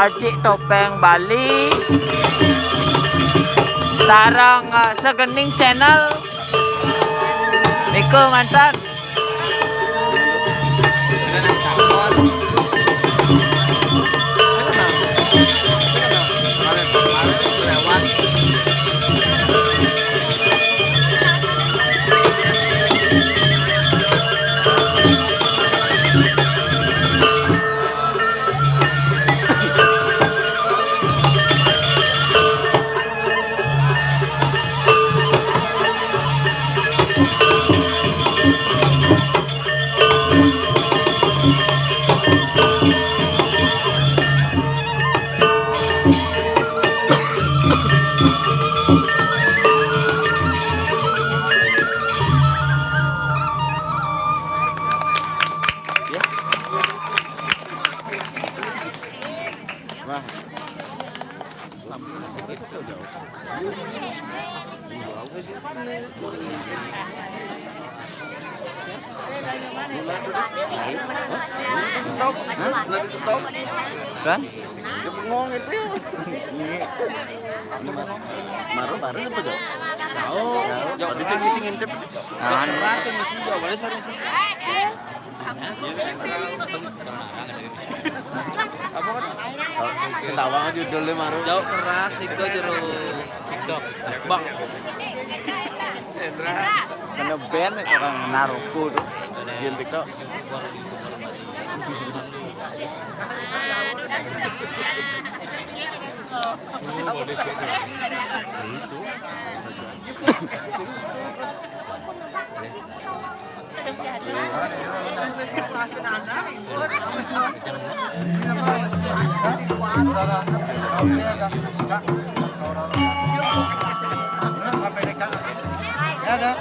Acik Topeng Bali sarang Segening Channel Miko mantan kan? Bengong itu ya. Baru apa jauh? Jauh keras sih ngintip. Jauh keras yang mesti jauh boleh sore sih. Apa kan? Ketawa judulnya maru. Jauh keras itu jeruk. TikTok. Bang. Endra. Kena band orang Naruto tuh. Game TikTok. Ada.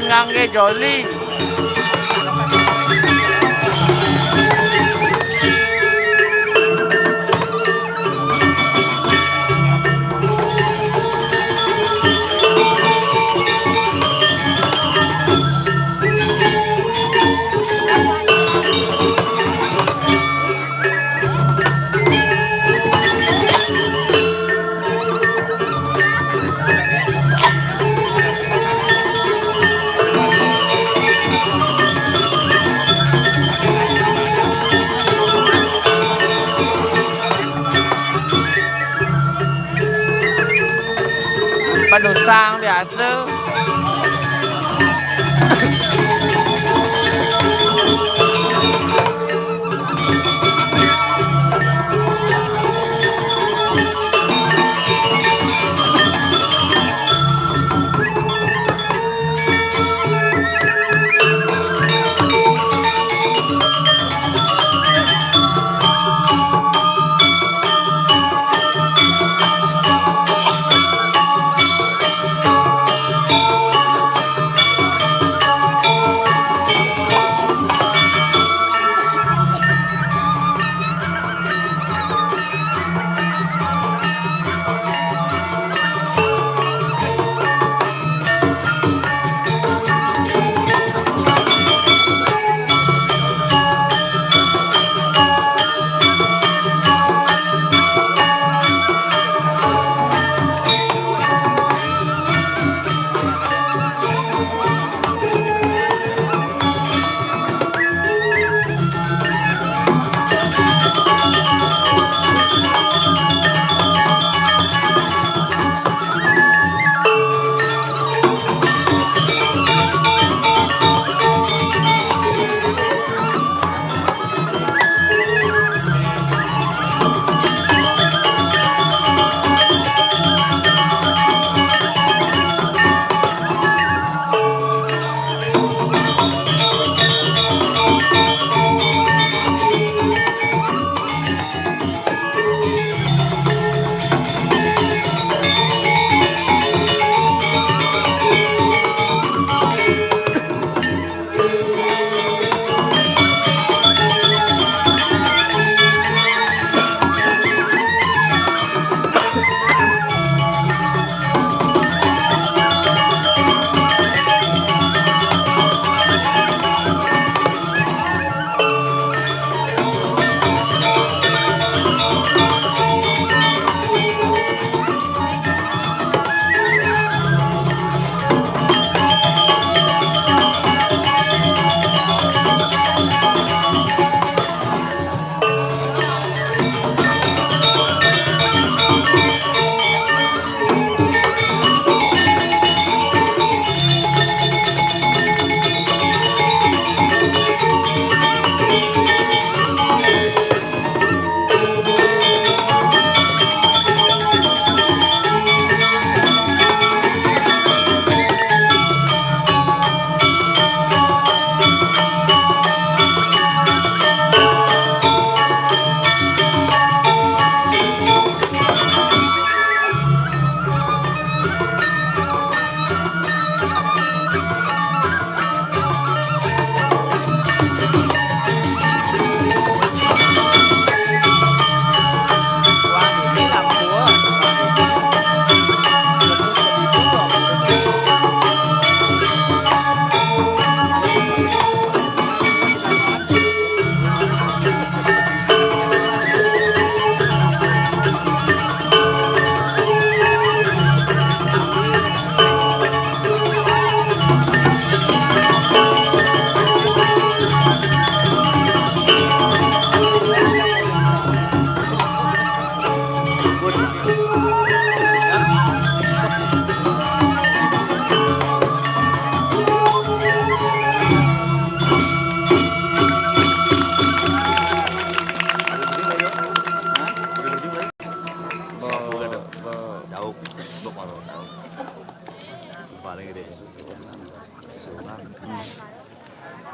Wayan ngangge joli. Penusang biasa.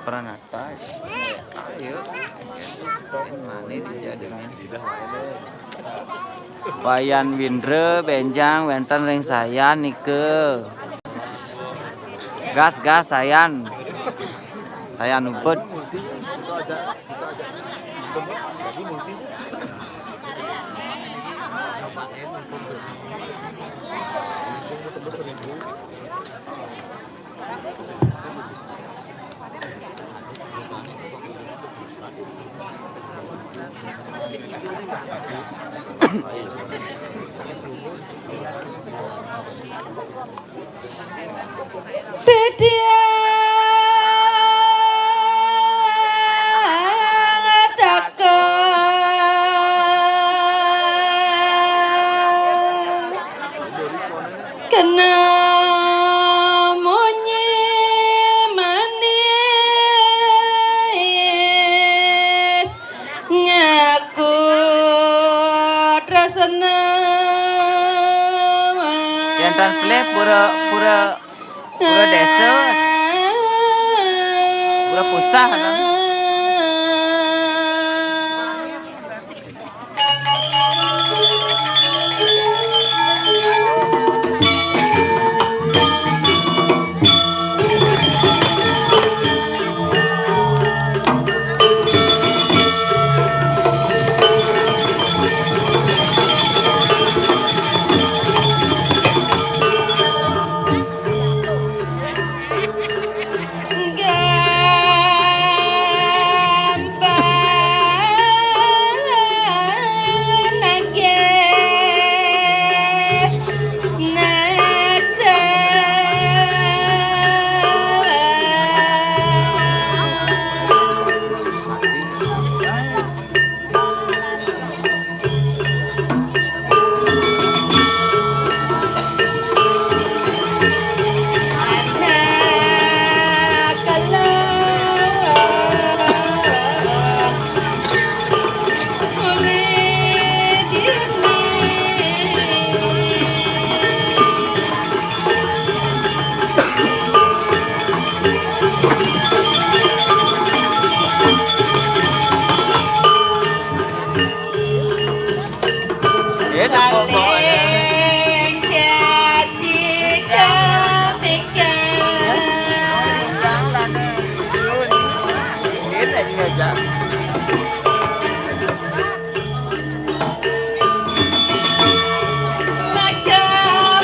Pranatas. Ayo. Mana dijadinya? Wayan Windre benjang wenten ring saya nike. Gas sayan. Sayan ubed. Kena monyi manis ngaku tresna Yang translate pura desa. Pura pusah kan. Saling janji kemikan Ini lagi aja. maka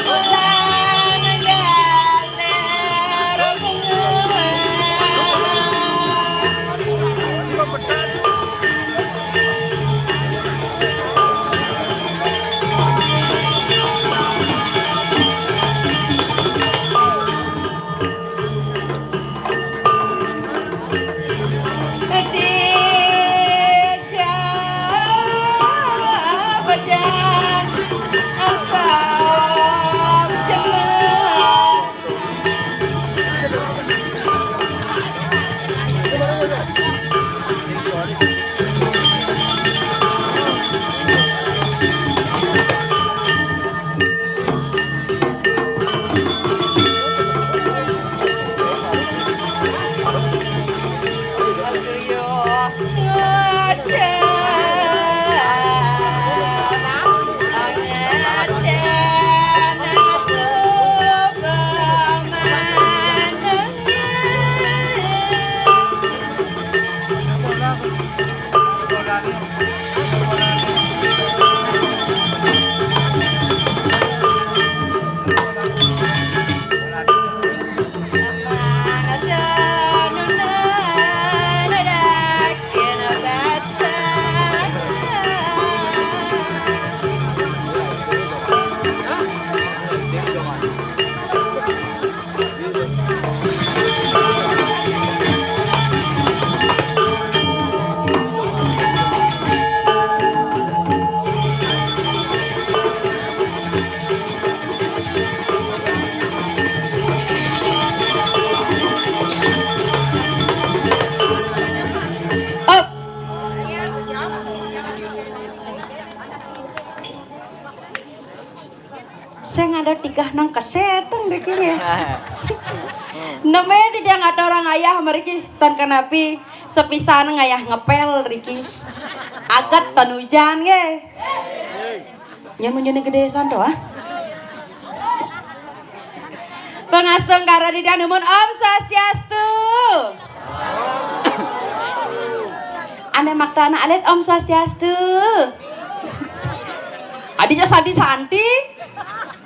bulan galer bunga saya ngada tikah nang kaseteng deki ya. Namanya dia nggak ada orang ayah mereka tan kanapi sepisan ngayah ngepel Riki. Agat tan hujan ge. Nyamun gede santo ah. Pangastung karo didang numun Om Swastiastu. Ane maktana alit Om Swastiastu. Adinya santi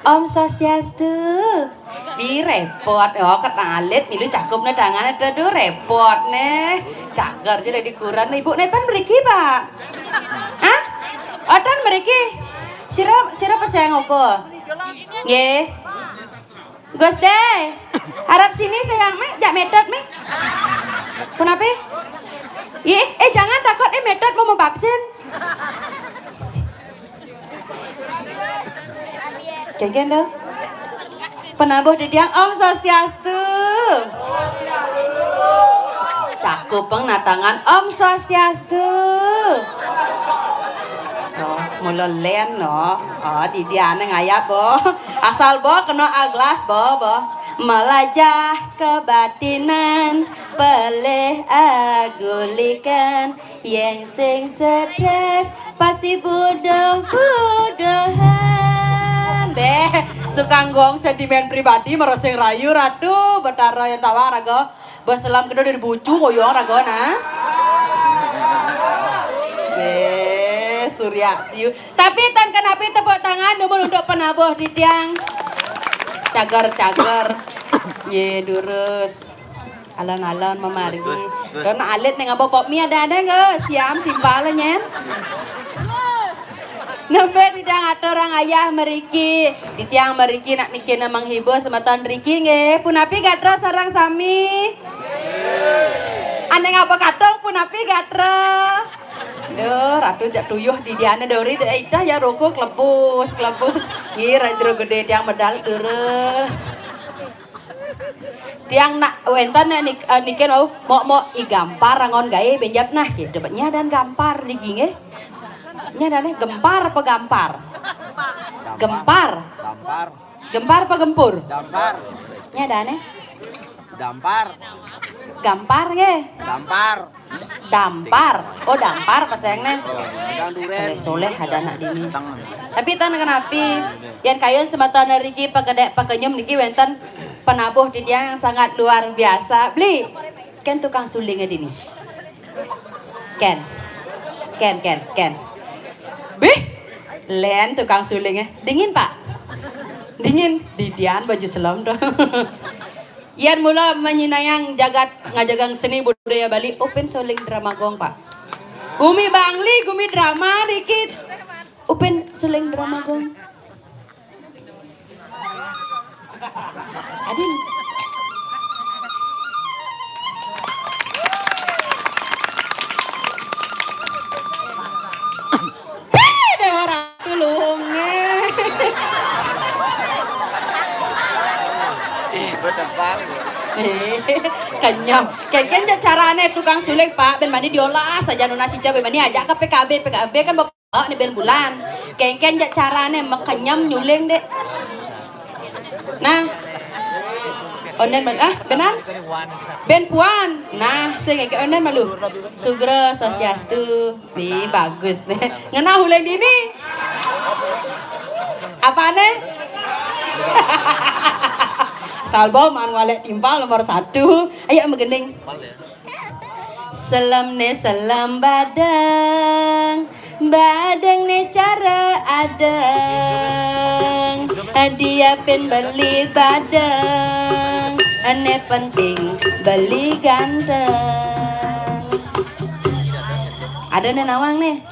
Om Swastiastu. Di repot oh kenalit milu cakup nedangan aduh repot nih. Cager jadi dikuran ibu netan mriki, Pak. Hah? Otan mriki. Sira pesayang opo? Nggih. Gus deh. Harap sini sayang mek, jak medot mek. Kenapa? Jangan takut medot mau vaksin. Kengken dong. Penabuh didiang Om Swastiastu. Cakup natangan Om Swastiastu. Oh, mula len no. Oh, didiane ngayap bo. Asal bo kena aglas bo. Melajah kebatinan peleh agulikan yang sing stres pasti budohan. Suka gong sentimen pribadi merosing rayu ratu betara yang tawa raga beselam kedua dari bucu koyong raga nah. Surya siu. Tapi tan kenapi tepuk tangan nomor untuk penabuh didiang. Cager. Ye durus. Alon-alon memargi. Karena alit nih ngabo pop mie ada nggak? Siam timpal nyen. Nembe tidak ngatur orang ayah meriki. Ditiang meriki nak niki namang hibur sematan riki nge. Punapi gatra sarang sami. Ane ngapa katong punapi gatra. Duh, ratu jak tuyuh di diane dori dah ya roko klebus. Ngira jero gede tiang medal terus. Tiang nak wentan niken mau igampar rangon gae benjap nah ki debetnya dan gampar niki nge. Nya dane gempar apa gampar? Gempar apa gempur? Dampar. Nya dane Dampar. gampar nge. Dampar. Oh dampar pasangnya. Soleh ada anak dini. Tapi tan kenapi yang kayun sematan riki pakenyem niki wenten penabuh di dia yang sangat luar biasa. Beli ken tukang sulingnya dini. Ken. Bih. Len tukang sulingnya. Dingin, Pak. Dingin. Didian baju selam dong. Ian mula menyinayang ngajagang seni budaya Bali open suling drama gong, Pak. Gumi bangli, gumi drama dikit. Open suling drama gong. Adin. Dewa ratu luhungnya. Berdempar. Kenyam. Ken carane tukang suling, Pak. Ben mani diolah saja nuna sija ben mani ajak ke PKB kan bapak ni ben bulan. Ken carane mekenyam nyuling dek. Nah. Onen benar? Ben puan. Nah, saya ngeke onen malu. Sugro Swastiastu. Nih bagus nih. Ngena huleng dini. Apane? Salbo man walek timpal nomor 1. Ayo megening. Selam badang ne cara adeng. Dia pen beli badang. Ane penting beli ganteng. Ada nih nawang nih.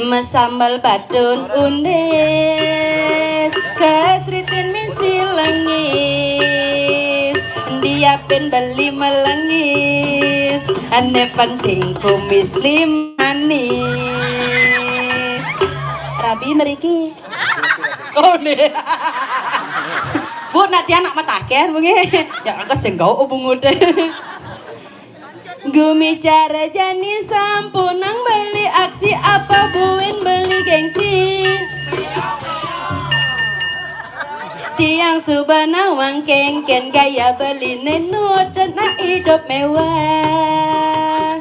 Mesambal batun undes. Kesritin misi lengis. Dia pen beli melengis. Ane penting kumis manis. Rabi meriki. Oh nih. Bu nak dia nak mataker bungi. Ya angkat senggau bungude. Gumi cara jani sampunang beli aksi apa buin beli gengsi. Tiang subanawang kengken gaya beli nenut dan nak hidup mewah.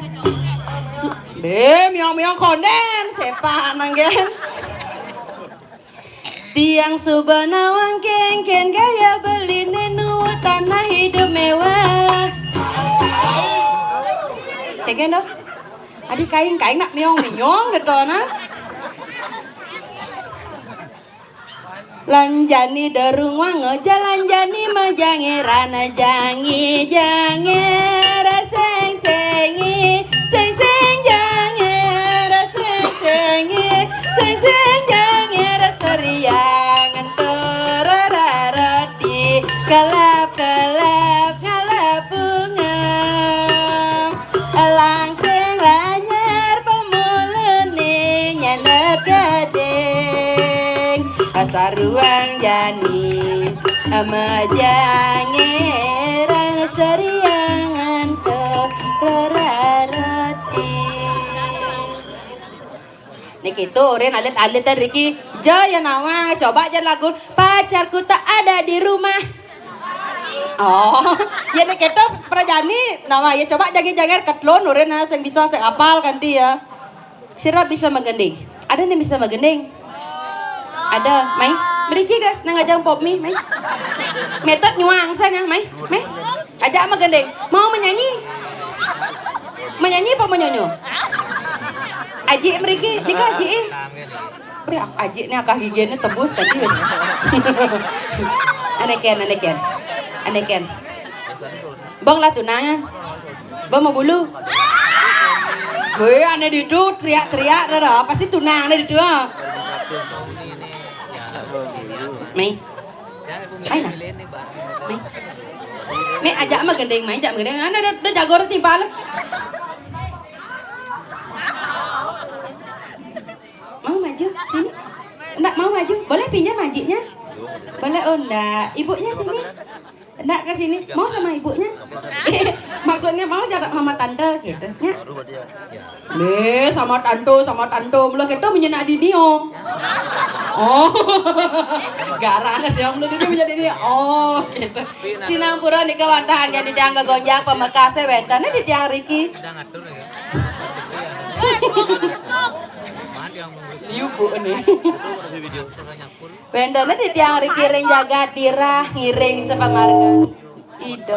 Miang konden sepa nanggen. Tiang subanawang kengken gaya beli nenutan Kayak gitu. Adi kain nak nyong gitu nah. Lanjani derung wango jalan jani majangi rana jangi raseng sengi seng jangi raseng sengi seng jangi raseriangan terarati kelap ngalap bunga langsung lanyar pemuleni nyanet gading saruang jani majangi raseriangan terarati. Nih gitu, Ren alit Riki Jaya Nawang coba aja lagu pacarku tak ada di rumah. Oh, ya nih gitu seperjani nama ya coba jaga ketlon Ren yang bisa saya apal kanti ya. Sirap bisa menggending. Ada nih bisa menggending. Ada, Mai. Beriki guys, nang ajang pop mi, Mai. Metode nyuang saya, Mai. Ajak sama gendeng. Mau menyanyi? Menyanyi apa menyonyo? Aji meriki, dika aji. Aji ini akah giginya tebus tadi. Aneken. Bang lah tunangan. Bang mau bulu. Gue aneh di itu teriak-teriak dah. Pasti tunang aneh di itu. Mai nah Mai ajak mah gendeng Mai ajak gendeng ada jago timpal mau maju sini enggak mau maju boleh pinjam majinya boleh oh enggak ibunya sini enggak ke sini mau sama ibunya maksudnya mau jarak mama tante gitu ya nih sama tante mulai kita menyenak dinio oh garang dia mulai dia menjadi dia oh gitu Sinampura nih kawandang jadi dia nggak gonjang pemekasnya wendana di tiang Riki Yubu nih wendana di tiang Riki ring jaga tirah ngiring sepamargan Ido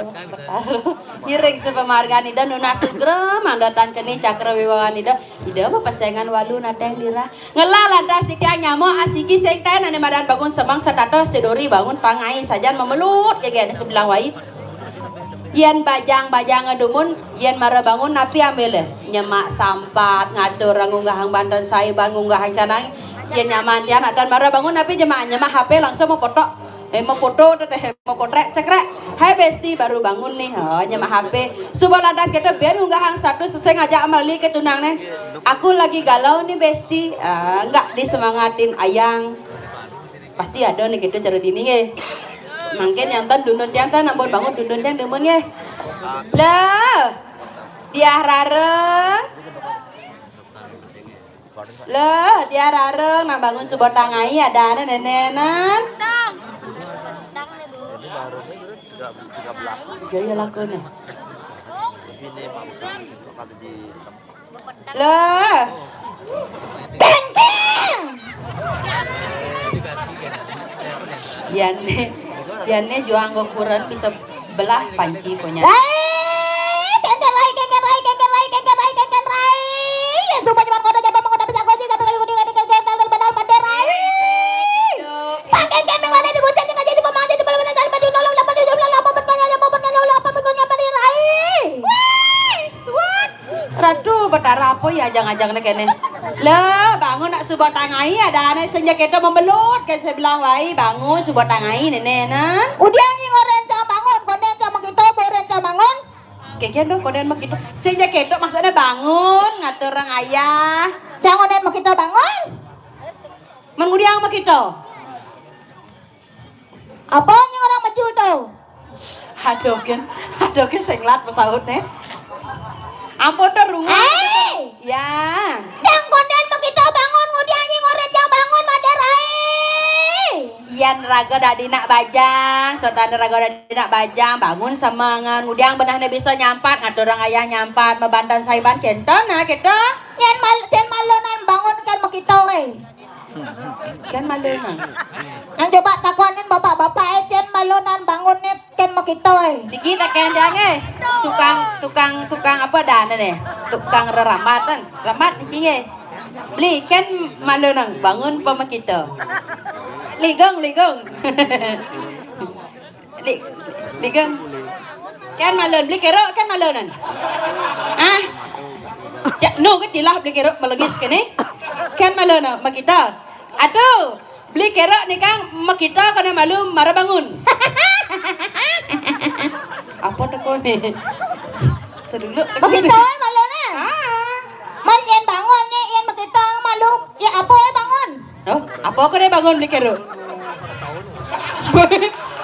ngiring sepamargan Ida nuna sugra mandatan keni cakra wiwawan Ida mah pasengan walu nateng dira ngelah lantas titia nyamo asiki sekten ane madan bangun semang setata sedori bangun pangai sajan memelut kayak ada sebelah wai yen bajang ngedumun yen mara bangun napi ambil nyemak sampat ngatur ngunggahang bandan saiban ngunggahang canang yen nyaman yan dan mara bangun napi nyemak HP langsung mau foto teteh mau potret cekrek hai besti baru bangun nih nyemak HP subuh lantas kita biar unggahan satu selesai ngajak amali ke tunang nih aku lagi galau nih besti enggak disemangatin ayang pasti ada nih gitu cara dini ya mungkin yang tan dundun yang tan ampun bangun dundun yang demen ya lah dia rareng lah dia rareng nah bangun subuh tangai ada nenenan Jaya lakonnya. Lah. Teng. Yane juang gokuran bisa belah panci punya. Kengken rai. Yang sumpah nyebar koda jabang mengoda bisa goci sampai kali kuding kengken benar pada rai. Kengken mengone digucap jeung aja pemangsa di bala dan padu nolong lapan di jumlah lama bertanya apa bentuknya pada rai. What? Ratu betara apa ya ajang-ajangnya kene. Lah bangun nak subuh tangai ada aneh senja kita membelut kayak saya bilang wai bangun subuh tangai nenenan. Udah ngoren cang bangun konden sama kita boren cang bangun. Kayak gitu konden mah kita senja kita maksudnya bangun ngatur orang ayah. Cang konden mah kita bangun. Mengudiang mah kita. Apanya orang maju tuh? Hadokin senglat pesautnya. Ampun terungu. Ya. Cang konden begitu bangun ngudianyi ngoret jang bangun madarai. Iyan raga dak dinak bajang, sotana raga dak dinak bajang bangun semangan ngudiang benahna bisa nyampat ngatur orang ayah nyampat mebantan saiban kenton nah kita. Yen malonan bangun kan begitu Kan malonan. Yang coba takonin bapak-bapak ecen malonan bangun net ken makitoy. Dikit akan jange. Tukang apa dah nih? Tukang reramatan. Ramat iki. Beli kan malu nang bangun pa makita. Ligong. Ligong. Kan malu beli kero kan malu nan. Ah. Ya, no ke tilah beli kero malagis kene. Kan malu na makita. Aduh, beli kero ni kang makita kana malu mara bangun. Apa tu kau ni? Sedulu. Makitoy malu na. Ah. Man yen bangun ni yen makita malu. Ya apa bangun? Oh, apa kau dia bangun beli kero?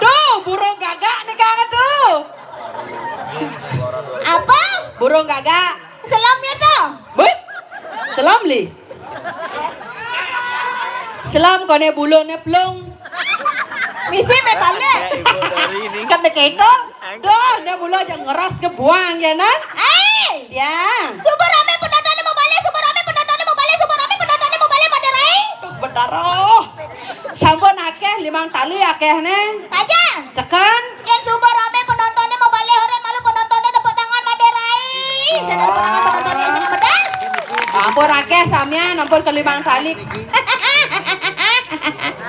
Tuh, burung gagak ni kang tuh. Apa? Burung gagak. Selam ya toh. Weh, selam li. Selam kau ni bulun ni pelung. Misi me balik. Ibu dari ini. Kan deketo. Tuh, dia bulun jangan ngeras ke buang ya nan. Ya. Super rame penonton mau balik, super rame penonton mau balik, super rame penonton mau balik Maderai. Bedaroh. Sampun akeh 5 tali akeh ne. Aja. Cekan. Yang super rame penontonnya mau balik orang malu penontonnya dapat tangan Maderai. Saya dapat tangan penontonnya sing medal. Ampun akeh sampean ampun ke 5 tali.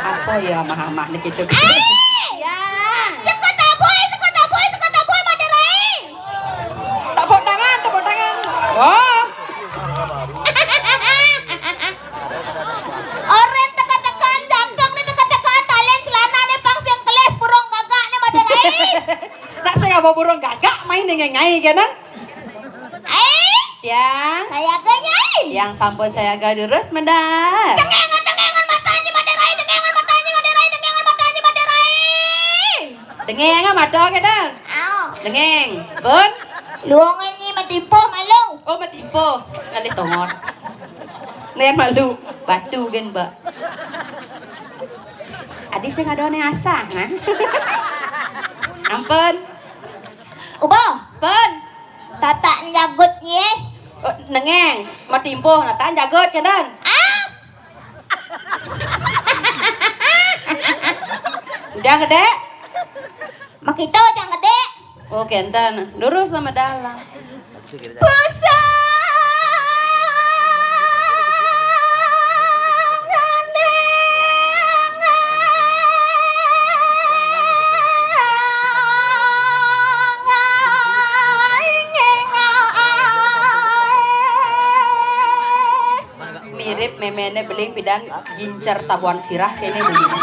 Apa ya mah nih gitu. Ya. Sekut aboy Maderai. Tepuk tangan. Oh. Oren tekan-tekan jantung nih tekan-tekan talian celana nih pang siang keles burung gagak nih Maderai. Tak saya bawa burung gagak main ngengai kena. Ya. Saya ganyai. Yang sampun saya gadurus mendak. Dengengan matanya Maderai, dengengan matanya Maderai. Dengeng mata kedan. Au. Dengeng. Pun. Luangan ni matimpo malu. Oh matipo. Ngalih tongos. Nen malu. Batu kan mbak. Adik saya nggak ada asa, ha? Ampun. Ubo, Pun. tata nyagut ye. Oh, nengeng. Matimpo. Nata jagot kedan. Udah gede? Makito jangan gede. Oh kenten. Lurus sama dalam. Mirip memene beling pidan gincer tabuan sirah kene begini.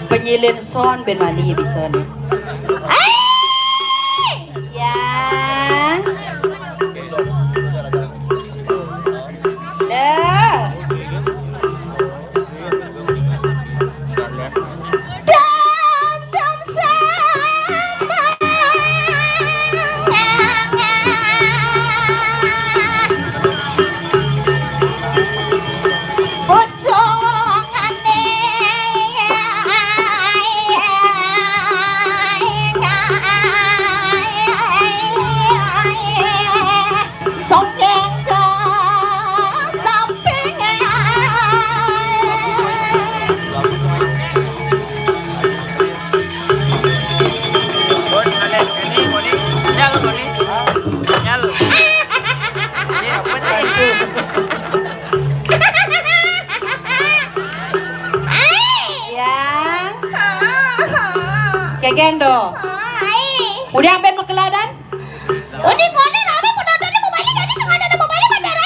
Penyilin son ben mani bisa nih. Ya. Dah. Dam sama. Kegendo. Udah ambil makeladan? Ini kau ni rame penontonnya mau balik jadi sengaja mau balik Maderai.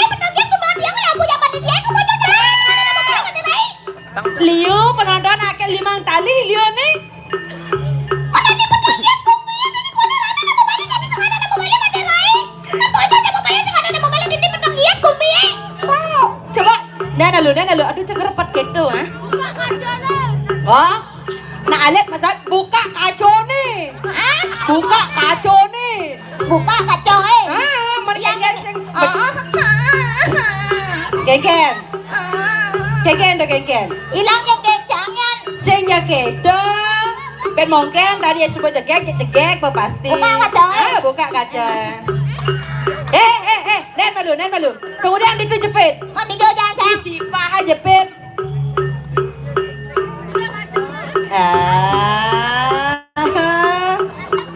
lalu. Aduh cengerepet gitu ah. Oh, nah Alek masa buka kaco nih. Buka kaco nih. Buka kacau Mereka sing Gengken. Gengken. Hilang ya jangan. Sing dong. Ben mungkin tadi sebut jegek pasti. Buka kaca. Buka kaca. Nen malu. Kemudian itu jepit. Kan di jangan saya. Si paha jepit.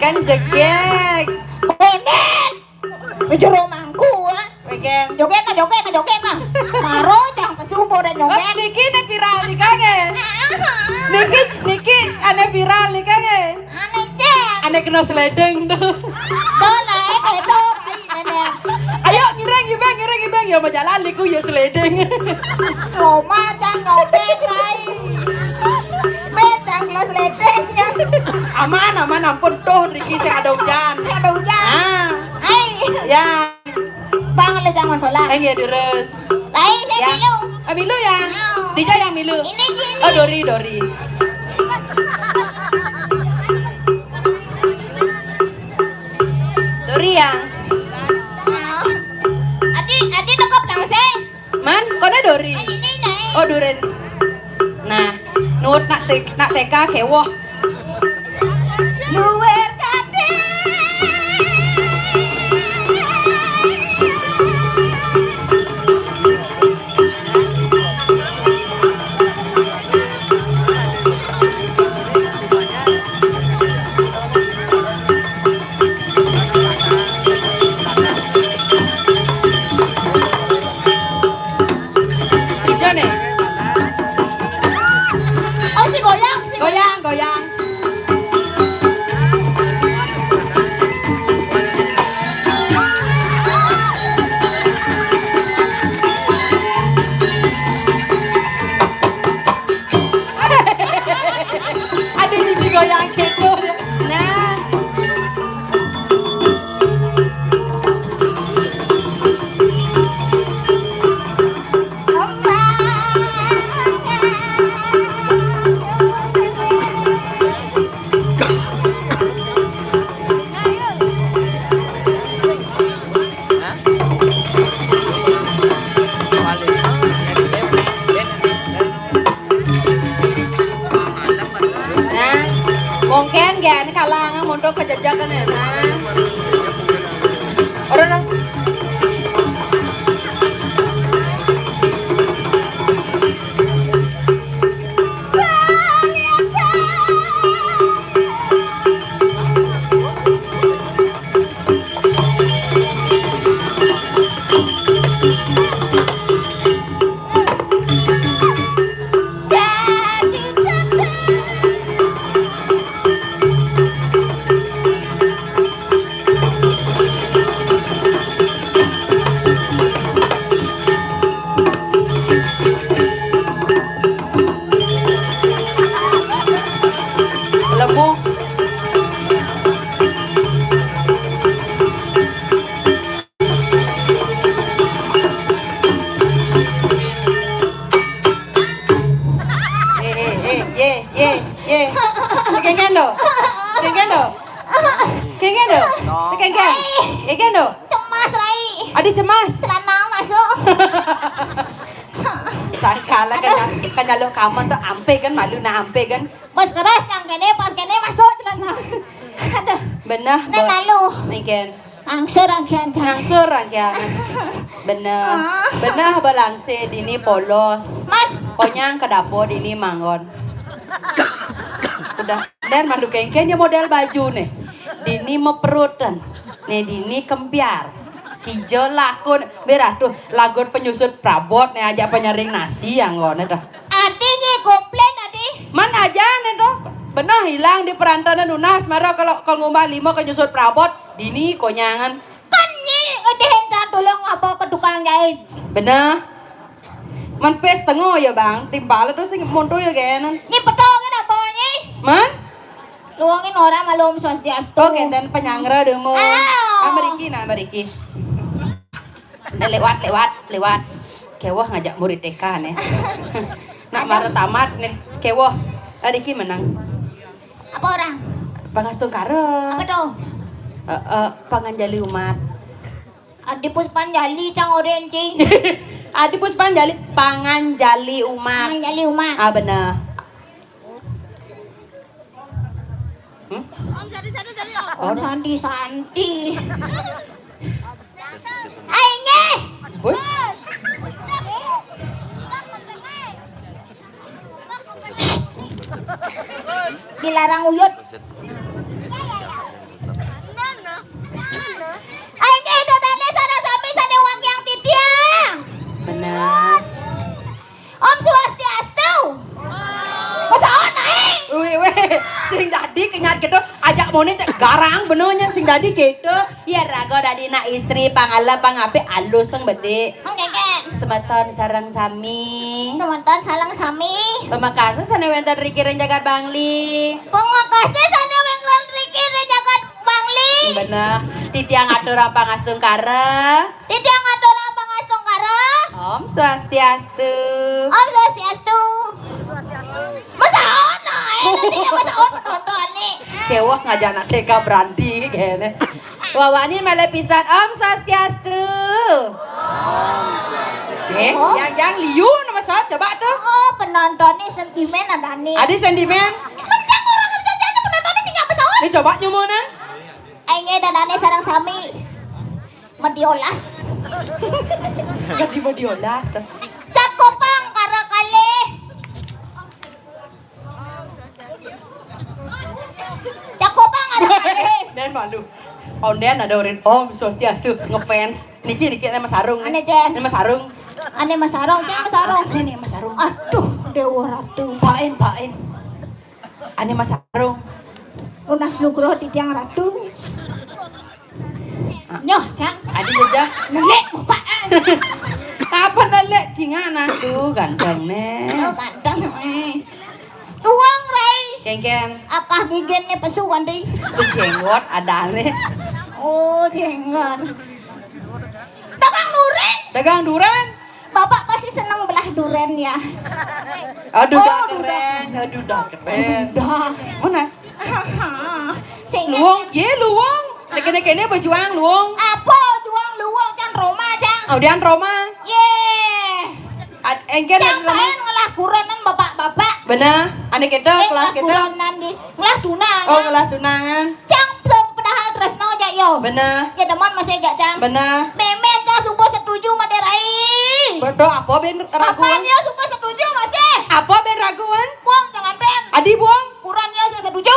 Kan jegek. Bonen. Itu rumahku Weekend. Joget mah. Maro jangan kesubuh dan joget. Niki viral nih kange. Niki aneh viral nih kange. Aneh cek. Aneh kena seledeng tuh. Dola bedor. Ayo ngireng ya mau jalan liku ya seledeng. Roma jangan joget rai. Becang kelas ledengnya. Aman ampun tuh Riki sing ada hujan. Ada hujan. Ya. Bang le jangan masalah. Ayo terus. Lai saya milu. Milu ya. Dija yang milu. Ini. Oh Dori. Dori yang. Adi nekop nang se. Man, kone Dori. Ini nai. Oh Duren. Nah, nut nak TK kewoh. Luwer kade. Hijau nih. Oh si goyang. Goyang. Ada di si goyang gitu. Nah. Mungkin gan kalangan mundur kejajakan ya nah. Orang lemu. Ye. Kengen do. Cemas rai. Adi cemas. Celana masuk. Sakala kan lo kaman tuh ampe kan malu na ampe kan. Pas keras pas kene masuk celana. Aduh. Benah. Nah malu. Niken. Angsur rangkaian. Benah balangse dini polos. Man. Konyang ke dapur dini manggon. Udah. Dan malu kengken ya model baju nih. Dini meperutan. Nih dini kempiar. Kijo lakun. Berah tuh lagun penyusut prabot nih aja penyaring nasi yang ngono dah. Adi nyi komplain adi. Man aja nih tuh. Benah hilang di perantanan Unas. Mara kalau ngumah lima kenyusut prabot. Dini konyangan. Kan nyi ngedihin cadulong apa ke tukang jahit. Benah. Man pes tengok ya bang. Timbal tuh sing monto ya kayaknya. Nyi petongin apa nyi? Man? Luangin orang malum swastiastu. Oke dan penyangra demo. Aw. Ameriki. Nah lewat. Kewoh ngajak murid TK nih. Nak marah tamat nih. Kewoh. Adiki menang. Apa orang? Pangastung kare. Apa tuh? Panganjali umat. Adi Puspanjali cang orenci. Adi Puspanjali Panganjali umat. Panjali umat. Ah bener. Om Santi. Aing Boy. dilarang uyut. Aing dodane sana sami sane wang yang titiang. Bener. Om Swastiastu. Masa on aing? Sing dadi kengat gitu ajak mone cek garang benernya sing dadi gitu. Ya rago dadi nak istri pangala pangape alus sang bede. Ngeken. Semeton sareng sami. Teman-teman salang sami. Pemakasa sana wenten rikirin jagat bangli. Pengakasnya sana wengklan Riki rejakan Bangli. Bener. Titiang atur pangastung kare. Titiang atur abang astung kara. Om Swastiastu. Om Swastiastu. Masa on aing? Nasinya masa on penonton nih. Kewah ngajana TK berandi kayaknya. Wawani malah pisan Om Swastiastu. Yang liu nama saya coba tuh. Oh penontonnya sentimen ada nih. Ada sentimen. Mencang orang nggak bisa saja penontonnya tinggal masa on. Ini coba nyumunan. Aing danane sarang sami. Mediolas. Ganti mau diolas tuh. Cakopang kara kali. Cakopang kara kali. Dan malu. Onden ada orang Om Swastiastu ngefans. Niki Mas Sarung. Ane Jen. Ini Mas Sarung. Ane Mas Sarung, Jen Mas Sarung. Ini Mas Sarung. Aduh, Dewa Ratu. Pain. Ane Mas Sarung. Unas Nugroho di tiang ratu. Nyoh, Cang. Adi aja. Nenek bapaan. Kapan dalek cingana tuh ganteng nih. Oh, ganteng. Tuang, Ray. Ken. Akah gigen nih pesukan deh. Itu jenggot ada nih. Oh, jenggot. Dagang duren. Dagang duren. Bapak pasti senang belah duren ya. Aduh, Oh, dah keren. Aduh, dah keren. Dah. Mana? Sehingga Luang, ye luang. Kene berjuang luang. apa juang luang Cang Roma, Cang. Audian Roma. Ye. Engken Cang paen ngelah kuranan bapak-bapak. bener. Ane kita kelas kita. Kuranan di ngelah tunangan. Oh, kelas tunangan. Cang padahal tresno aja yo. Bener. Ya demon masih gak Cang. Bener. Memet Cang subuh setuju maderai. Betul, apa ben raguan? Apanya subuh setuju masih? Apa ben raguan? Buang jangan ben. Adi buang. Kurannya saya setuju.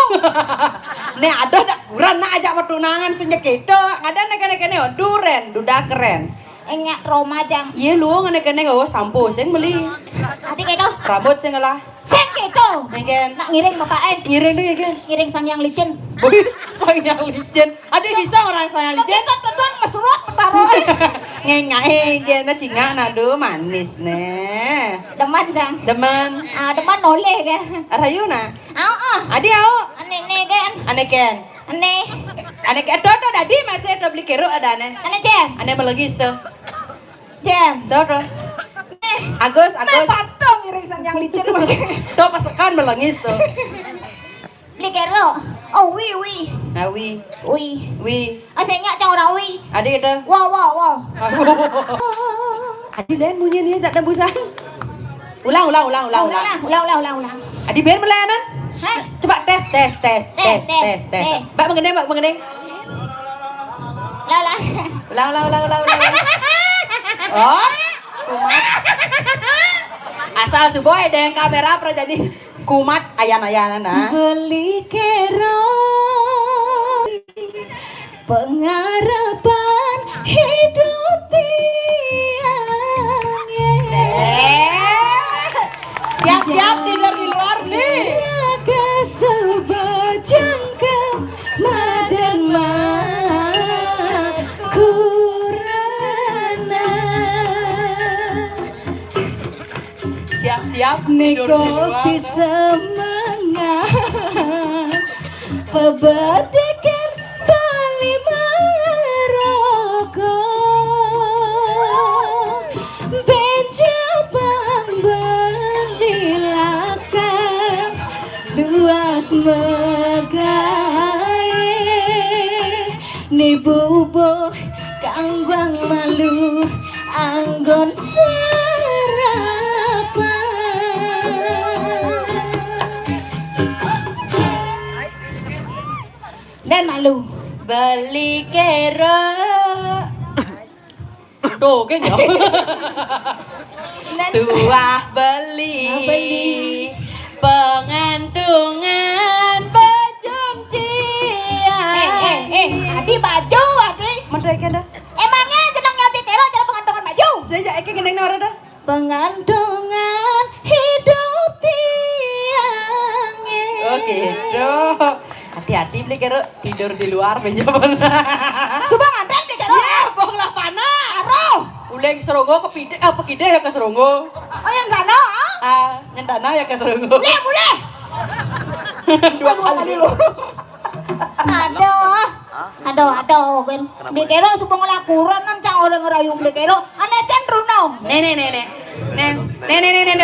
Nih ada dak kurang nak ajak pertunangan senjak itu. Ada nek duren, duda keren. Enyak Roma Cang. Iya luang nek oh sampo sing beli. Adik itu. Rambut sing lah. Seng gitu. Engken. Nak ngiring bapak Ngiring tuh engken. ngiring sang yang licin. Boy, sayang licin. Ada bisa orang sayang licin? Kita kedon mesrut taruh. Ngengai, gana cinga nado manis nih. Deman Cang. Demen. Ah deman noleh kan. Rayuna. Adi Adi au. Ane ne kan. Ane ken. Ane. Ane ken. Dodo dadi masih ada beli keruk ada ane. Ane Jen. Ane melengis tuh. Jen. Dodo. Ne. Agus. Patong ngiring sang yang licin masih. Do pasekan melengis tuh. Beli kero. Oh wi. Nawi. Wi. Asengnya Cang orang wi. Adi itu. Wow. Adi den bunyi nih tak ada busan. Ulang. Ulang. Adi biar melayanan. Hah? Coba tes. Tes. Mbak mengendeng. Lah. Ulang. Oh, kumat. Asal suboy dengan kamera pra jadi kumat ayan-ayanan nah. Beli kero pengharapan hidup tiang. Siap-siap tidur di luar nih. Raga sebajangka madema kurana. Siap-siap tidur di luar. Kopi semangat pebedekan Bali Maroko benj Ibu-ibu kangguang malu anggon sarapan dan malu Beli kero. Tuh kan ya. Tuah beli pengantungan baju dia. Adi baju adi. Mereka dah. Emangnya jeneng nyapi kero jeneng pengantungan baju? Saya eke gini nora dah. Pengantungan hidup tiangnya. Oh gitu. Hati-hati beli kero tidur di luar benjaman. Coba ngantren beli kero. Ya, bong lah panah. Aduh. Uleng seronggo ke pide, pekide ya ke seronggo. Oh yang sana ah? Nyentana ya ke seronggo. Boleh. Dua kali lu. Aduh, kan. Beli kero supaya ngelakuran kan cang orang ngerayu beli kero. Ane cenderung. Nenek,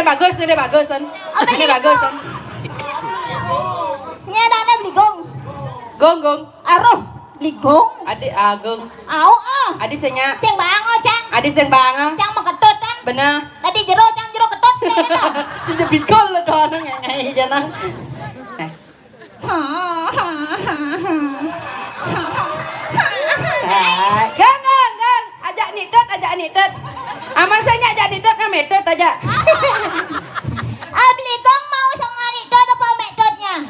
bagus, nenek bagus kan. Nenek bagus kan. Nyadane beli gong. Gong. Aduh, beli gong. Adik gong. Au Adik senya. Sing bango cang. Adik seng bang. Cang maketut kan. Bener. Tadi jero cang jero ketut kan itu. Si jebikol lo doang ngai jangan. Gang. Ajak nidot. Aman saya ajak nidot sama metode aja. Beli gong mau sama nidot apa metodenya?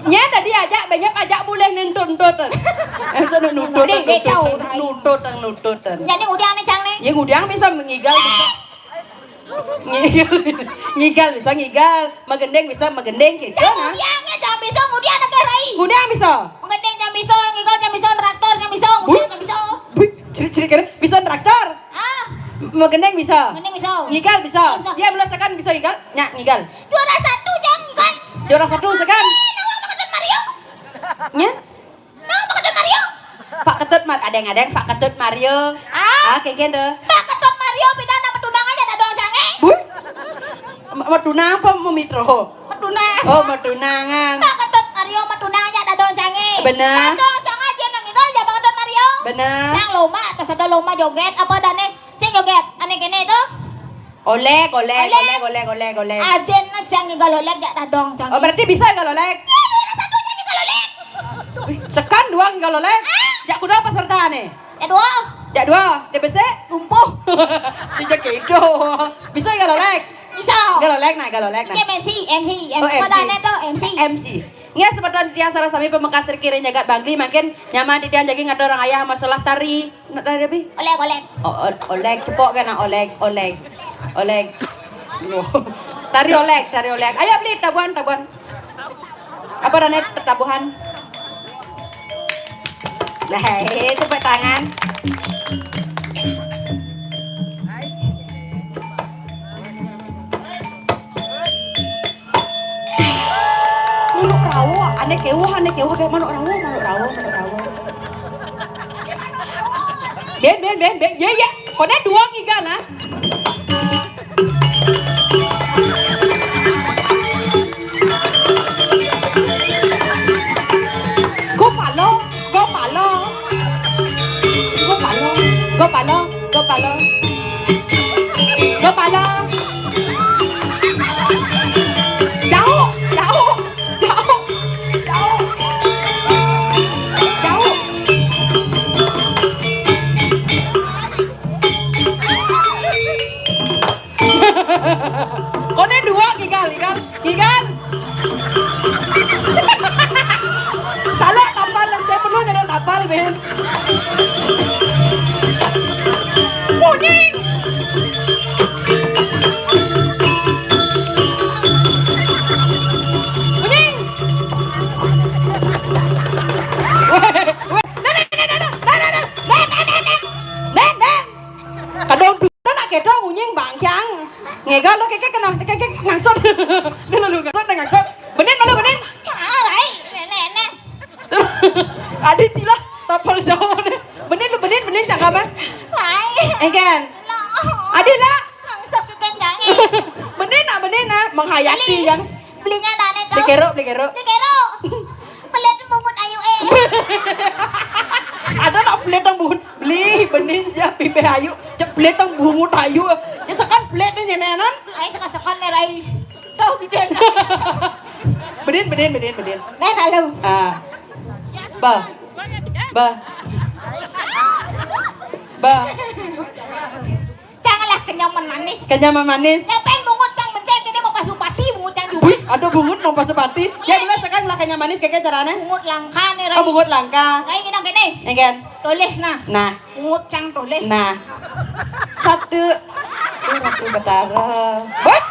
Nya tadi ajak banyak ajak boleh nonton. Sana nututan. Jadi udah nih cang nih. Ya ngudang bisa mengigal bisa. Ngigal bisa ngigal, magendeng bisa magendeng gitu Cang nah. udiangnya cang bisa udiang nak rai. Ngudang bisa. Mengendeng cang bisa, ngigal cang bisa, traktor cang bisa, udiang cang bisa. Ciri-ciri kan bisa traktor. Magendeng bisa. Mengendeng bisa. Ngigal bisa. Bisa. Dia belum sekan bisa ngigal. Nyak ngigal. Juara satu cang ngigal. Juara satu sekan. Nama Pak Mario. Nya Nama Pak Mario. Pak Ketut mat adeng Pak Ketut Mario. Kayak gitu. Pak Ketut Mario pidana petunangannya ada doang cange. Matuna apa memitro? Petunang. Oh, matunangan. Pak Ketut Mario petunangannya ada doang cange. Bener. Ada doang cange aja nang ngigal ya Pak Ketut Mario. Bener. Cang lomba atas ada lomba joget apa dane? Cing joget. Ane kene itu. Olek. Ajen na cang ngigal olek gak ada doang cange. Oh, berarti bisa ngigal olek. Ya juara satunya ngigal olek. Sekan dua ngigal olek. Jak kuda peserta nih. Ya dua. Jak dua, DBC Lumpuh. sejak itu. Bisa ngigal olek. Bisa. Ngigal olek nah. Ini MC. Oh, MC. Padane tuh MC. MC. Nggak seperti tiang sarah sami pemengkas kiri jagat bangli makin nyaman di tiang jagi ngada orang ayah masalah tari. Nak tari apa? Olek. Olek cepok kan olek. Tari olek. Ayo beli tabuhan. Apa namanya tabuhan? Nah, itu tepuk tangan. Manuk rawa, aneh kewah kayak manuk rawa. Ben, ya, kone dua giga lah. Go palo. Jauh. Kone dua gigal. Salah tapal, saya perlu nyedot tapal, Ben. Kuning. Kadang tuh nak kedo kuning bangkyang. Ngegal lo kayak ngangsot. Lu ngangsot. Benin. Rai, nenek. Adi tila tapal jauh nih. Benin cakap apa? Rai. Engken. Lah. Adi lah. Langsung ke kencange. Benin menghayati yang. Belinya dane tuh. Beli kero. Beli kero. Pelet mungut ayu Ada nak pelet tang bungut. Beli benin ya pipe ayu. Cek pelet tang bungut ayu. Ya sekan pelet ni nyenenan. Ay sekan ni rai. Tahu giden. Bedin. Nen halo. Ah. Ba. Janganlah kenyaman manis. Kenyaman manis. Ngapain bungut cang mencek ini mau pasupati bungut cang juga. Wih, ada bungut mau pasupati. Ya dulu sekarang lah kenyaman manis kayak caranya. Bungut langka nih rai. Oh, bungut langka. Rai gini gini. Engken. Toleh nah. Nah, Bungut cang toleh. nah. Satu. Satu betara. What?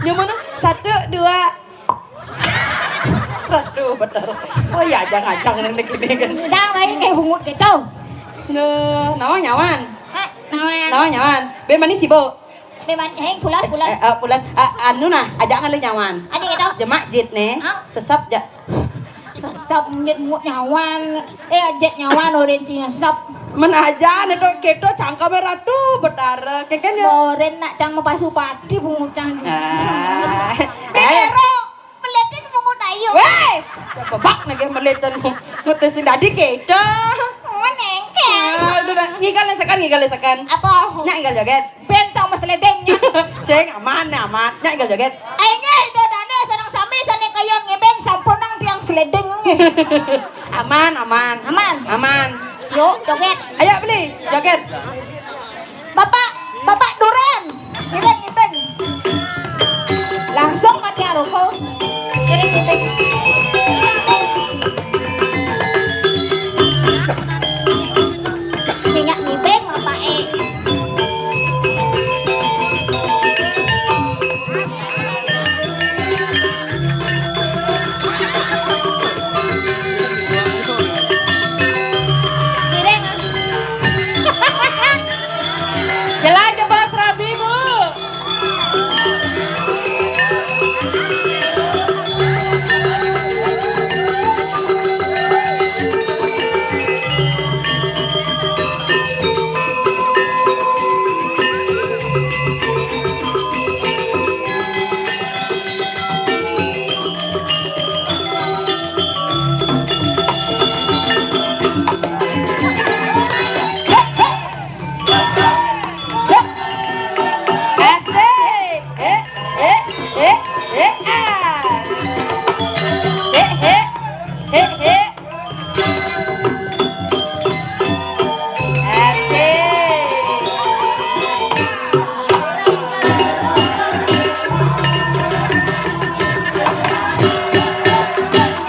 Nyaman. Satu, dua. Satu betara. Oh ya, jangan ini kan. Đang rai kayak bungut gitu. Nawan nyawan. Nawan. Nyawan. Be manis sih, Bu. Memang heng pulas. Pulas. Anu nah, ajak ngalih nyawan. Ada gitu. Jemak jit nih. Hah? Sesap ja. Sesap nyet bungut nyawan. Jet nyawan orensinya sesap. Menaja nih tuh keto cangka beratu betara. Keken ya. Boren nak cang mau pasupati bungut cang. Pero peletin bungut ayu. weh, bebak nih kayak melihat ngutesin tadi keto. Menengkel. Ngigal sekan. Apa? Nyak ngigal joget. Ben sama seledengnya. Saya aman. Nyak ngigal joget. Aingnya itu dane senang sami sane kayon ngebeng sampunang tiang seledeng nge. Aman. Aman. Yuk joget. Ayo beli joget. Bapak duren. Ngibeng. Langsung mati aloko. Kiring. Ingat ngibeng bapak Kiring. Jalan ke Bas Rabi, Bu.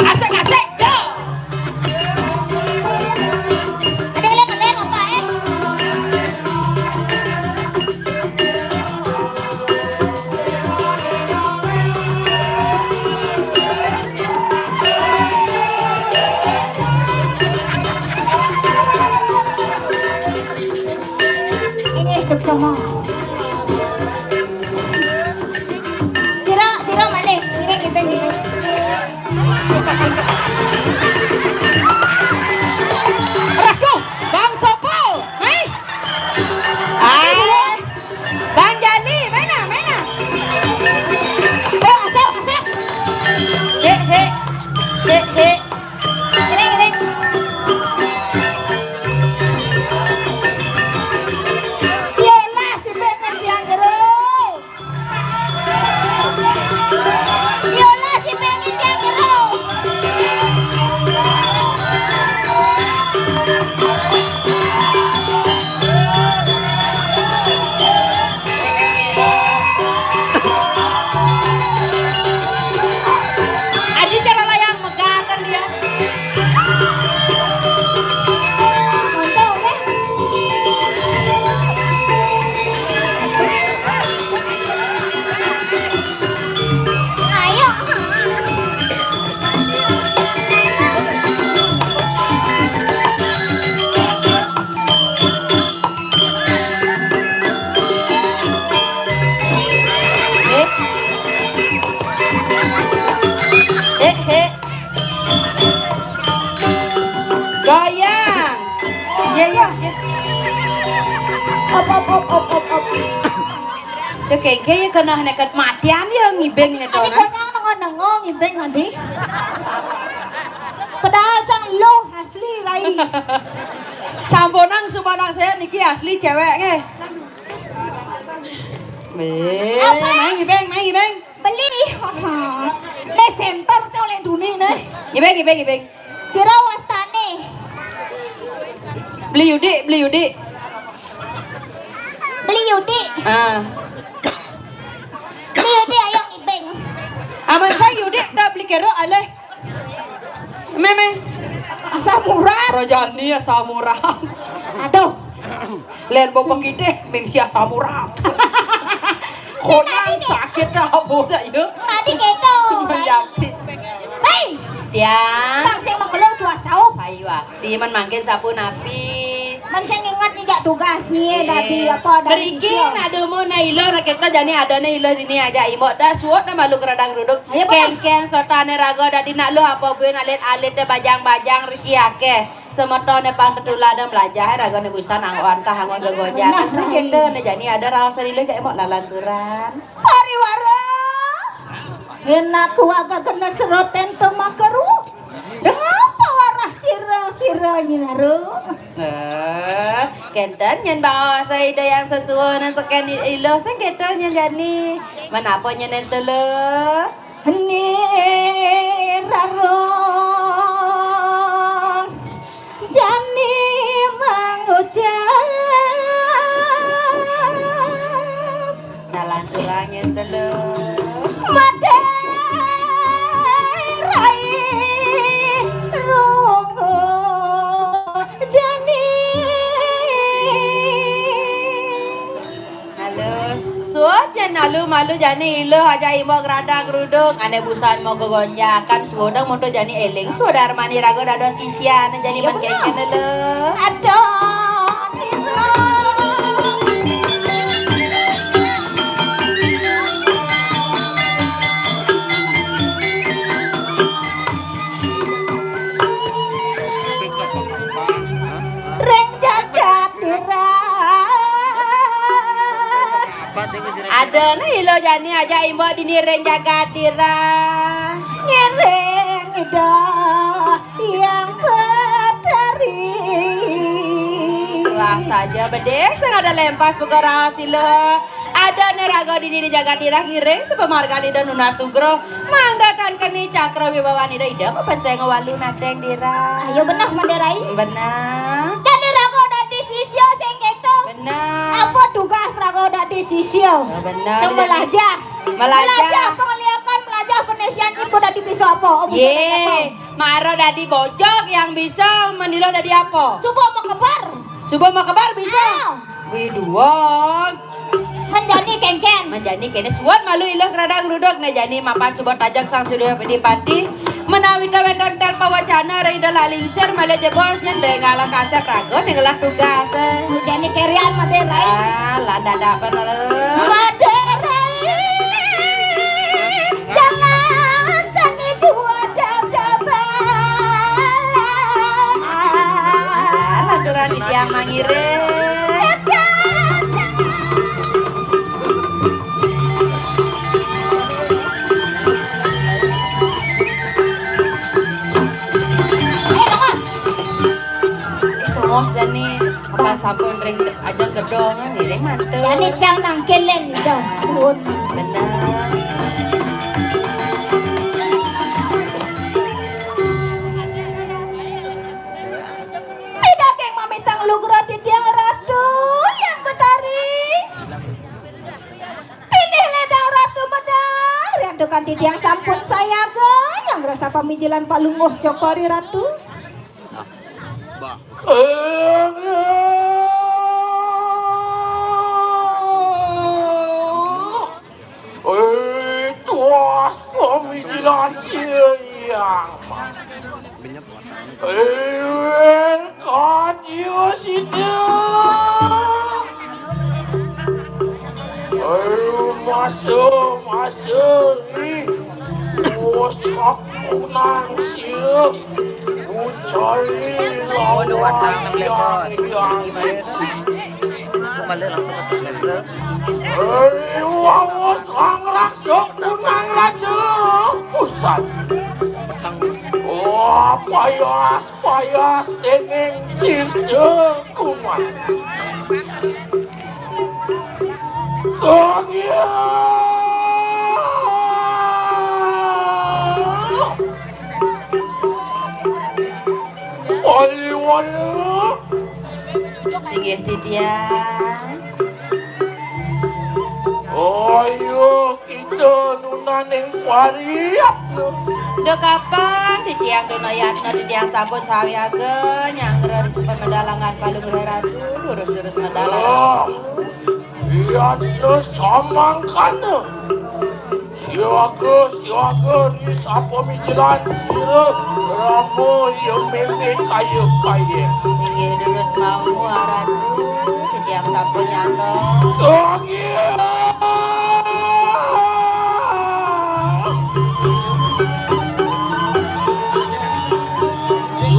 Asik. Asik. Yo. Ada kalian bapak Ini esok sama. Sira mana? Ini kita. Raku, Bang Sopo. Hai. Bang Jali, mana? Asap. He. Kiring. Yolah si pengen tiang gerung. Yolah si pengen tiang gerung. Adi cara layang megah kan dia. Mantap kan? Ayo. He. Goyang. Ya. Op. Tuh kayaknya kena nekat matian ya ngibeng nih tuh. Adi konyang nengong ibeng adi. Padahal cang lo asli rai. Samponang sumanang saya niki asli cewek nge. Main gibeng. Beli. Ne center colek duni ne. Gibeng. Sira wastane. Beli Yudi. Beli Yudi. Ah. Beli Yudi ayo ibeng. Aman saya Yudi dah beli kero aleh. Meme. Asa murah. Rojani asa murah. Aduh. Len bapak gede memsi asa murah. Konang sakit dah boda ya. Tadi keto. Menjati. Hei. Tiang. Bang sing makelo cuacau. Sayu wakti man mangkin sapu napi. Man sing ingat nih jak tugas nih dari apa dari Berikin ada mau na ilo na kita jani ada na ilo dini aja imok dah suot na malu keradang duduk. Ayo, Bang. Ken sotane rago dadi nak lu apa buen alit de bajang riki ake. Semetone pang tetula dan belajar rago ne busan angwan tah angwan gogoja. Kan sakit na jani ada rasa ilo jak imok lalanturan. Pariwara. Enak ku agak kena seroten to makaru. Ngapa warah kira nyinaru? Kenten nyen bawa saya ida yang sesuai nan seken ilo sen kenten nyen jani. Menapa nyen entele? Heni raro. Jani mangucap. Jalan turang entele. Maderai rongo jani. Halo, suat jen malu jani ilo aja imo gerada geruduk ane busan mau gogonjakan suodang moto jani eling suodar mani rago dado sisian jani man keken lo. Aduh nira. Reng jagat dira. Ada na ilo jani aja imo dini reng jaga dira. Ngereng ida yang berdari. Wah saja bedek sing ada lempas begara sila. Ada neraga di diri jaga dira ngiring sepemarga di nuna sugro mandatan keni cakra wibawani ida apa saya ngewalu nateng dira. Ayo benah Maderai. Benar. Jadi rago dadi sisio sing gitu. Benar. Apa tugas rago dadi sisio? Benar. Sing melajah. Melajah. Pengeliakan melajah penesian ibu dadi bisa apa? Oh, bisa dadi apa? Ye, maro dadi bojok yang bisa menilo dadi apa? Subuh mau kebar. Subuh mau kebar bisa. Widuan. Menjadi kengken. Menjani kene suat malu ilah keradang rudok na jani mapan subot tajak sang sudah pedipati menawita wendon dan pawacana reida lalingsir malah jebos nyen dengala kasep rago dengalah tugas. Menjadi kerian Maderai. Lah dada apa Maderai. Jalan jani jua dap-dapan. Laturan di tiang mangire. Oh, jani kapan sampun ring ajang gedong ngiring mantep. Yani cang nangkelen dah sun. Benar. Tidak keng mamitang lugro di tiang ratu yang betari. Pilih ledang ratu medal. Riandukan di tiang sampun saya yang rasa pamijilan palunguh cokori ratu. Tuas pemikiran siang. Kajiu situ. Masuk ni. Osak kunang sirup. Mencari lawan yang Kembali langsung ke sebelah. Wawas ang raksok kunang raja pusat. Wah, payas teneng cinta kuman. Kaya wali-wali Singgih titiang. ayo kita nunaning pariat. Udah kapan titiang donayatna titiang sambut sayaga nyangger di sepan medalangan palung ratu lurus-lurus medalang. Ah, iatna samangkana. Siaga di sapa mijelan sira ramo yang meme kaya. Singgih lurus mau ratu titiang sambut nyangger.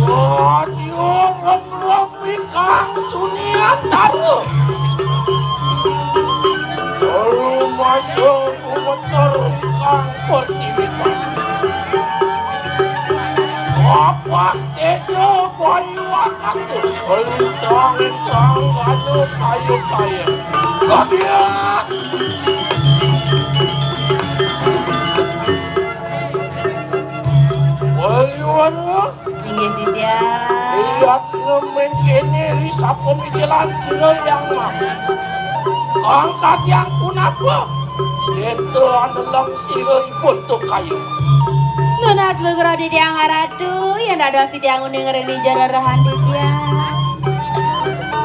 Radio ram-ram ikang sunian taruh. Lalu masuk motor ikang pertiwikan. Apa tejo bayu akatu. Lintang-lintang gado kayu-kayu. Kagiat. Bayu-bayu. Singgih titiang. Iat ngemen kene risapa mijelan sira yang mama. Angkat yang punapa. Itu anelang sira ipun tu kayu. Nunas lugro titiang ratu yang ada titiang uning ngering di jararahan titiang.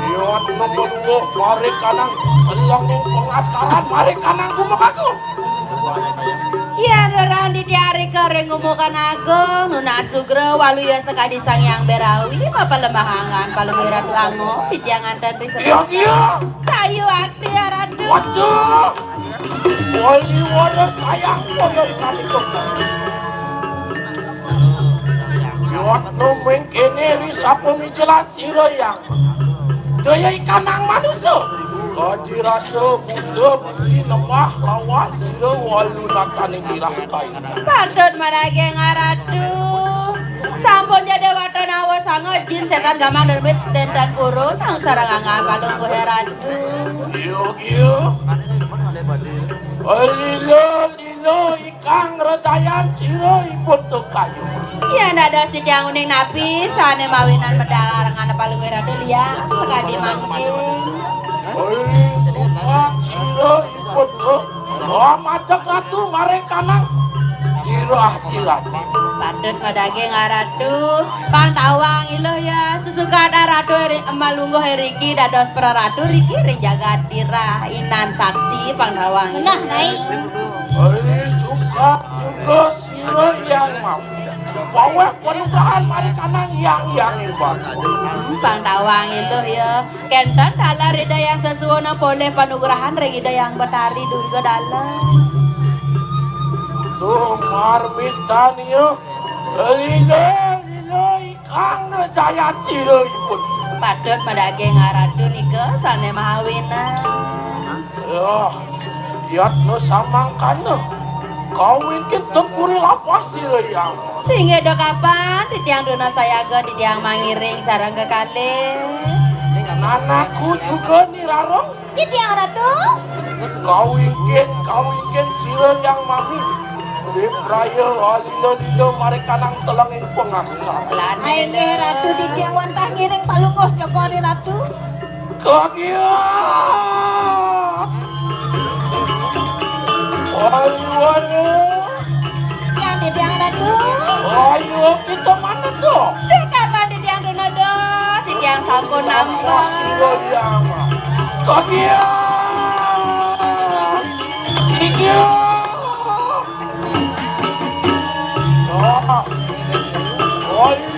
Iat ngemengo mari kanang elang yang pengasaran mari kanang kumakaku. Ya rarahan titiang reka ngumukan agung nunas lugro walu ya sekadi sang yang berawi apa lemah hangan palung ratu ango titiang antan bisa. Iya. Sayu akti ratu. Waduh. Wali-wali sayang koyo kali kok. Iat ngemen kene risapa mijelan sira yang daya ikanang manusia. Kadi rasa buta bukti lemah lawan sira walu nataning birah kayu. Patut marage ngaratu. Sampun jadi waton awas sangat jin setan gamang derbit dan kurun nang sarangangan palung ku heratu. Iyo. Lilo ikang redayan sira ipun tu kayu. Ya nada titiang uning napi sane mawinan medalarangan palung heratu liang sekadi mangking. Suka sira ipun tu. Madak ratu mare kanang dirah-dirah. Patut madage ngaratu pantawang ilo ya sesuka ada ratu malunggo heriki dados peraratu riki rejaga tira inan sakti pantawang ilo. Nah, Rai. Suka juga sira yang mau. Bawa perubahan mari kanang yang ibang. Pantawang ilo ya kentan dalar rida yang sesuona boleh panugrahan regida yang betari durga dalam. Tuh marmitan ya. Lilo ikang redayan sira ipun. Patut madage ngaratu nika sane mahawina. Iat no samangkana. Kawin kita puri lapas sira yang. Sehingga do kapan titiang dona sayaga titiang mangiring sarang kekale. Anakku juga nirarong. Titiang ratu. Kawin sira yang mami. Depraya alilo mari kanang telanging pengastar. Aing nggih ratu titiang wantah ngiring palungguh Joko ni ratu. Kagiat. Ayo. Yang titiang ratu. Ayo kita mana tuh? Kapan titiang dona do titiang sampun nampak. Sira yang. Kagiat. Kagiat.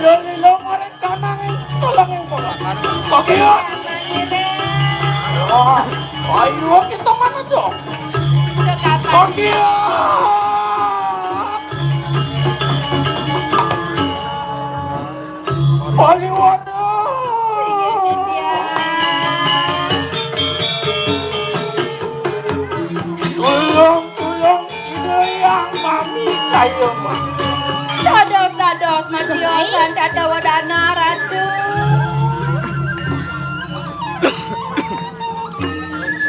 Lilo mari kanang tulangin pengastar. Kagiat. Ayo kita mana tuh? Udah kapan? Kagiat. Hollywood. Tulung ide yang mami kayu mah. Dados Dados matiosan dada wadana ratu.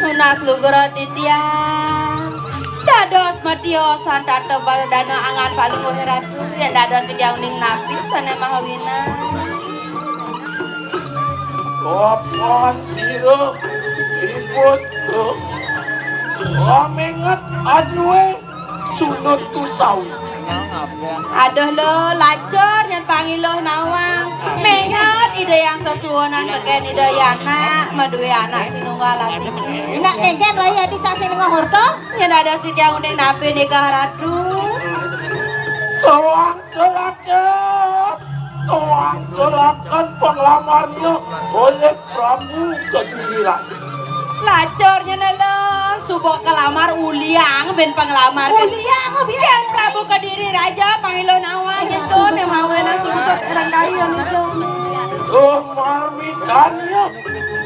Nunas lugura titiang. Dados matiosan dada wadana angan paling ratu. Yen dados titiang ning napi sane mahawina. Kapan sira ibut tuh menget aduwe sunut kusau. Aduh lo lacor yang panggil lo nawang. Mengat ide yang sesuonan keken ide anak madue anak sinunggal asik. Nak nengken raya dicasih dengan hordo. Yang ada si tiang uning napi nikah ratu. Tuang selakan penglamarnya oleh Prabu Kediriran. Lacornya nelo subok kelamar uliang ben penglamar uliang biar Prabu Kediri Raja panggil lo nawang itu yang mau nasi usut orang kalian itu. Marmitannya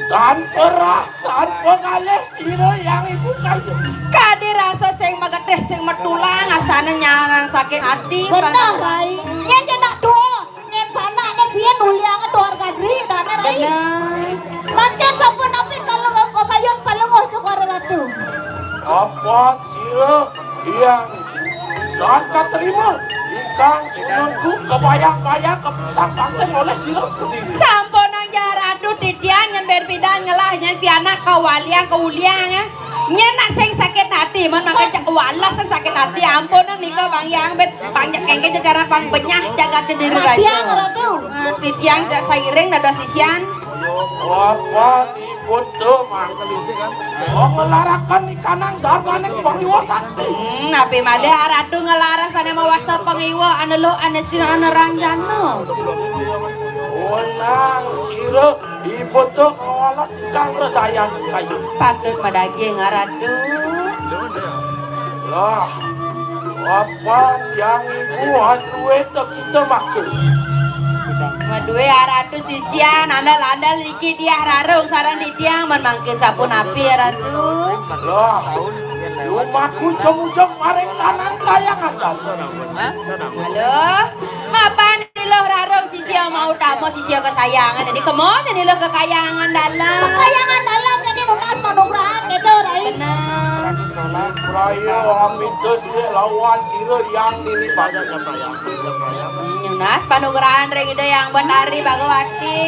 tanpa rah, tanpa kalih sira yang ibu kayu. Kade rasa sing mageteh sing metulang asane nyarang sakit hati. Benar rai. Nyen jenak do. Nyen panak nek biyen uliange doar kadri dana rai. Mancen sampun api kalau kayon palungoh tu karo ratu. Apa sira yang dan terima ingkang sinunku kebayang-bayang kepisang bangsa oleh sira Kediri. Sampun nang ratu titiang yang berpidan ngelah nyen pianak kawaliang keuliang nyen nak sing sakit hati man mangke cak walas sing sakit hati ampun nang nika Bang Yang bet panjang kengke jajaran pang benyah jagat Kediri Raja. Titiang ratu. Titiang sairing nada sisian. Apa ibu tuh ngelarakan ikanang darmaning pangiwa sakti. Napi made ratu ngelarang sana mawasta pangiwa anu lo anestina anu ranjano. Wenang sira ibu tuh ngawalas ikang redayan kayu. Patut madagi ngaratu. Lah, apa yang ibu aduwe tuh kita makan? Madue ratu sisian andal-andal iki dia rarung saran ditiang man mangkin sapun api ratu. Lah, rumahku jom-jom maring tanang kayangan dah. Halo, apa nih lo rarung sisia mau tamu sisia kesayangan jadi kemana nih lo kekayangan dalam. Kayangan dalam jadi nunas panugrahan itu rai. Benar. Raya amit lawan sira yang ini banyak jam Yunas panugrahan reng ide yang benari Bagawati.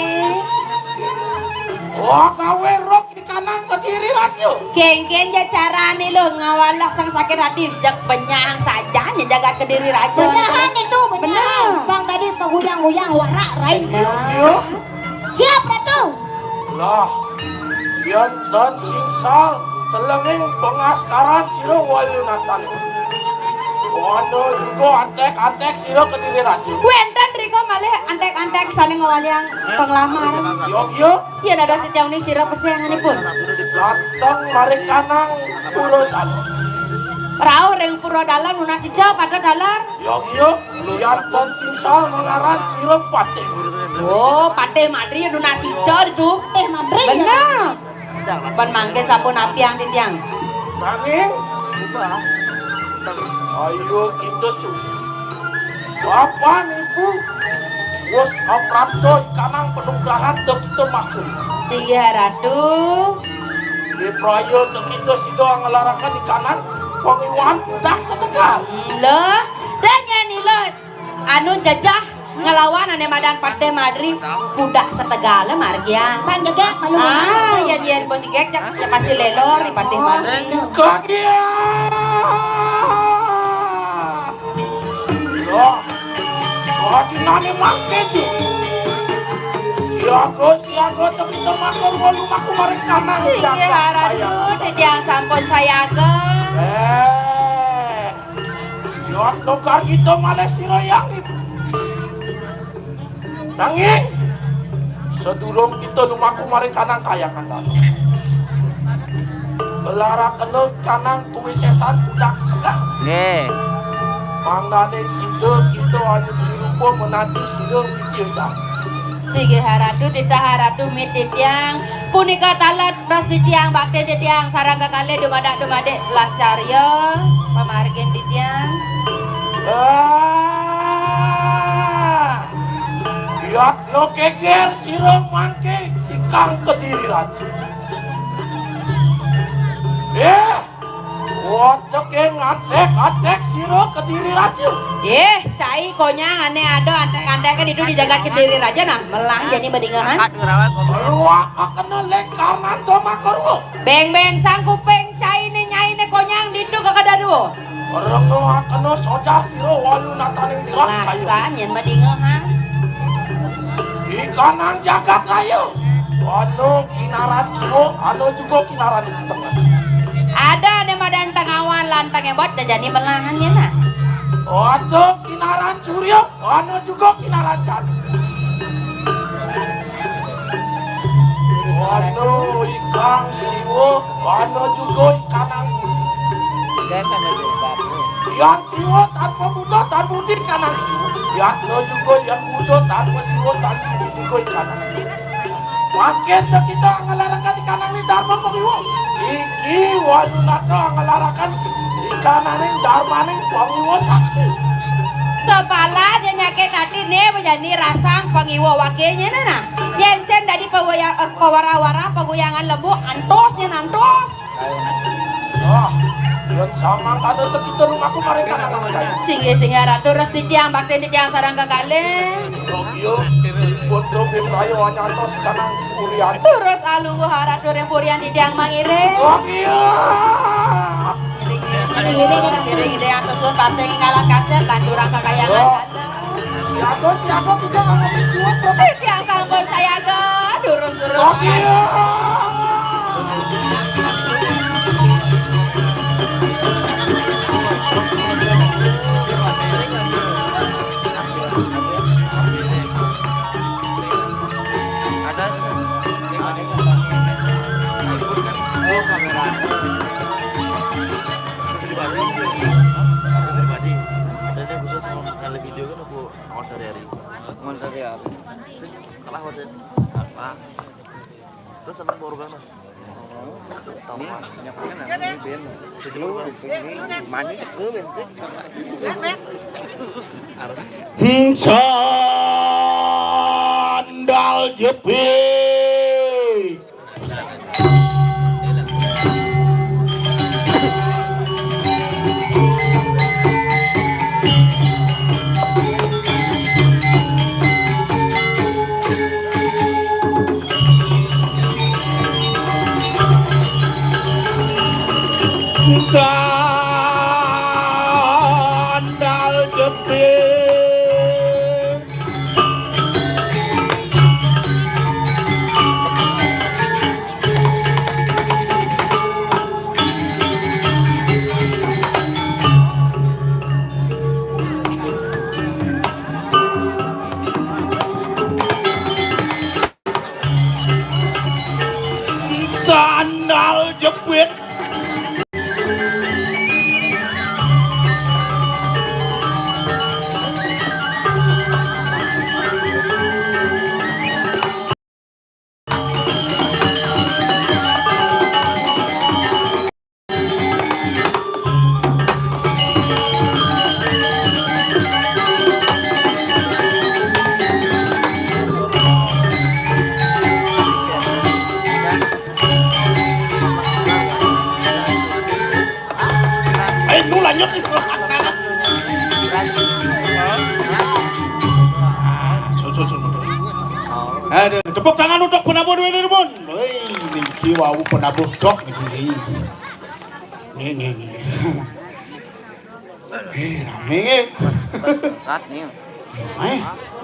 Wah, kawe rok di kanang Kediri Raja. Kengken ja carane lo ngawalak sang sakit hati jak penyahang saja nya jaga Kediri Raja. Benyahan itu benyahan. Bang tadi penguyang-uyang warak rai. Iya. Siap ratu. Lah, yantan singsal telenging pengaskaran sira wayunatan. Waduh juga antek-antek sira Kediri Raja. Wenten riko malih antek-antek sane ngawaliang penglamar. Yo. Yen ada setiang ning sira pesenganipun. Datang mari kanang puro dalam. Rau reng pura dalam lunas hijau pada dalar. Yo, yantan singsal mengaran sira patih. Oh, pate madri lunas hijau itu. Teh mandri. Benar. Pan mangke sapun api yang titiang. Nanging ayo kita Bapak ibu wos aprapto ikanang penugrahan teu kita makan. Sigi ratu. Di prayo teu kita sido ngelarakan ikanan pengiwan budak setegal. Loh, dan nyanyi lo anu jajah ngelawan ane madan pate madri budak setegala margia. Panjegek malu. Ya dia bos gek ya pasti lelor di pate madri. Kagiat. Loh, lagi nani makin tuh. Siago teu kita makan walu maku mari kanang Sigi ratu titiang sampun sayaga. Yot tukar kita mana sira yang ibu. Nanging sedurung kita lumaku mari kanang kayangan tanah. Belara kena kanang kuwisesan budak segah. Nggih. Mangdane situ kita hanya dirupa menanti sira wikieudan. Sigi haratu titah haratu mit titiang punika talat ras titiang bakte titiang sarang kakale dumade las carya pamargen titiang. Lihat lo keger siro mangke ikang Kediri Raja. Otak yang ngadek siro Kediri Raja. Cai konyang aneh ado andai kan itu dijaga Kediri Raja nah melang jadi bedingahan. Lu kena lek karena toma koru. Beng sang kupeng cai ne nyai ne konyang ditu kakak daru. Orang lu kena sojar siro walu nataning dirah kayu. Laksan yen bedingahan. Ikanang jagat rayu. Anu kinaran siro, anu juga kinaran di tengah. Ada ne madan tangawan lantang yang buat jadi melahannya nah. Anu kinaran suryo, anu juga kinaran jatuh. Anu ikang siwo, anu juga ikanang. Yang siwo tanpa budo tan budi ikanang siwo. Yang no juga yang budo tanpa siwo tan siwo juga ikanang. Makin kita ngelarakan ikanang ni dharma pengiwo. Iki walu nato ngelarakan ikanang ni dharma ni pengiwo sakti. Sepala dia nyakit hati nih menjadi rasang pengiwo wakilnya nah. Jensen dari pewara-wara pegoyangan lembu antosnya nantos. Yang sama kada tu kita rumahku mereka nang kaya. Singa ratu resti tiang bakti di tiang sarang kekale. Tokyo, bondo pemrayo anyantos kanang kurian. Terus alunggu haratu rempurian di tiang mangire. Tokyo. Gede yang sesuai pasang ngalah kaset dan durang kekayangan. Siago kita ngomongin jual tuh. Tiang sambut saya ga durus-durus. Tokyo. Kalah waktu apa? Terus sama baru kan? Ini nyapanya nanti ben. Mani ke ben sih. Sandal jepit. Sandal jepit. Sandal jepit. Aduh, tepuk tangan untuk penabuh ini Bun. Ini jiwa penabuh dok ini. Ini. Rame. Singkat nih.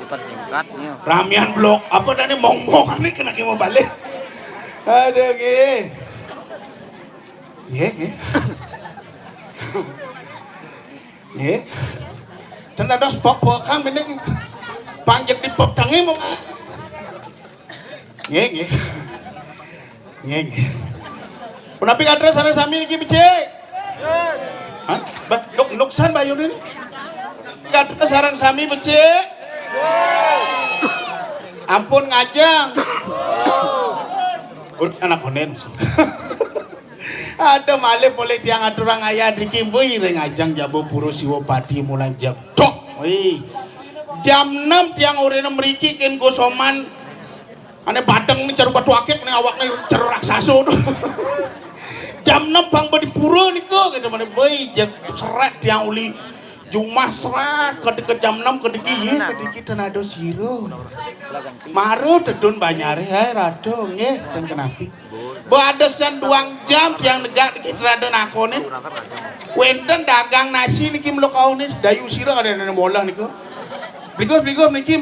Dipersingkat nih. Ramian blok apa tadi mong-mong ini kena mau balik. Aduh, Dan ada spok kang ini panjat di pop tangi mau. Nge. Penapi adres sana sami iki becek. Hah? Nuksan bayu ini. Adres sarang sami becek. Ampun ngajang. Anak konen. Ada malih boleh tiang aturang ayah dikimbui ngajang jabu puru siwo padi mulan jabdok. Wih. Jam 6 tiang urine mriki ken gosoman ane badeng mencaru batu akik ning awakne cer raksasa tuh. Jam 6 bang badi pura niku gitu mana bae seret tiang uli Jumah serat kedeket jam 6 kedeki ye kedeki tenado siro. Maru tedun banyare hai rado nggih dan kenapi. Badesan 2 jam tiang negak diki tenado nakone. Wenten dagang nasi niki mlokaune dayu siro ada nene molah niku. Bligos mriki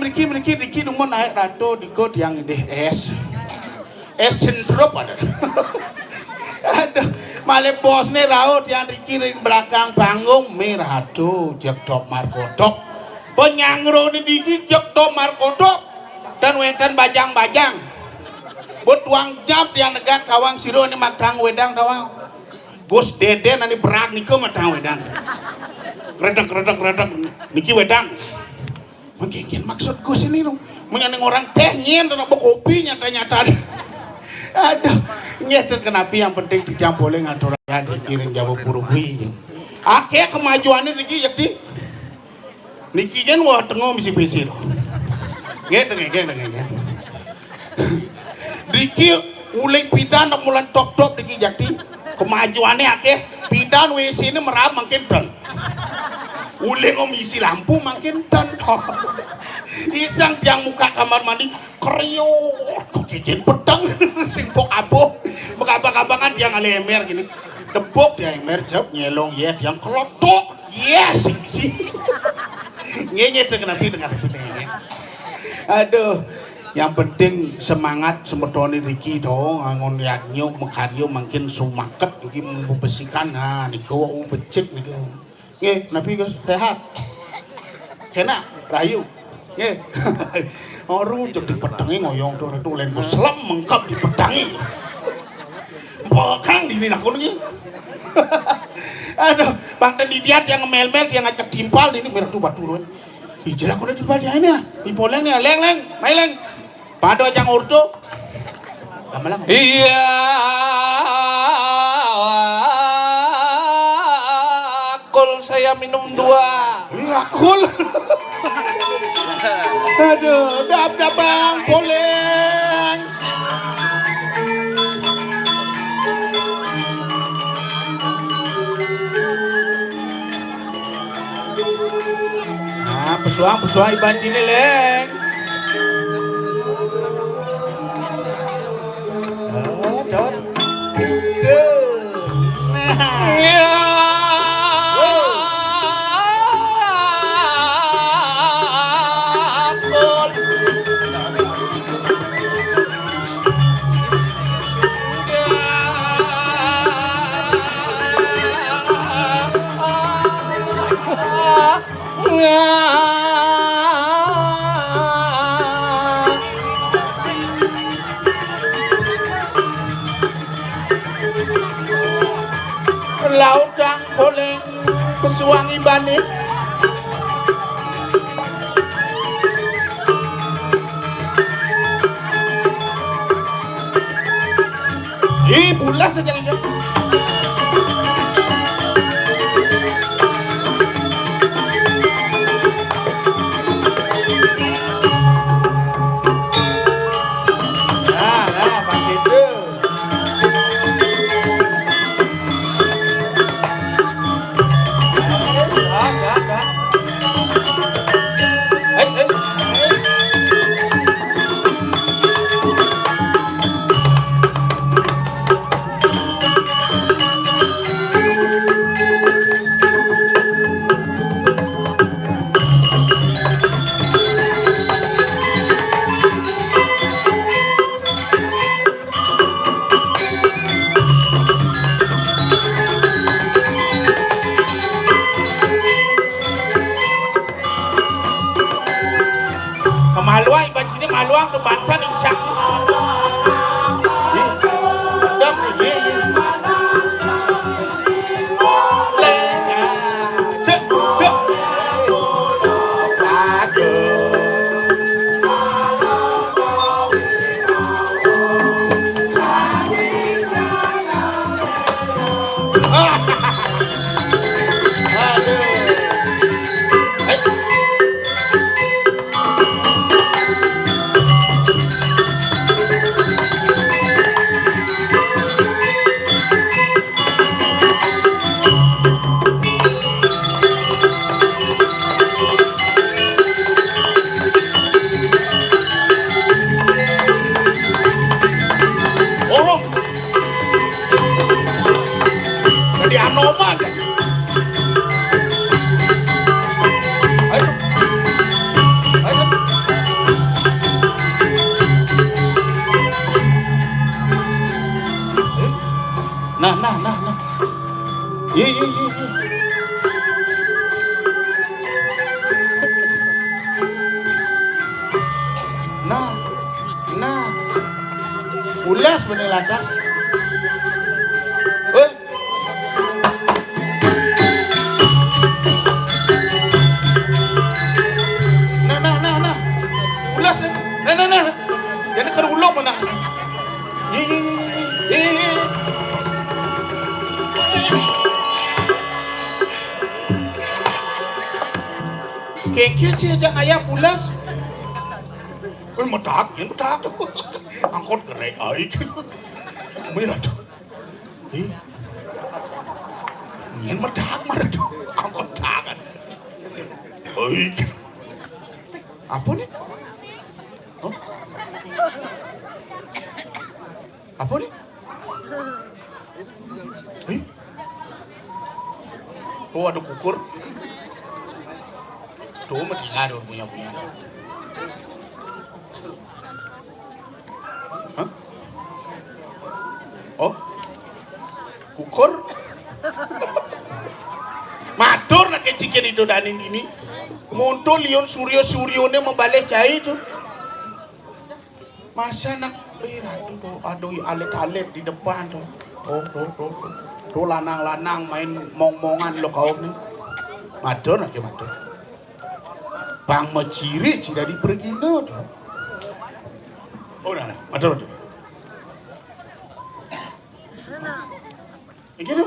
diki dumun naik rado diko tiang deh es. Es sendrop ada. Aduh, male bosne raut yang dikirim belakang panggung merah aduh jek dok markodok penyangro ni diki jek dok markodok dan wenten bajang-bajang buat uang jam yang negak kawang siro ni matang wedang tawang bos deden ani berak niko matang wedang kredak niki wedang mungkin maksud gue sini dong mengenai orang teh nyen dan kopi nyata-nyata. Aduh, nyetet kenapa yang penting tidak boleh ngatur ya dikirim jauh purui. Akeh kemajuannya niki yakti. Niki kan wah tengok misi pesir. Nggih. Diki uling pidan nak mulan top diki yakti. Kemajuannya akeh pidan WC ini merah makin ten. Uling misi lampu makin ten. Isang tiang muka kamar mandi kriuk kok kijen pedang sing pok abuh bekabang-kabangan tiang alemer gini debok tiang emer jauh nyelong ya tiang kelotok yes sih ngenyet dengan api aduh yang penting semangat semedoni Riki dong ngon yadnyo mekaryo makin sumaket iki membesikan nah niku becik niku nggih nabi Gus sehat kena rayu nggih oru jek dipedangi ngoyong to itu len selem mengkap dipedangi bakang dini aku nih aduh bang ten didiat yang ngemel-mel yang ngajak timpal ini merah tuh batu hijau aku udah timpal di ini ya dipoleng nih leng maileng pado ajang urdo lama iya kul saya minum 2 iya kul aduh dap bang poleng nah pesuang iban sini leng oh dot lautang poleng pesuang ibane bulas saja ini maluang ke Banten insya tomat. Ayo. Ayo. Nah. Iya. Nah. Ulas bener landas. Nah. Ulas nih. Nah. Jadi kerulok mana? Iya. Kengki aja ayam ulas. Medak. Angkot gerai aik. Merah tuh. Ingin medak marah tuh. Angkot tangan. Aik. Apa nih? Oh? Apa nih? Oh ada kukur. Tuh mati ngadu punya. Hah? Oh? Kukur? Matur nak kecikin itu danin ini. Monto lion suryo-suryone membalik jahit tuh. Masa nak aduh alet-alet di depan tuh. Tuh lanang-lanang main mong-mongan lo kau nih. Matur nak matur. Bang maciri dari pergi tuh. Oh, nah, matur. Gitu.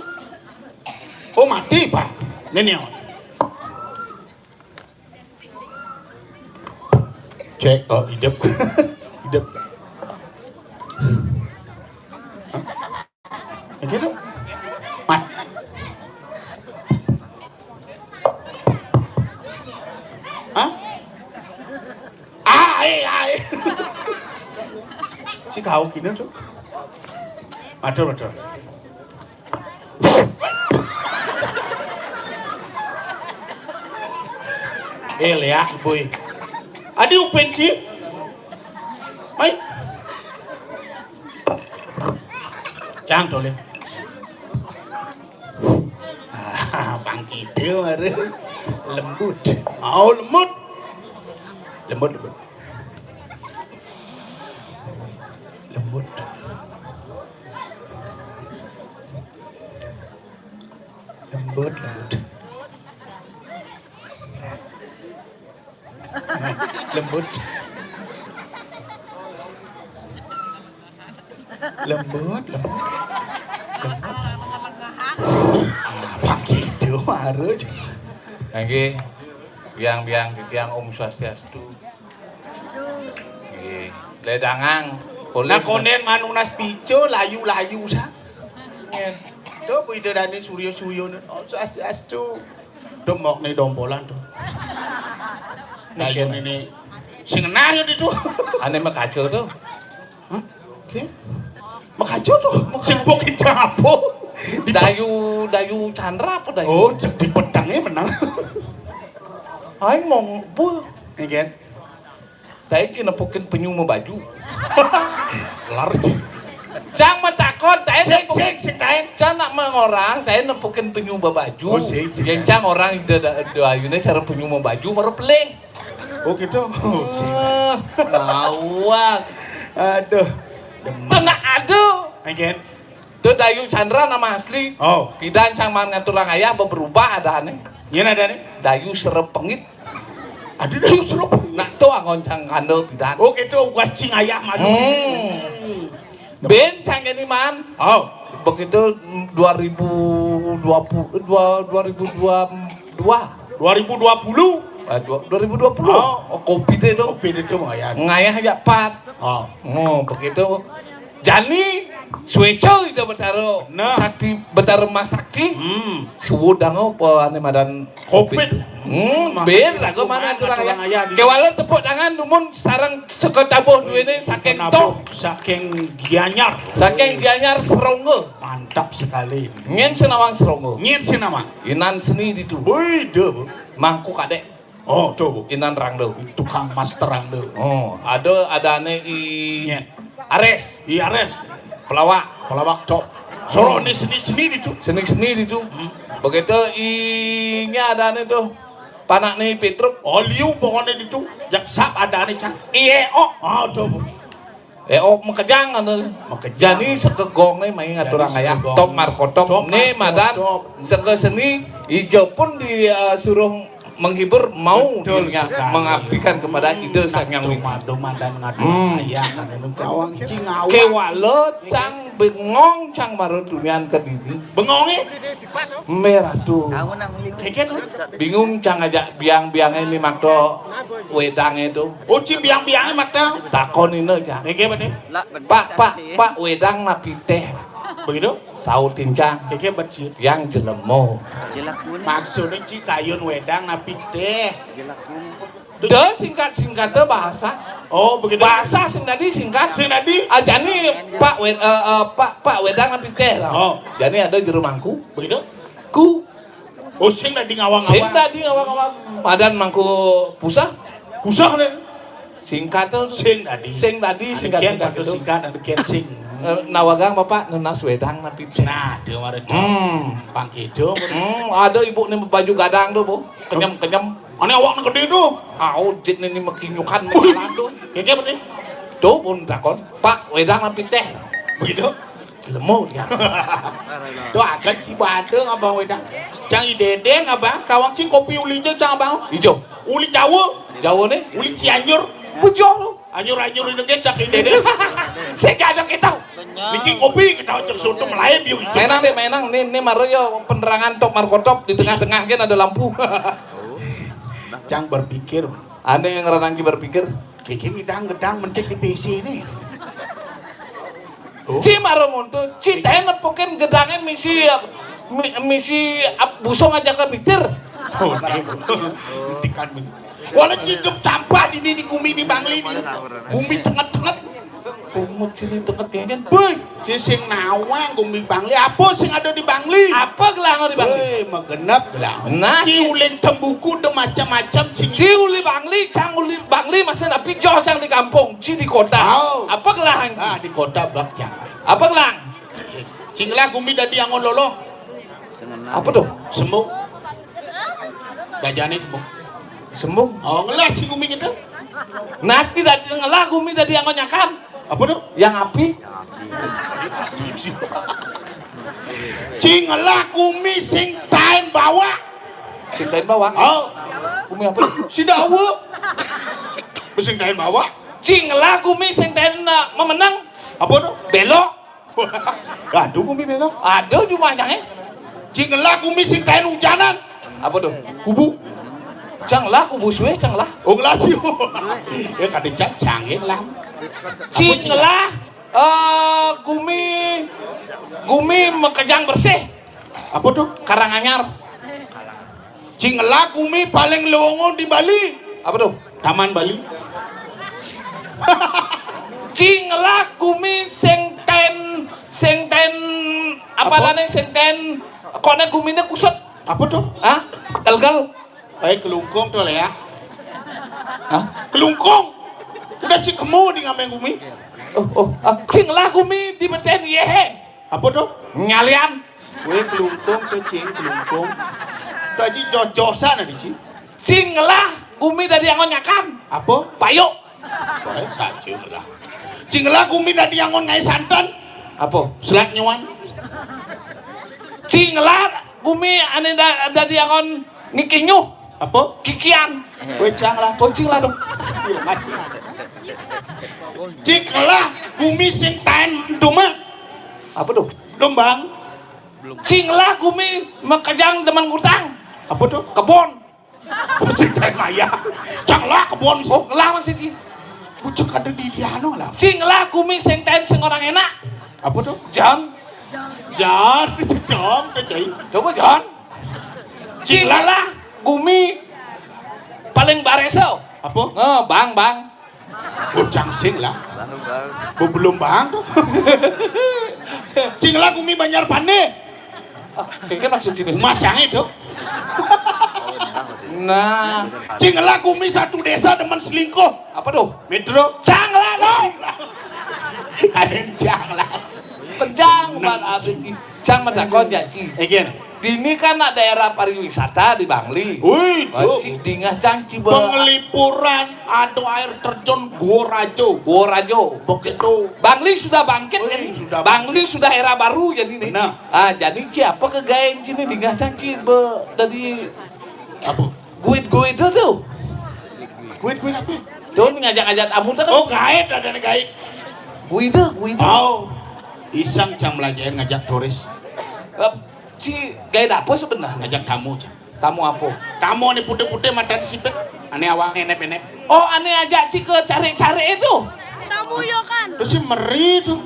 Oh, mati, Pak. Nenek. Cek, oh, hidup. Hidup. Hah? Gitu. Mat. Hah? Ai. Si kau kini tuh. Matur. Lihat boy. Adi upenci. Mai. Cang tole. Bangkit mare. Lembut. Oh, lembut. Lembut. Lembut. Pagi itu marah. Nggih, biang Om Swastiastu. Nggih, ledangang. Nah konen manunas pico layu sa. Tuh bu itu dani suryo Om Swastiastu. Domok nih dompolan tuh. Layu ini sing enah itu. Ane makaco tuh. Hah? Oke. Makaco tuh. Sing pokin capo. Dayu Chandra apa dayu? Oh, di pedangnya menang. Aing mau bu. Ngen. Dayu kena pokin penyu mau baju. Kelar. Cang mentakon, Sing taen. Cang nak mengorang, taen nempukin penyu mau baju. Oh, sing. Yang cang orang dayunya cara penyu mau baju baru peleng. Oh gitu. Ngawak. Aduh. Tenang aduh. Ngen. Itu Dayu Chandra nama asli. Oh. Pidan cang man ngaturang ayah berubah ada aneh. Iya ada nih. Dayu serepengit. Ada Dayu serepengit. Nak tuh angon cang kandel pidan. Oh gitu, wacing ayah maju. Ben cang ini man. Oh. Begitu 2020. 2020. 2020. Oh, kopi itu. Kopi itu mah ya. Ngayah aja 4. Oh. Begitu. Jani Sueco itu betaro Nah. sakti betaro masakti. Suwudang apa ane madan Kopit. beda kok mana turang aya. Kewalan tepuk tangan numun sareng seketabuh duwene saking toh. Saking gianyar. Saking gianyar seronggo. Mantap sekali. Ngien senawang seronggo. Ngin sinama. Inan seni ditu. Beda, Bu. Mangku kadek. Oh, tuh, Bu. Inan rangdo. Tukang mas terang deh. Oh, ada ane i Ngien. Ares, Iya, Res. pelawak, Pelawak cok. Soro ini seni-seni itu. seni itu. Begitu nya ada ane tuh. Panak nih Petruk. Oh, liu pokoknya itu. Jaksap ada nih, Cang. Ieo. Oh, tuh, Bu. Mekejang anu. Mekejang. Jadi sekegong nih main ngaturang Jadi aya. sekegong. Top markotop Top nih madan markotop. seke seni ijo pun disuruh menghibur mau Betul dirinya sekali. mengabdikan kepada ide sang yang widi. Doma dan ngadu ayah kan itu kawang cing awak. Kewalo cang bengong cang baru dunian ke diri. Bengonge. Merah tuh. Aku nang Keket lu. Bingung cang ajak biang-biangnya ini makdo wedang itu. Oh, cing biang-biangnya mata. Takon ini cang. Keket bener. Pak wedang napi teh. Begitu? Sautin cang. Keket betul. Yang jelemo. jelak kuning. Maksudnya cing kayun wedang napi teh. Jelak kuning. Tuh singkat bahasa. Oh, begitu. Bahasa sing tadi singkat. Sing tadi. Aja nih Pak wedang napi teh. Oh. Jadi ada jero mangku. Begitu? Ku. Oh, sing tadi Sing ngawang-ngawang. tadi ngawang-ngawang. Padan mangku pusah. Kusah deh. Singkat tuh. Sing tadi. Singkat Kian padu itu. singkat ada kian sing. Nawagang bapak nenas wedang napi teh. Nah, dia mare pangkido. Ada ibu nih baju gadang tuh bu. Kenyam. Ane awak nang gede tuh. Jit nih mekinyukan mekilan tuh. Keket bener. Tuh pun takon. Pak wedang napi teh. Begitu. Jelemo dia. Tuh akan si badeng abang wedang. Cang idedeng abang. Tawang cing kopi uli je cang abang. Ijo. Uli Jawa. Jawa nih. Uli Cianjur. Pujo lu. Anyur-anyur ini cang idedeng. Saya gak ada kita. Bikin kopi kita cek soto melayang biu hijau. Menang nih Mario penerangan top markotop di tengah-tengah kan ada lampu. Cang berpikir. Aneh yang renangki berpikir. Kiki ngedang-ngedang mencek di PC ini. Ci Mario muntuh. Ci teh nepokin gedangnya misi busong aja ke mikir. Oh, tikan bu. Walau hidup sampah di Gumi di Bangli ini. Gumi tengah-tengah. Umut sini tengah-tengah. Boy, si sing nawang Gumi Bangli. Apa sing ada di Bangli? Apa gelang di Bangli? Boy, magenap gelang. Nah, Ci ulin tembuku de macam-macam cing. Ci uli Bangli, cang uli Bangli masih napi jauh cang di kampung, Ci di kota. Oh. Apa gelang? Ah, di kota Blak Cang. Apa gelang? Cing lah Gumi dadi angon lolo. Apa tuh? Sembuh. Dajane sembuh. Sembung. Oh, ngelah cing Gumi gitu. Nah, tidak ngelah Gumi tadi yang ngonyakan. Apa tuh? Yang api. Cing ngelah Gumi sing tain bawa. Sintain bawa. Oh, Gumi apa? si dawa. Sing tain bawa. Cing ngelah Gumi sintain memenang. Apa tuh? Belok. Aduh Gumi belok. Aduh cuma cangnya. Cing ngelah Gumi sing tain hujanan. Apa tuh? Kubu. Canglah kubu suwe canglah. Oh ngelah sih. Ya kadang cang ya ngelah. Cing ngelah Gumi mekejang bersih. Apa tuh? Karanganyar. Cing ngelah Gumi paling longo di Bali. Apa tuh? Taman Bali. Cing ngelah Gumi sengten apa namanya sengten kone Guminya kusut. Apa tuh? Hah? Galgal. Kelungkung tuh ya. Hah? Kelungkung. Udah cikemu di ngameng Gumi. Cing ngelah Gumi di beten yehe. Apa tuh? Nyalian. Kelungkung tuh cing kelungkung. Tuh aja jojosan ada cing. Cing ngelah Gumi dari yang ngonyakan. Apa? Payuk. Boleh saja lah. Cing ngelah Gumi dari angon ngai santan. Apa? Selak nyuan. Cing ngelah Gumi ane dari yang ngon ngikinyuh. Apa? Kikian. Wecang lah. Cing lah dong. Cing ngelah Gumi sing tain duma. Apa tuh? Lombang. Cing lah Gumi mekejang teman gutang. Apa tuh? Kebon. Sing tain maya. Cang lah kebon. Ngelah masih di. Pucuk ada di diano lah. Cing lah Gumi sing ten sing orang enak. Apa tuh? Jan. Jan, itu Jan, tuh Cai. Coba Jan. Cilala Gumi paling baresau. Apa? Bang. Bocang sing lah. Bang. Belum bang tuh. Cing lah Gumi Banjar Pane. Kayaknya maksud ini. Macang itu. Nah, Cing lah Gumi satu desa demen selingkuh. apa tuh? Metro. Canglah dong. Kalian jangan lah. Penjang man asik. Cang matakon janji. Again. Dini kan ada daerah pariwisata di Bangli. Wih, Wajib dingah cang ciba. penglipuran ada air terjun Gua Rajo. Gua Rajo. Begitu. Bangli sudah bangkit Wih, kan? sudah Bangli sudah era baru jadi nih. Benar. Jadi siapa kegain sini dingah cang ciba dari Apa? guit itu tuh. Kuit apa? Tuh ngajak-ngajak tamu tuh kan. Oh gaib ada gaib. Guit. Oh, iseng jam lajain ngajak turis, Si gaid apa sebenarnya? ngajak tamu jam. Tamu apa? Tamu nih putih-putih mata disipit, aneh awak enep-enep. Oh aneh ajak si ke cari-cari itu. Tamu yo kan. Terus si meri tuh.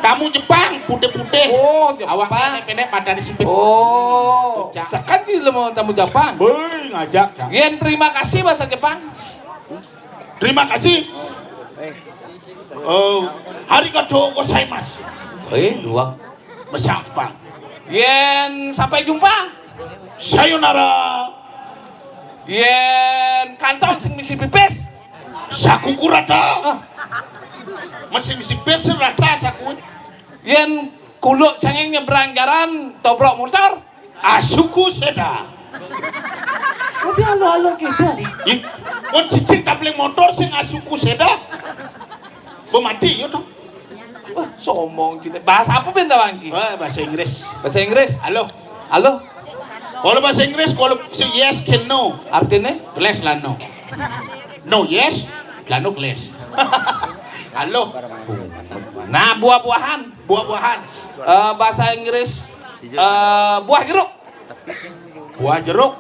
Tamu Jepang putih-putih. Oh Jepang. Awak enep-enep mata disipit. Oh, sekan gitu mau tamu Jepang. Boy ngajak jam. Yen terima kasih bahasa Jepang. Terima kasih. Oh, arigatou gozaimasu. Dua. Bahasa Jepang. Yen sampai jumpa. Sayonara. Yen kantong sing misi pipis. Sakuku rata. Masih pes rata saku. Yen kuluk cengeng nyebrang jalan tobrok motor. Asuku seda. Tapi halo-halo gitu. Ih, kon cicing tabling motor sing asuku seda. Mati yo toh. Wah, sombong kita. Bahasa apa benda Bangki? Wah, bahasa Inggris. Bahasa Inggris. Halo. Halo. Kalau bahasa Inggris kalau yes can no. Artinya? Glass lah no. No yes, lah no glass. Halo. Nah, buah-buahan. Buah-buahan. Bahasa Inggris buah jeruk. Buah jeruk.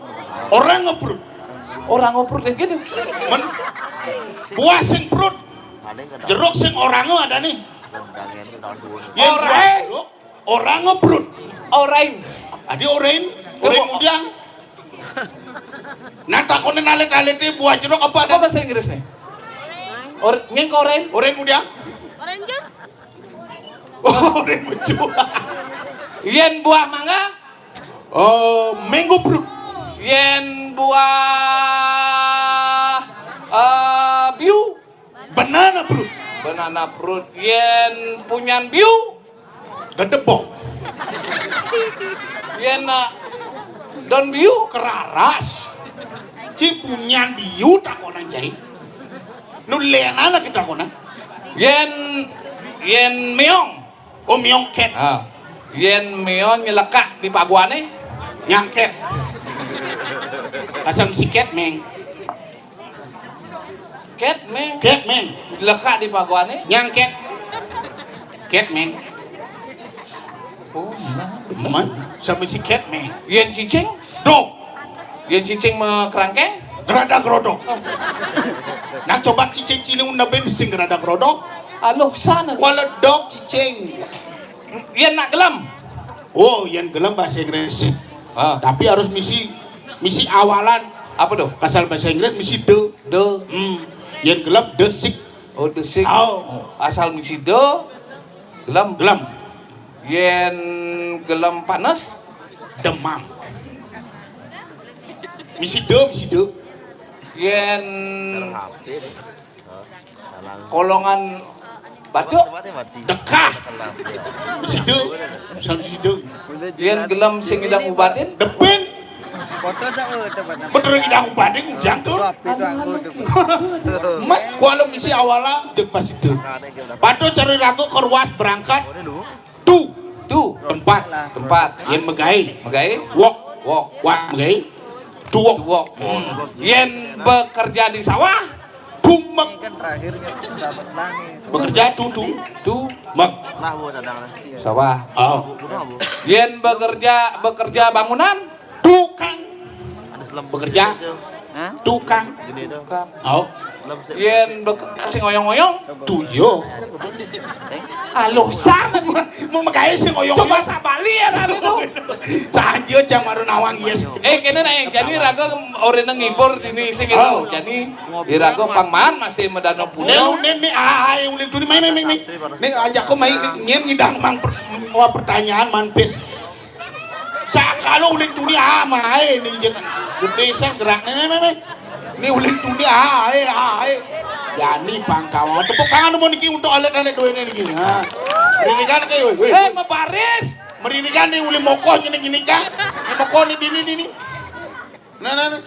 Orang ngeprut. Orang ngoprut gitu. Men buah sing prut. Jeruk sing orang ada nih. Yang Orang. buah jeruk, orang ngeprut. Orange. Adi orang mudiang. Nah takonin alit-alit buah jeruk apa Apa ada? bahasa Inggrisnya? Ngeng orange. Orang mudiang. Orange juice. Oh, orang mucu. Yen buah mangga. Oh, mango fruit. Yen buah biu. Banana fruit. Banana fruit. Yen punyan biu. Gedebok. Yen don biu. Keraras. Cipunyan biu takonan jai. Nulian anak kita konan. Yen meong. Oh, miongket. Yen meong nyelekak di paguane. Nyangket. Asam siket meng. Ket meng. Ket meng. Nyelekak di paguane. Nyangket. Ket meng. Oh, Man, sama si ket meng. yen cicing. Dog. Yen cicing mekerangkeng. Gerada gerodok. Nah coba cicing ciling unda ben sing gerada gerodok. Aloh sana. Walau dog cicing. Yen nak gelam. Oh, yang gelam bahasa Inggris. Tapi harus misi awalan. Apa tuh? Asal bahasa Inggris misi de. Yang gelam desik. Oh, desik. Oh. Asal misi do. Gelam. Gelam Yen gelam panas. demam. Misi de. Yen kolongan batu. Dekah. Misi de. Asal misi de. Yen gelam sing idang ubatin. Depen. Bener idang ubading ujang tuh. Mat kalau misi awala dek pasti de. Padu cari ragu ke ruas berangkat. Tuh Tempat. Yang megai. Wok. Megai. Tuwok. Yen bekerja di sawah. Tumek. Kan terakhirnya sahabat langit. Bekerja tutu. Tuh Mek. Lah bu cadang. sawah. Oh. Bu. Yen bekerja bangunan. Tukang. Ada selam Bekerja. Hah? Tukang. Gini tuh. Oh. Yen sing oyong-oyong. Tuyo. Halo, sangat Mau makanya sih ngoyong. Coba sabali ya tadi tuh. Canjio jamarun awang yes. Kene nih, jadi rago orang ngibur ini sing itu. Jadi rago pangman masih medano punya. Nih ulin tuni main. Nih ajak ko main nyen ngidang mang pertanyaan man pes. Sakalo ulin tuni main nih gede sang gerak nih ulin tuni Yani pangkawan tepuk tangan mau niki untuk alet-alet dua ini niki. Meririkan kayak Mabaris. Meririkan nih ulin mokoh gini kan. Nih mokoh nih dini. Nah.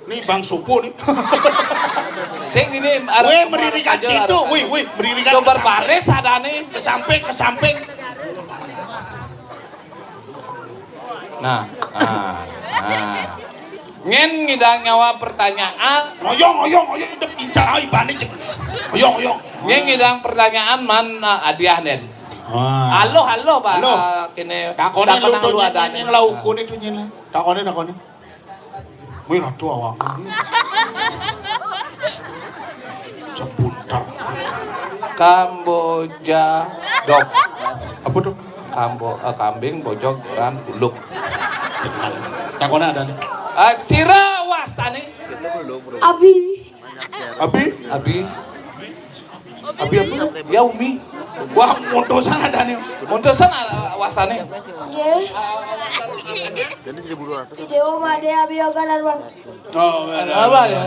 Nih Bang Supo nih. Sing ini meririkan gitu. Meririkan ke baris ada nih. Ke samping. Nah. Ngen ngidang nyawa pertanyaan. Oyong udah pincang ai bani cek. Oyong. Ngen ngidang pertanyaan man hadiah den. Halo Pak. Kene Takone lu ada nih laukun itu nyen. Takone. Wih ratu awak. Cepuntar. Kamboja dok. Apa tuh? Kambing bojog ran kuluk. Takone ada nih. Sira wastane. Abi. Abi apa? Ya Umi. Wah, montosan ada nih. Montosan wastane. Ye. Jadi 1.200. Si Dewa Made Abi Yoganan Bang. Oh, Apa ya?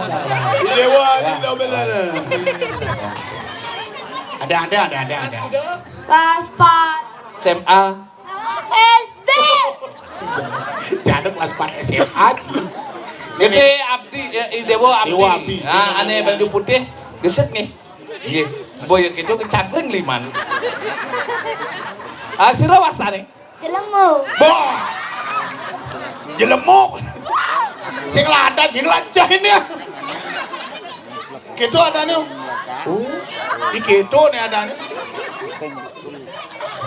Dewa di benar. Ada. Kelas 4 SMA. SD. Jangan kelas 4 SMA. Gede abdi Dewa Dewa abdi. abdi. Ane baju putih geset nih. Nggih. Boyok itu kecangkling liman. Sira wastane. Jelemu. Boh. Jelemuk. Sing ladan yang lancah ini ya. Gitu ada nih. Di gitu nih ada nih.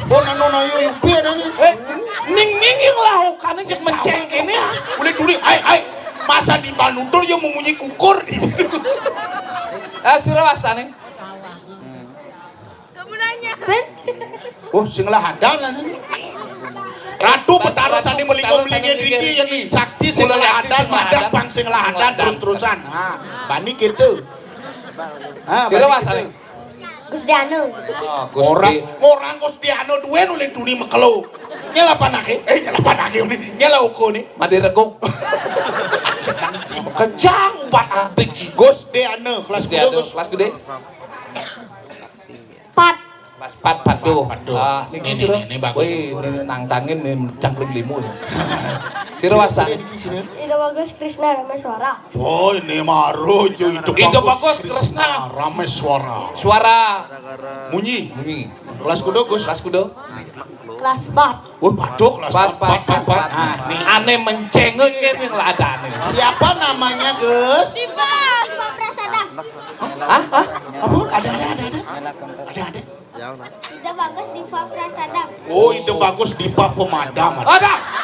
Oh nano yupi ada nih. Ning yang lakukan aja menceng ini ya. Boleh turi, ay. Masa di Balundur yang memunyi kukur di situ. Sira wastane. Oh, sing lahadan lah nih. Ratu Betara sandi melinggo-melingin Riki yang sakti sing lahadan madak pang sing lahadan terus-terusan. Nah, bani gitu. Sira wastane. Gusti Anu. Orang Gustiano duwe ulin tuni mekelo. Nyala panake uni. Nyala uko ni. Made regok. Kejang ubat apik sih. Gustiano kelas Kelas gede. 4. Kelas 4 patuh. Ini sira. Ini bagus. Wih, ini nangtangin nih cangkling limu ya. Sira wastane. Ida Bagus Krisna Rameswara. Oh, ini maru itu bagus Kresna. Rameswara. Suara Munyi. bunyi. Kelas kudo Gus. Kelas kudo. Kelas 4. Oh, patuk kelas 4. Nih aneh mencengen yang ladane. Siapa namanya Gus? Diva Prasada. Apa? Ada. Ida Bagus Diva Prasada. Oh, ide bagus Dipa Pemadam. Ada.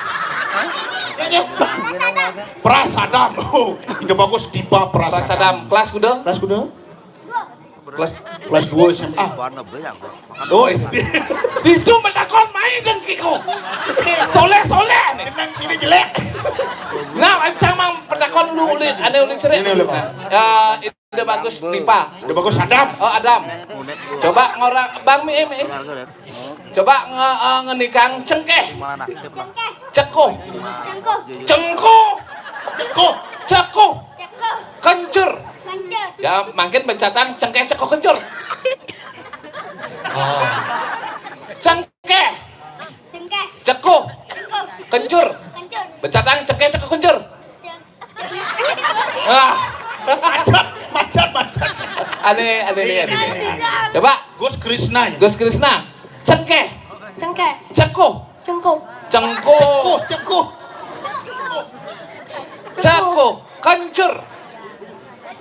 Prasadam. Oh, ide bagus Dipa Prasadam. Prasadam. Kelas kudo. Kelas kudo? Kelas 2 SMA. Warna banyak, Bro. Oh, SD. itu menakon main dan kiko. Soleh. Tenang sini jelek. Nah, ancang mang penakon lu ulit, ane ulit cerik. Ya, ide bagus Dipa. Ide bagus Sadam. Oh, Adam. Munet gua. Coba ngorang Bang Mi. Harga dan Coba ngenikang cengkeh. mana aktif lah. Cekuh. Cengkuh. Cekuh. Cekuh. Kencur. Kencur. Ya, makin bencatang cengkeh cekuh kencur. Oh. Cengkeh. Cengkeh. Cekuh. Cengkuh. Kencur. Kencur. Bencatang cengkeh cekuh kencur. Macet. Aneh. Coba Gus Krisna ya. Gus Krisna. Cengkeh. Cengkeh. Cekuh. Cengkuh. Cengkuh. Cekuh. Kencur.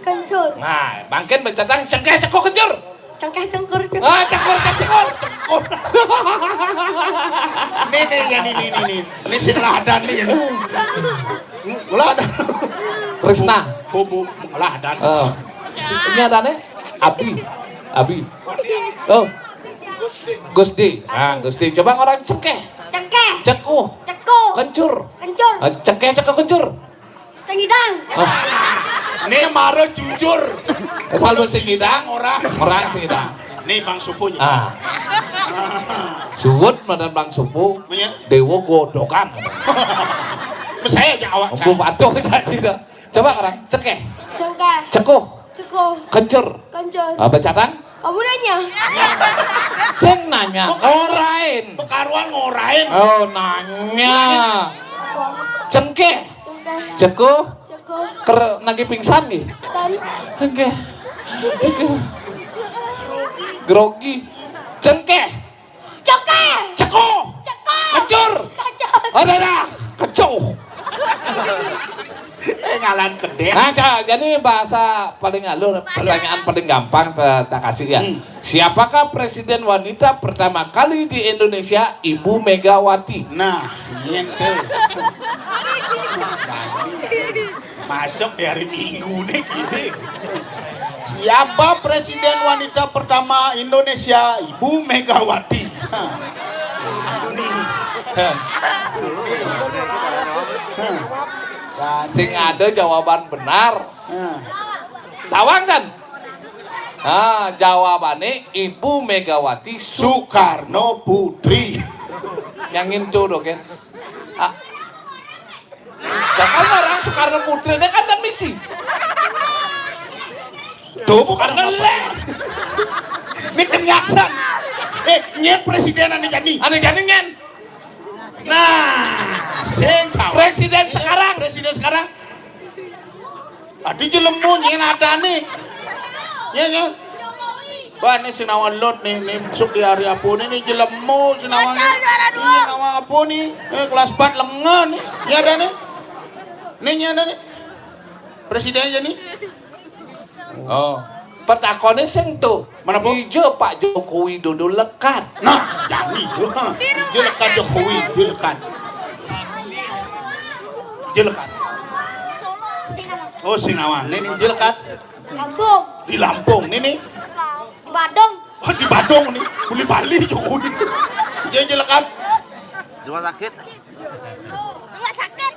Kencur. Nah, makin bencatang cengkeh cekuh kencur. Cengkeh cengkur. Cekur. Nih. Ini sing lahadan nih. Lahadan. Krisna. Bu, lahadan. Nyatane Abi. Oh. Gusti. Ah, Gusti. Coba orang cengkeh. Cengkeh. Cekuh. Cekuh. Kencur. Kencur. Cengkeh cekuh kencur. Sengidang. Nih maro jujur. Saldo singidang orang singidang. Nih Bang Supunya. Ah. Suwut madan Bang Supu. Punya. Dewo godokan. Saya aja awak Empu batu tadi dah. Coba orang cengkeh. Cengkeh. Cekuh. Cekuh. Kencur. Kencur. Apa catang? Kamu nanya. Sing nanya ngorain. Pekaruan ngorain. Oh nanya. Cengkeh. Cengkeh. Cekuh. Cekuh. Nagi pingsan nih. Tadi. Cengkeh. Grogi. Cengkeh. Cengkeh. Cekuh. Cekuh. Kencur. Kencur. Ada. Kecuh. Ngalan kedek. Nah, jadi bahasa paling alur, pertanyaan paling gampang tak kasih ya. Siapakah presiden wanita pertama kali di Indonesia? Ibu Megawati. Nah, nyente. Masuk di hari Minggu nih gini. Siapa presiden wanita pertama Indonesia? Ibu Megawati. Sing ada jawaban benar. Tawang kan? Nah, jawabannya Ibu Megawati Soekarno Putri. yang itu dong kan? Ah. Jangan orang Soekarno Putri ini kan misi. Tuh bukan Karena ini kenyasan. Nyen presiden ane jadi. aneh jadinya Nah, sing tahu. presiden sekarang. Presiden sekarang. Adi jelemu nyen ada nih. Nyen. Wah, ini sinawan lot nih masuk di hari apa nih jelemu sinawan. Ini nawa apa nih? Kelas 4 lengan nih. Ya ada nih. Nih ada nih. Presiden aja nih. Oh. Pertakonnya sing tuh. Mana, Bu? Ijo Pak Jokowi Dodo lekat. Nah, jadi jelekan Jokowi, jelekan. Oh, Sinawan. Ini jelekan Lampung. di Lampung. Ini Badung. oh, di Badung nih. Kuli Bali Jokowi. Dia jelekan. Di rumah sakit. Rumah sakit.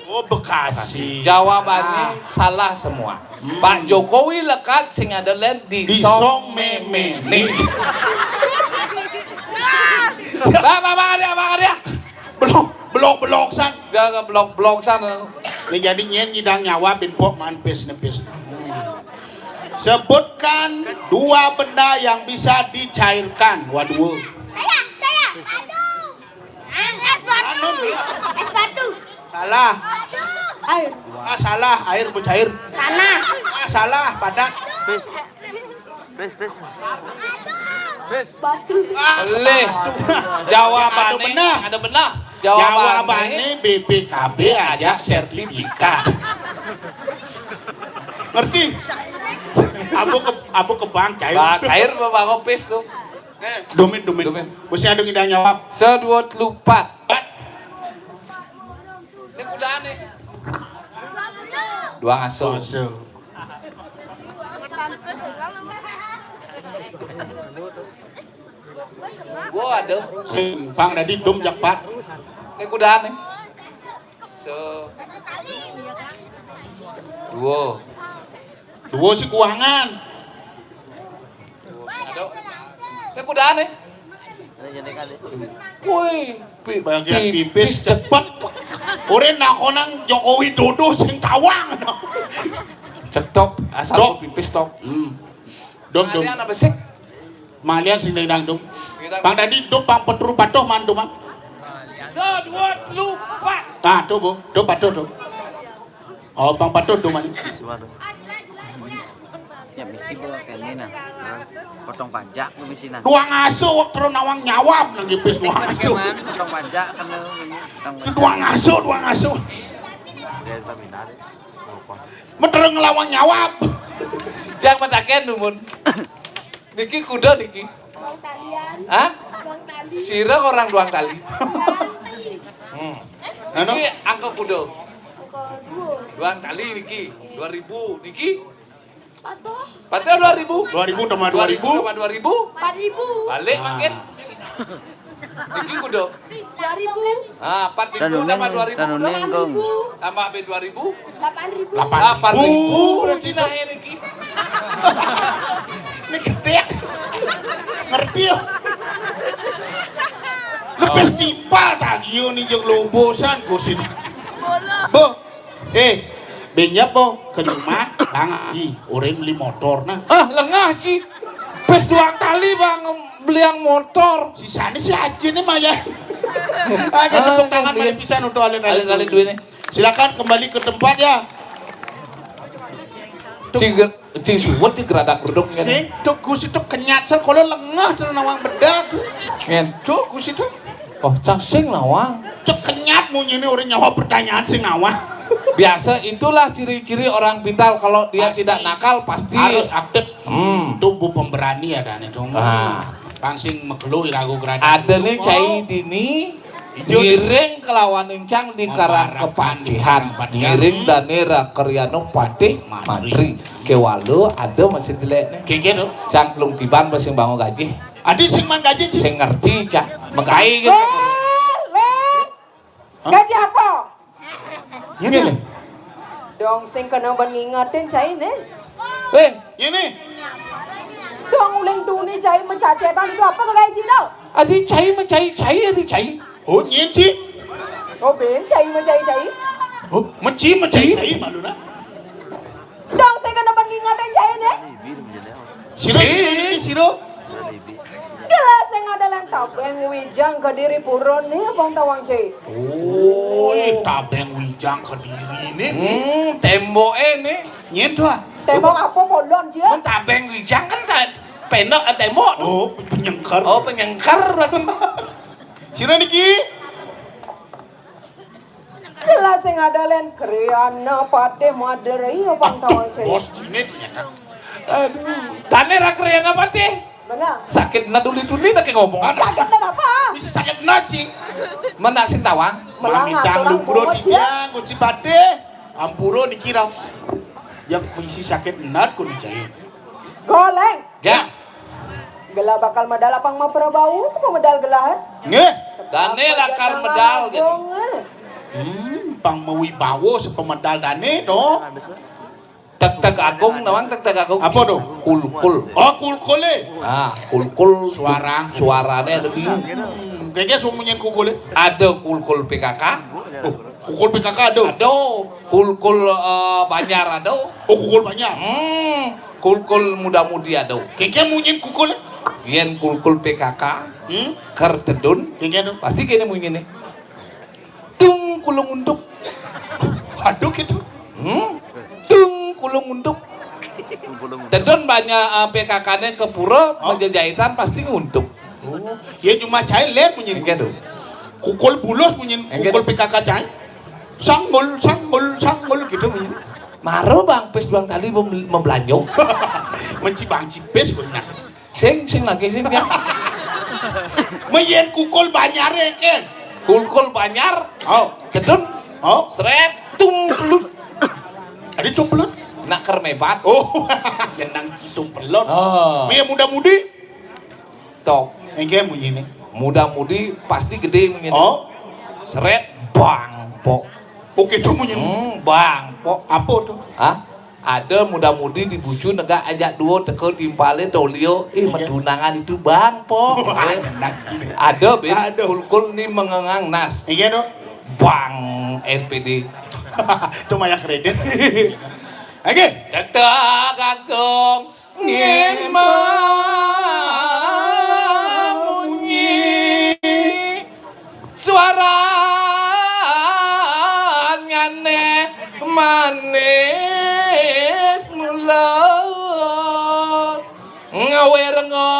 Oh, Bekasi. Jawabannya salah semua. Pak Jokowi lekat sing ada lain di Di Song Song Meme. Meme. Nih. Bang ada. Belok san. Jangan blok sana. Nih jadi nyen nyidang nyawa bin pok man pes. Sebutkan 2 benda yang bisa dicairkan. Waduh. Saya. Aduh. Es batu. Es batu. Salah. Air. Salah, air bercair. Tanah. Salah, padat. Pes. Batu. Boleh. Jawabannya ada benar. Jawabannya BPKB ajak sertifikat. Ngerti? Abu ke bank cair. Bah, cair bapak kopis tuh. Domin. Bosnya ada ngidang jawab. Seduot lupat. Ini kuda aneh. 2 asuh. Gua ada. Bang tadi dum japat. Ini kuda aneh. Dua sih keuangan. ada. Ini kuda aneh. Ini jadi kali. Woi, Bagian pipis cepet. Orang nakonang Jokowi Dodo sing tawang. Cetok asal Tok. pipis tok. Dum. Ada anak besik. Malian sing dang dum. Bang tadi dum bang petru patuh mandu mang. Seduot lupat. Ah, tuh Bu. Tuh patuh tuh. Oh, bang patuh dum man. Suara. Ya misi bola kayak ini nah. Potong pajak tuh misi nah. Dua ngasuh terus nawang nyawam nang gipis dua ngasuh. Potong pajak kan ini. Dua ngasuh. Dia minta deh. Metereng ngelawan nyawam. Jangan mataken numun. Niki kuda niki. Bang talian. Hah? Bang tali. Sirah orang doang kali. Anu? Ini angka kuda. Angka 2. Dua kali niki 2000 niki. Patuh 2000. 2000 tambah 2000. Tambah 2000. 4.000. Balik makin. Niki kudu. 2.000. Ah, 4.000 tambah 2.000. Tanuneng gong. Tambah 2.000. 8.000. 8.000 berarti nah niki. Ini gede. Ngerti yo. Lepas timpal tadi yo nih jeung lobosan kusin. Bo. Benyap po ke rumah langi urang beli motor nah. Ah, lengah ki. Pes 2 kali Bang beli yang motor. Sisanya si Haji nih Maya. Aja tepuk tangan duit. Maya pisan untuk alin-alin Duitnya. Silakan kembali ke tempat ya. Cing suwet di geradak berdoknya. Sing tuh gusi tuh kenyat sel kalau lengah terus nawang bedak tuh. Ngen. Tuh gusi tuh. Oh, cacing lawang. Cek kenyat mau ini orang nyawa pertanyaan sing nawang. Biasa itulah ciri-ciri orang pintar kalau dia Pasti. tidak nakal pasti Harus aktif. Hmm. Tumbuh pemberani ya dan itu. Ah. Langsing mekelu irago geradak. Ada nih cai dini ngiring kelawan encang di karang kepatihan ngiring danera karyano patih mantri kewalu ada masih dilek Keke tuh. cangklung tiban masih bangun gaji Adi sing man gaji cik. sing ngerti cak megai gitu Gaji apa? Ini. Dong sing kena ban ngingetin cai nih. Ini. Dong uleng duni cai mencacetan itu apa ke gaji tau? adi cai mencai cai adi cai Oh nyenci. Oh ben cai mencai. Oh menci malu na. Dong sing kena ban ngingetin cai nih. Siro ini siro. Gila sing ada yang tabeng wijang ke diri puron nih abang tawang cai. Oh, tabeng wijang ke diri ini. tembok ini Nyen tuh. Tembok apa bolon cia? mentabeng wijang kan pendek tembok Oh, penyengkar. oh penyengkar berarti Siro niki. Gila sing ada len kriana pate madere abang tawang cai. Bos ini ternyata. danera kriana pati Mana? sakit na duli-duli tak ngomong Sakit dan apa? Ini sakit naci. menasin tawang Mamintang orang lumpuro bawa dia, gusti pade. Ampuro niki raw. Yang mengisi sakit benar ku dicai. Goleng. ya Gela bakal medal apa mah bau semua medal gelahan. Nge. dane lakar medal gitu Pang mewibawo sepemedal dane no. tek agung nawang tek agung Apa tuh? kul Oh, kulkule. ah kul suaranya ada di Kayaknya sumunyen kukule. ada kul PKK Oh, kukul PKK ada. ada kul Banjar ada Oh, kukul banyak. kul muda-mudi ada Kayaknya munyen kukul. yen kul PKK kertedun Kayaknya tuh. pasti kene mungkin nih tung kulung untuk Aduh gitu. tung kulung untuk tedun banyak PKK-nya ke pura menjajahitan pasti nguntuk Ya cuma cai len munyen. engke do Kukul bulus munyen. Engke. Kukul PKK cai. Sanggul gitu munyen. maro bang pes bang tali membelanjo Mencibang cibes guna. sing lagi sing ya Meyen kukul banyare ken. kul Banjar Oh, tedun oh. seret tung pelut Ada cumpelut. nak kermebat Oh, jenang citum pelot. oh Meyen muda-mudi. tok Engke munyen. muda-mudi pasti gede mungkin Oh, seret bang pok oke tuh munyen. bang pok Apa tuh? ah ada muda-mudi di bucu negak ajak duo teko timpale tolio medunangan itu bang po ada ben kul nih mengengang nas Iya dong. bang RPD Itu maya kredit. Oke. tetek agung ngin munyi suara ngane manis mulus ngawerengo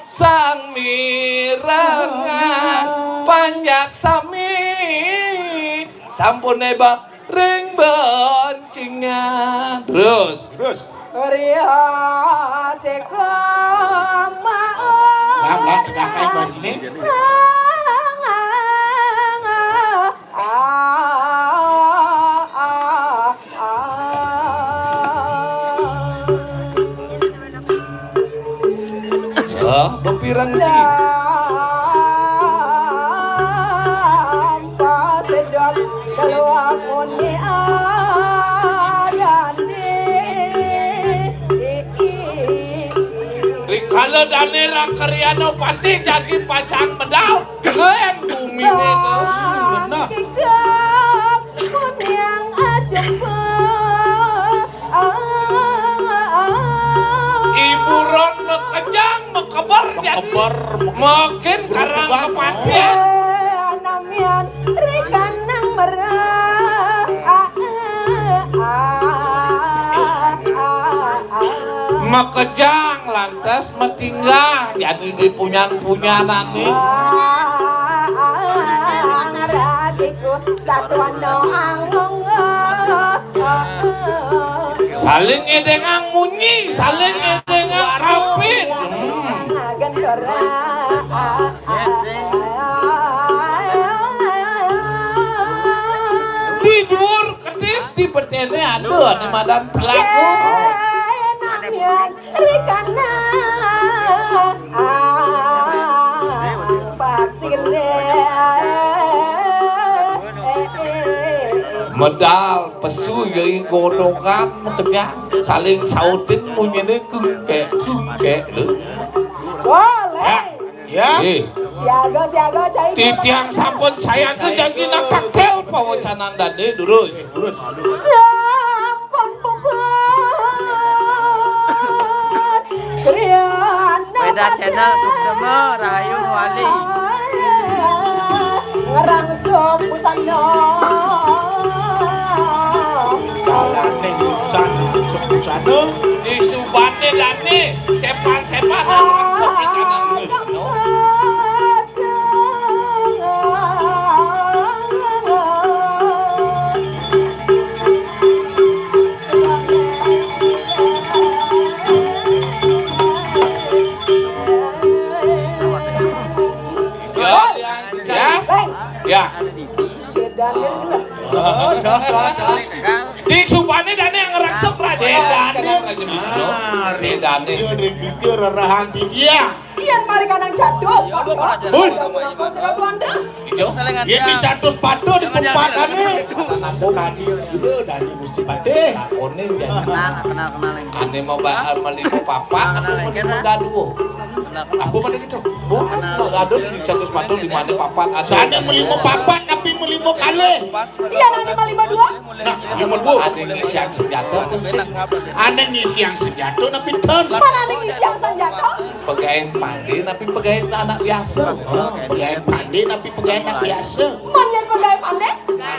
sang mirengan panjak sami sampune bak ring boncingan terus Ria sekama. Lah tegak kae bajine. rengki. Sampai sedap keluar muni Rikala danera karyano pati jagi pacang medal keren bumi itu benar yang ajempa ibu ron mekejang mekebar jadi makin karang kepatian namian rikan nang merah mekejang lantas metinggal jadi di punyan-punyanan nih ngaratiku satuan doang saling edengang munyi saling edengang kapit gendora tidur ketis di bertene aduh ini madan pelaku namian rikana vaksin medal pesu yai godongan mekejang saling sautin munyene kengke lho boleh Ya. siaga cai titiang sampun saya ke jagina kakel pawacanan dade durus sampun pupat kriana Beda channel Suksema Rahayu Wali. ngerangsung pusana Kalane urusan sepusana. di subane dane sepan-sepan langsung di kanan no? Ya. Di subane dane yang ngerangsep raja dane raja Wisnu. Sedane. Dia dipikir rarahan di dia. Iyan mari kanang cados Pak. Sudah duanda. Ijo. Dia dicatus padu di tempatane. Sekali sira dari Gusti Pate. Lakone biasa. Kenal yang Ane mau bahar melimu papa, ane gaduh. Aku mana gitu? Aduh dicatus patu di mana papat. Sana melimo papat tapi melimo kale. Iya nani malima dua. Nah, yang melbu. Ane ngisi yang senjata pusing. Ane ngisi yang senjata tapi ten. Mana nih yang senjata? Pegain pandi tapi pegain anak biasa. Pegain pandai tapi pegain anak biasa. Man yang kau daya pandai?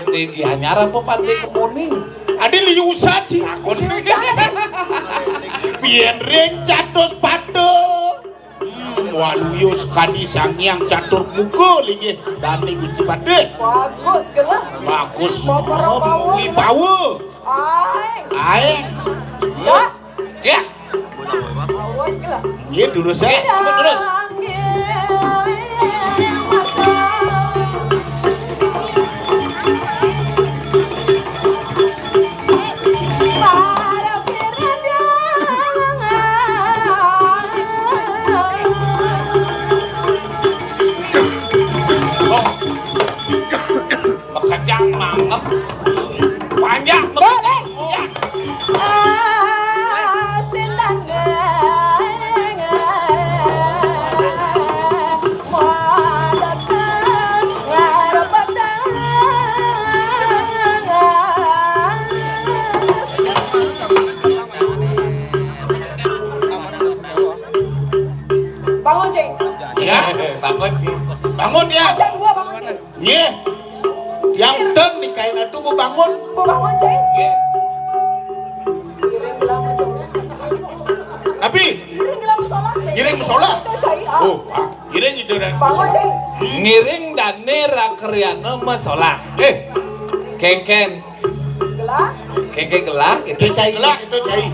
Tinggi hanya apa pandi kemuning. Ada liu usaji. Aku biar ring catus padu. Waluyo sekali sangyang catur mukul ini dari Gusti Pate. Bagus gelah. Bagus. Mau bau. Wibawa. Ay. Aing. Ya. Ya. Awas gelah. Iya terus ya. Terus. Makajang mangap. Panjang. Boleh. Ya. Bangun cik. Ya. Bangun. Bangun ya. Ajak dua bangun cik. Nih. Yang ten nih kain itu mau bangun. Mau bangun cik. Nih. Giring gelah masuk. Tapi Giring gelah musola. Giring musola? Cik. oh, giring itu dan Bangun cik. Ngiring dane rakriana masalah. Kengken. Gelah. Kengken gelah gitu. itu cai gelak itu cai.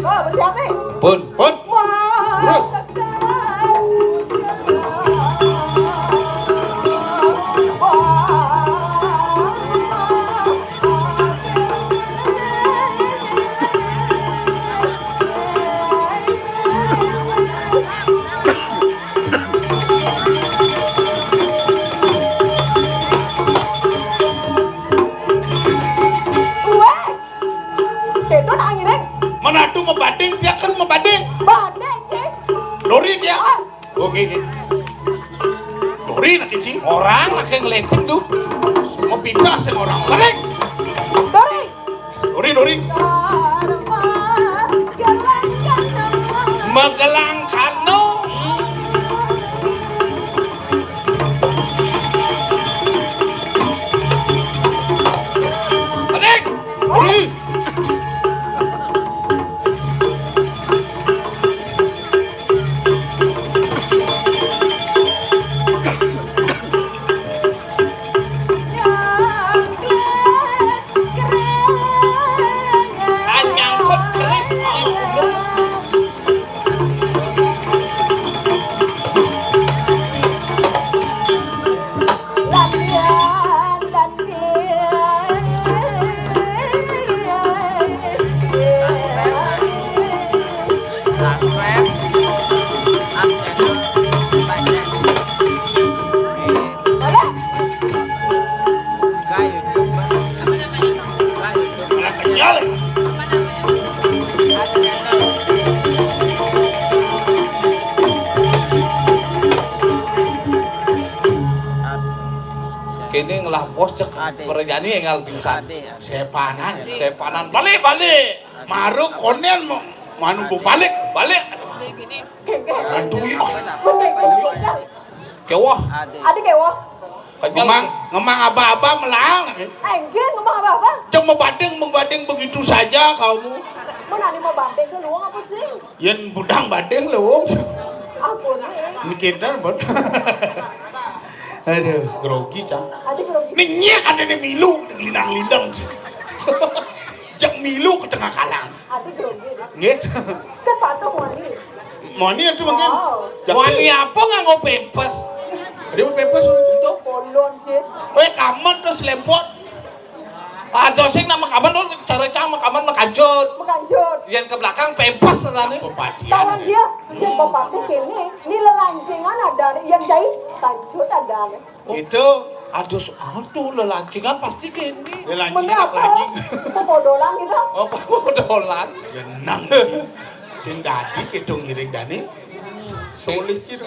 Oh, bersiap nih. Pun. Pun. Terus. Nggih. Dori nak Ci. Orang lagi ngelenceng tuh. Mau pindah sing orang. Lagi. Dori. Magelang Kano. Lagi. Dori. Anyangkut keris di gunung. Malah kenyal. Kini ngelah bos cek Ade. perjani engal pingsan. Sepanan. Sepanan balik. Maruk konen manu balik. Balik. Antui. Kewah. Adik kewo. Ngemang aba-aba melang. Enggak ngomong apa-apa. Cuma membanding begitu saja kamu. Mana nih mau banding dulu apa sih? Yen budang banding lho. Ampun nih. Mikiran bot. Aduh, grogi cang. Adik grogi. Minyak ada di milu, lindang-lindang. Jak milu ke tengah kalang. Adik grogi. Nggih. Kan patuh wani. Moni itu mungkin. Wani apa nganggo pempes? Ada mau bebas itu. Bolon sih. Weh kamen terus lempot. Ada sing nama kaman tuh cara cang makaman makancut. Menganjut. Yang ke belakang pempes tadi. Pepadian. Tawan dia. Dia bapaknya kini. Ini lelancingan ada. Yang jahit. Kancut ada. Itu Aduh, lelancingan pasti gini. lanjing Mana apa apa? lagi? Mau bodolan gitu. Apa dolan? Genang. Sing dadi kidung ngiring dani. Solih sih.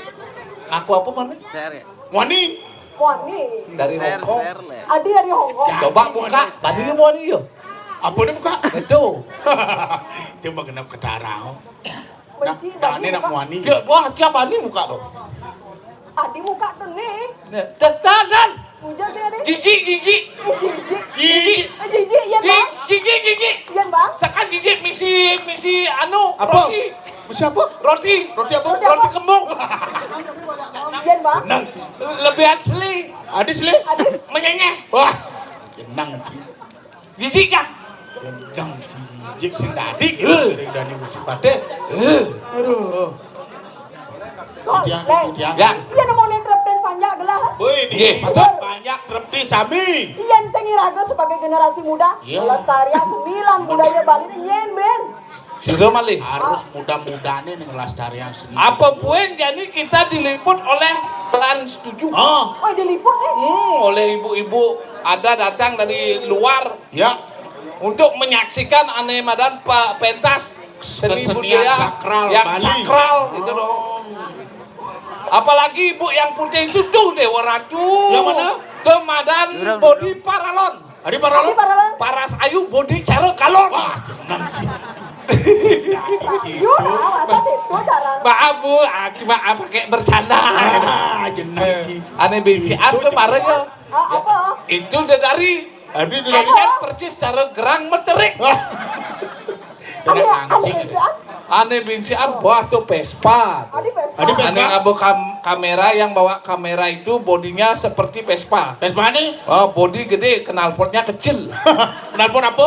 Aku apa mana? Share ya. Wani. Wani. Dari Share, Hongkong. share lah. Adik dari Hongkong. Coba buka. Tadi mau nih yo. Apa dia buka? Itu. Dia mau genap ketarau. Benci. Dani nak wani. Dia wah siapa nih buka lo? Adik muka tuh nih. Dan. Puja sih adik. Gigi. Jijik. Ih, Jijik. Iya bang. Gigi. Iya bang. Sekan gigi misi anu apa? roti. Siapa? Roti Roti apa? Roti kembung. Iya bang. Genang. Lebih asli. Adis le. Adik. Menyenyeh. Wah. Genang sih. Gigi kan. Genang sih. Jik sing dadi ngiring dani sifatnya. Aduh. Kok. Tiang. Ya. Iya mau netrepin panjang gelah. Woi, Nggih, ini maksud? banyak trepti sami. Iya setengah raga sebagai generasi muda. Iya. Lestarian 9 budaya Bali ini nyen ben. Sudah malih. Harus mudah-mudahan nih ngelestarian seni. Apa pun jadi kita diliput oleh Trans 7. Oh, Oh diliput nih. Oleh ibu-ibu ada datang dari luar ya. untuk menyaksikan Ane Madan pentas seni Kesenian budaya sakral yang Bali. sakral gitu dong. Apalagi ibu yang putih itu tuh Dewa Ratu. Yang mana? Temadan body paralon. Hari paralon. Adik paralan. Paras ayu body cara kalon. Wah, jenang sih. Yuk, masa itu cara. Maaf bu, cuma pakai bercanda. Ah, jenang sih. Ane bincian kemarin ya. Apa? Itu udah dari Abi ini dulu. kan percis cara gerang meterik. Dari Ada langsing. bejaan. Ane bincian buah tuh Vespa. Adik Vespa. Adik Vespa. Ane ngabu kamera yang bawa kamera itu bodinya seperti Vespa. Tes mana? Oh, body gede, knalpotnya kecil. Knalpot apa?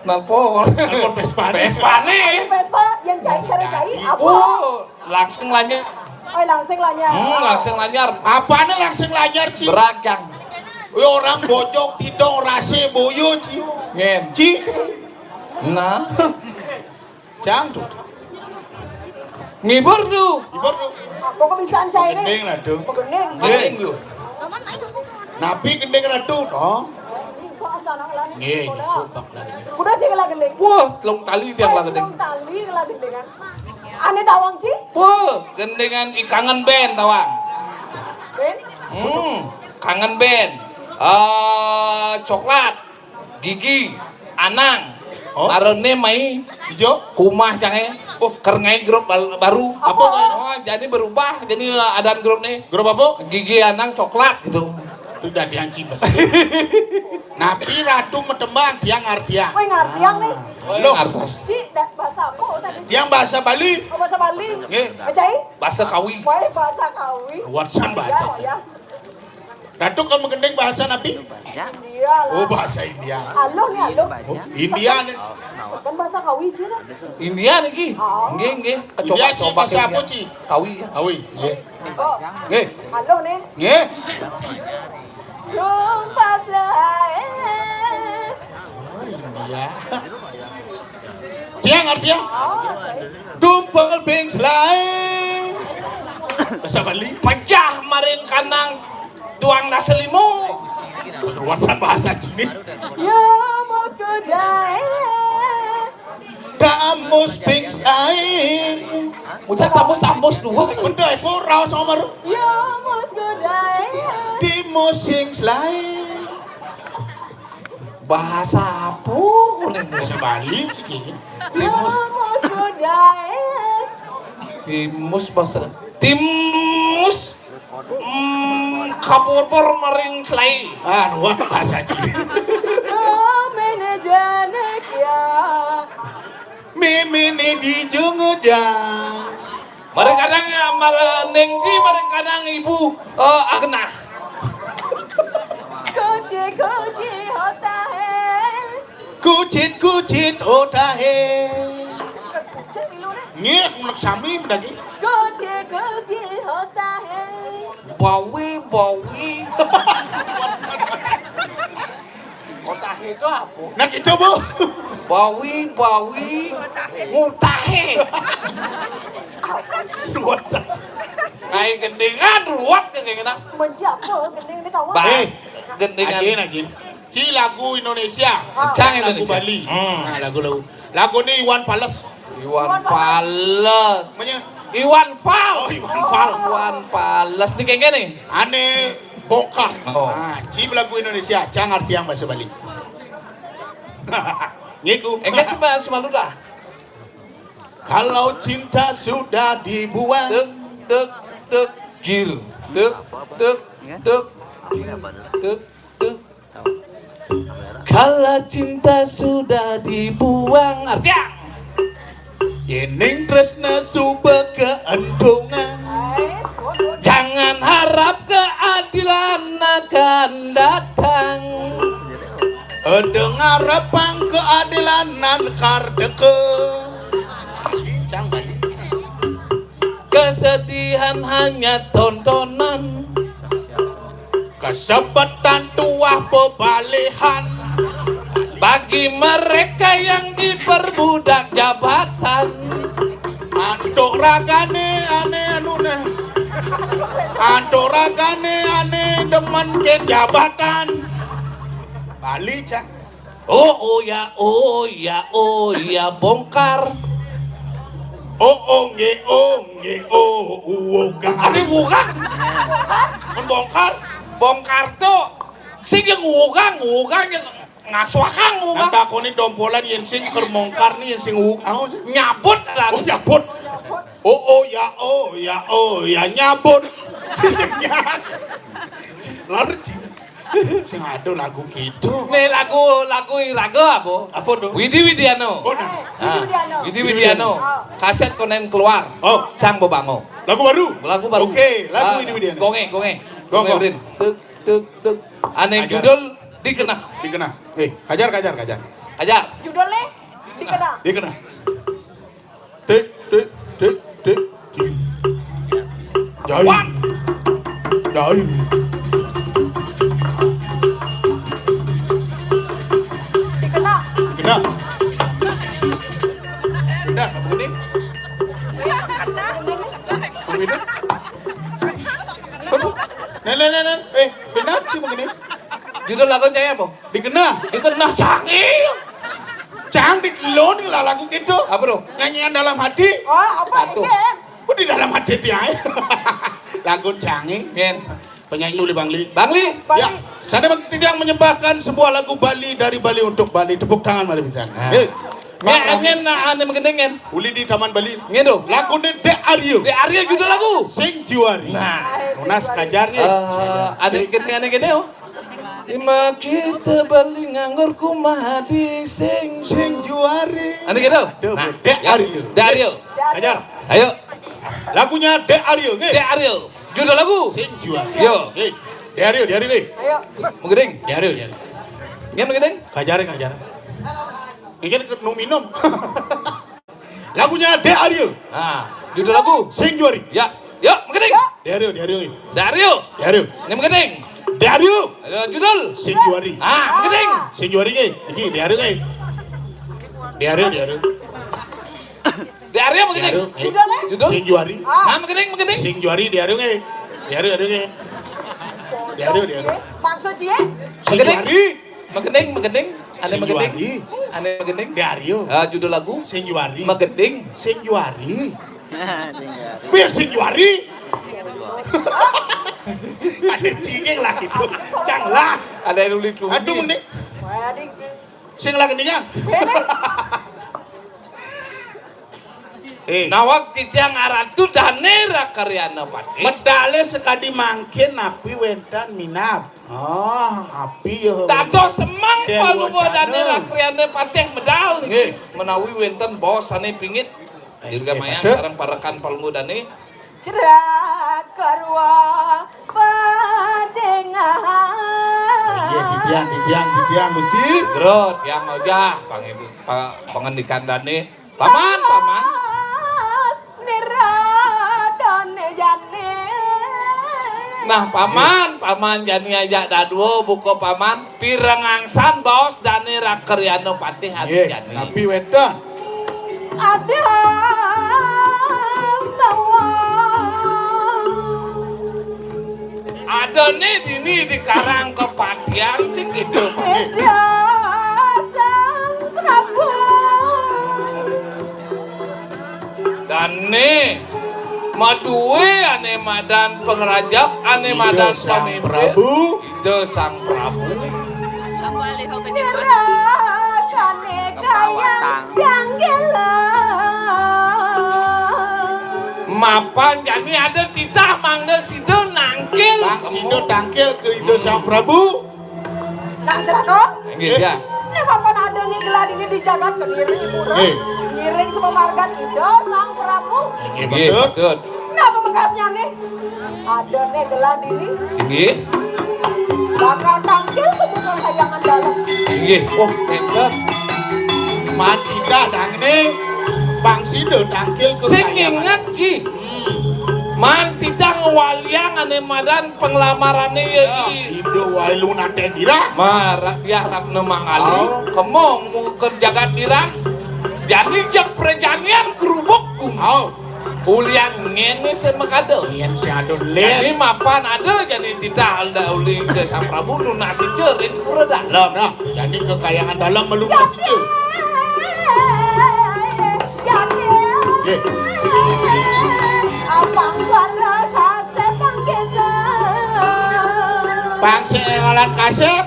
Knalpot. Knalpot Vespa. Vespa Adik nih. Vespa yang cai cara cai apa? Oh, langsung lanyar. Oh langsung lanya. Langsung lanyar. Apaan langsung lanyar Ci? Beragam. Orang bojok tidong rase boyo Ci. Ngen. Ci. Nah, Cang tuh. ngibur tuh. Ibor tuh. Aku kebiasaan cai nih. Gendeng lah tuh. Begening. Penting yuk. Nabi gendeng ratu dong. Kok asal anak lani? Nggih, kubak lah. Udah sih lah gendeng. Wah, telung tali tiang lah gede. Tali lah gendeng kan. Ane dawang Ci? Wah, gendengan kangen band tawang. Ben? Kangen band. Coklat, Gigi, Anang. Karena mai Hijau? kumah cange. Kerengai grup baru. Apa kan? Oh, jadi berubah. Jadi ada grup nih. Grup apa? Gigi, Anang, Coklat gitu. Sudah dianci bes. Nabi ratu metembang tiang artiang. Woi ngerti yang nih. Loh. Ngartos. Ci, bahasa apa tadi? Tiang bahasa Bali. Oh, bahasa Bali. Nggih. Acai? Bahasa Kawi. Woi bahasa Kawi. Watsan bahasa. Ya, ya. Ratu kamu gendeng bahasa Nabi? Baja. Iya lah. Oh bahasa India. Alo nih, alo. Baja. India nih. Kan bahasa Kawi Ci dah. India nih. Nggih. India, Ci, bahasa apa, Ci? Kawi. Ya. Awi. Nggih. Oh, Nggih. alo nih. Nggih. Jumpa fly. India. Tiang artiang? Oh, Acai. Tumpel bing lain. Bahasa Bali. Pecah maring kanang tuang naselimu. Watsan bahasa Cina. Ya mau kedai. Kamus bing lain. Udah tambus dua. Udah ibu raus omar. Ya mau kedai. Di musim lain. Bahasa apa? Bahasa Bali sih kayaknya. Ya mau kedai. Timus bahasa Timus. Kapur maring selai. Nuan bahasa Cina. Manajenek ya. Mimi ni di jungujang. Maring kadang nengki maring kadang ibu Agenah. Kuci hota hai. Kucit otahe. Kuci milu deh. Ngeh menek sami mendaki. Kuci hota hai. Bawi. Otahe itu apa? Nah itu bu. Bawi. Ngutahe. Ruat saja. Kayak gendengan ruwet kayak gini. Menjapa gending ni kawan. Bahas gendengan. Ajin. Ci lagu Indonesia. Cang Lagu Indonesia. Bali. Nah lagu ni Iwan Fals. Iwan Fals. Namanya Iwan Fals. Iwan Fals. Iwan Fals nih kayak gini. Ane bongkar. Oh. Nah, ci lagu Indonesia. Cang artiang bahasa Bali. Ngiku. Enggak cuma lu dah. Kalau cinta sudah dibuang. Tuk gir. Tuk. Kalau cinta sudah dibuang artinya Yening tresna suba keentungan. jangan harap keadilan akan datang. Dengar repang keadilan nan kardeke. Cang Bali. Kesedihan hanya tontonan. Kesebetan tuah pebalihan. Bagi mereka yang diperbudak jabatan. Antuk ragane ane anune. Antuk ragane ane demen ke jabatan. Bali cang. Oh ya bongkar. Nge uwoga. Ini bukan Membongkar. bongkar tuh. Sing yang wugang yang ngaswakang wugang. Nanta ko ni dompolan yen sing kermongkar ni yen sing Nyabut lah. nyabut. Ya nyabut. Sing nyak. Lalu sing ada lagu gitu. Nih lagu iraga apa? Apa tuh? Widi Widiano. Oh, nah. Widi Widiano. Kaset konen keluar. Oh. Sang Bobango. Lagu baru. Lagu baru. Oke, lagu Widi Widiano. Gonge. Gong. Urin. Tuk. Aneh Ajar. judul dikena. Dikena. Kajar. Ajar. Judulnya dikena. Dikena. Tik. Jai. Wan. Jai. Dikena. Dikena. Udah, kamu ini. Begini. Nen. Benar sih begini. Judul lagunya apa? Dikena. Dikena canggih. Cang di telon lah lagu gitu. Apa bro? Nyanyian dalam hati. Oh, apa Satu. ini? Oh di dalam hati dia. Lagu canggih. Ngen. Penyanyi Uli Bangli. Bangli. Ya, saya tidak menyembahkan sebuah lagu Bali dari Bali untuk Bali. Tepuk tangan mari bisa. Ngen ane mengendengen. Uli di Taman Bali. Ngen do. Lagu ini De Aryo. Di Arya judul lagu. Sing Juari. Nah. Tunas kajarnya. Ada gini oh. Lima kita Bali nganggur kumaha di sing Juari. Ada gitu. Nah, De Aryo. De Aryo. Kajar. Ayo. Lagunya De Aryo. De Aryo. Judul lagu. Sing Juari. Yo. De Aryo. Ayo. Menggedeng. De Aryo. Ngen menggedeng. Kajar. Ini nu minum. Lagunya De Aryo. Nah, judul lagu. Sing Juari. Ya. Yuk, menggedeng. De Aryo. De Aryo. Ngen menggedeng. De Aryo. Ayo judul. Sing Juari. Ah, menggedeng. Sing Juari ge. Iki De Aryo ge. De Aryo. De Aryo menggedeng. Judul. Sing Juari. Nah, menggedeng. Sing Juari De Aryo ge. De Aryo ge. De Aryo. Maksud cie? Sing Menggedeng. Juari. Menggedeng. Ane Sing menggedeng. Juari. Ane menggedeng. De Aryo. Judul lagu. Sing Juari. Menggedeng. Sing Juari. Biar Sing Juari. Ada cingeng lah gitu. Canglah. Ada yang nulis tuh. Aduh nih. Sing lagi nih kan. Nawak titiang aratu danera karyana pati. Medale sekadi mangkin api wentan minap. Oh, api ya. Tato semang Den palu wacana. danera karyana pati medal. Nggih. Menawi wenten bos ane pingit. Dirga mayang Ada. sareng parekan palunggu dane. Cerak karwa padengan. Iya, titiang, Guci. Grot yang aja pengendikan dane. Paman. Niradane jane. Nah paman jani aja daduo buku paman pirengangsan bos dane rakeryana pati hati jani. Tapi wentan. Ada bawa. Ada nih dini di karang kepatian sing gitu. Ada sang Prabu. Dan nih maduwe ane madan pengerajak ane madan Sang pemimpin. Prabu. Itu sang Prabu. Niradane kayang danggela. Mapan jani ada titah mangga situ nangkil. Bang Sido tangkil ke Indo Sang Prabu. Nang cerako? Gitu ya. Ini papan ada nih gelar ini di jagat ke diri murah. Ngiring semua marga Indo Sang Prabu. Gitu maksud. Kenapa bekasnya nih? Ada nih gelar ini. Sini. Bakal tangkil kebukaan sayangan dalam. Sini. Oh hebat. Matika dang ini. Bang Sido tangkil ke Sing kayangan. inget sih. Man tidak ngewaliang ane madan penglamarannya ya i. Indo wae lu nate dira. Marak dia ratna mangali. Kemong mau kerjakan dirang. Jadi jak perjanian kerubuk kumau. Ulian ngene semakado. Yen si adon Jadi len. mapan ada jadi tidak ada uli ke Sang Prabu lunasi cerin pura dalam. Nah, jadi kekayangan dalam melunasi ce. Ye. Abang warna kasih tangkisan. Bang si engalan kasep.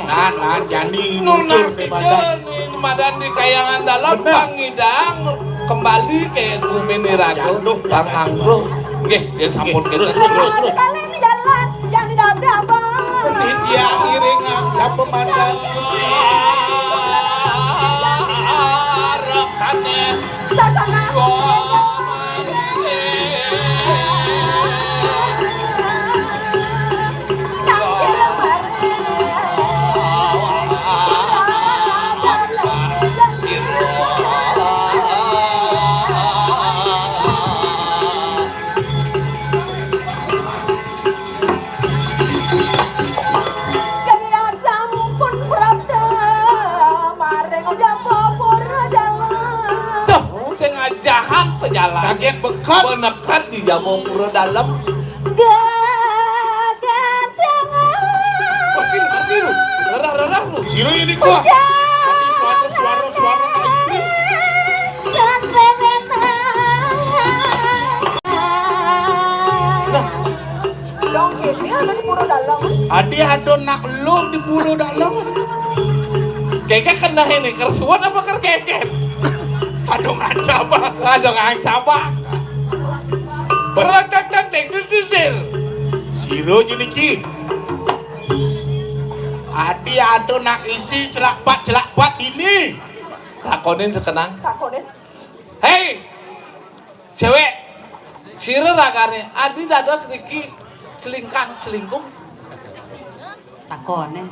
Nah, jadi Lunasi cerin madan di kayangan dalam pangidang kembali ke Gumini Rago Bang Anglo. Nggih, yen sampun kita terus. Kali ini jalan, jangan didabrak-dabrak. Di dia ngiring sa pemandan Gusti. Rekane Sakana. Kalian sampun berabda, mari ngajak babur jalan. Tuh, sing ngajahan pejalan. Sakit bekat. Benekat di jamu pura dalam. Gagan jangan. Pergi lu. Rarah lu. Siro ini gua. Suara Adi ado nak lu di bulu dalam. Keke kena ini kersuan apa kerkeket? Ado ngacabak. Aduh ngacabak. Berototong tidur. Siro jeniki. Adi ado nak isi celak bat ini. Takonin sekenang. Hei, cewek, sire ragane. Adi dados niki selingkung. Takone.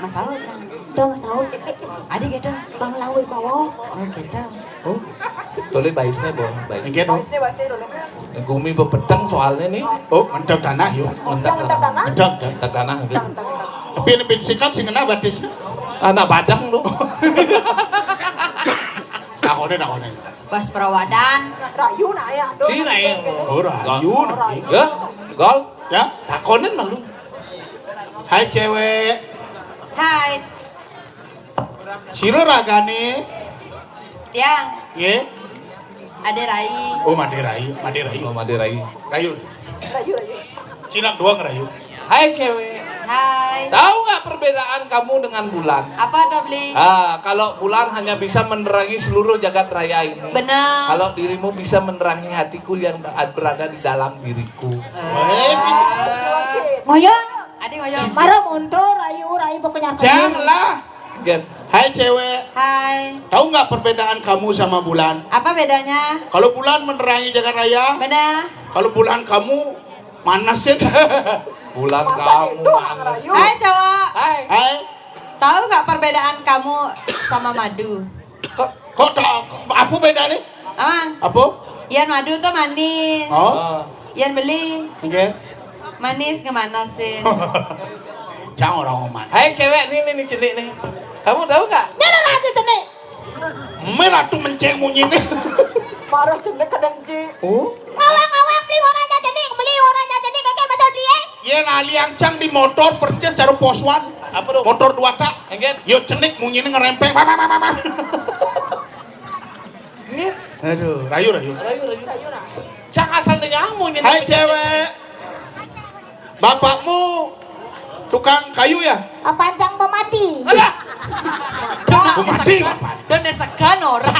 Mas Saud nang. Do Mas Saud. Adi gitu. Bang Lawi bawa. Oh gitu. Oh, tole baisnya bon, bais. Engke dong. Gumi bepedang soalnya nih. Oh, mendok tanah yo. Mentak tanah. Mendok dah. Mentak tanah. Gitu. Tapi lebih sikat sing kena batis. Anak badang lu. Nakone. Bas perawadan. Cina ya. Oh, rayu nanti. Ya, gol. Ya, Takonin malu. hai cewek. Hai. Siro ragane. Tiang. Ye. Ade Rai. Oh, Maderai. Oh, Madirai. Rayu. Cina doang rayu. Hai cewek. Hai. Tahu nggak perbedaan kamu dengan bulan? Apa udah beli? Kalau bulan hanya bisa menerangi seluruh jagat raya ini. Benar. Kalau dirimu bisa menerangi hatiku yang berada di dalam diriku. Ngoyong. Ade ngoyong. Mara mundur rayu pokoknya. Janganlah. Gen. Hai cewek. Hai. Tahu nggak perbedaan kamu sama bulan? Apa bedanya? Kalau bulan menerangi jagat raya, Benar. kalau bulan kamu manasin. Bulan kamu manas. Hai cowok. Hai. Hai. Tahu nggak perbedaan kamu sama madu? Kok tak apa beda nih? Amang. Apa? Ian madu tuh manis. Oh, Ian beli oke. manis gimana sih? Jangan orang oman. Hai cewek, nih cilik nih. Kamu tahu nggak? Jangan lagi cenik. Merah tuh menceng munyi nih. Marah cenik kadang ji. Oh. Ngawang beli warnanya cenik, kakek betul dia. Ye nali yang cang di motor percis cara poswan. Apa dong? Motor 2 tak. Enggen. Yo cenik munyi ngerempeng. Aduh, rayu. Rayu. Cang asal nyamu nih. Hai cewek. Bapakmu tukang kayu ya? Apaan cang pemati? Alah. Dan desakan orang.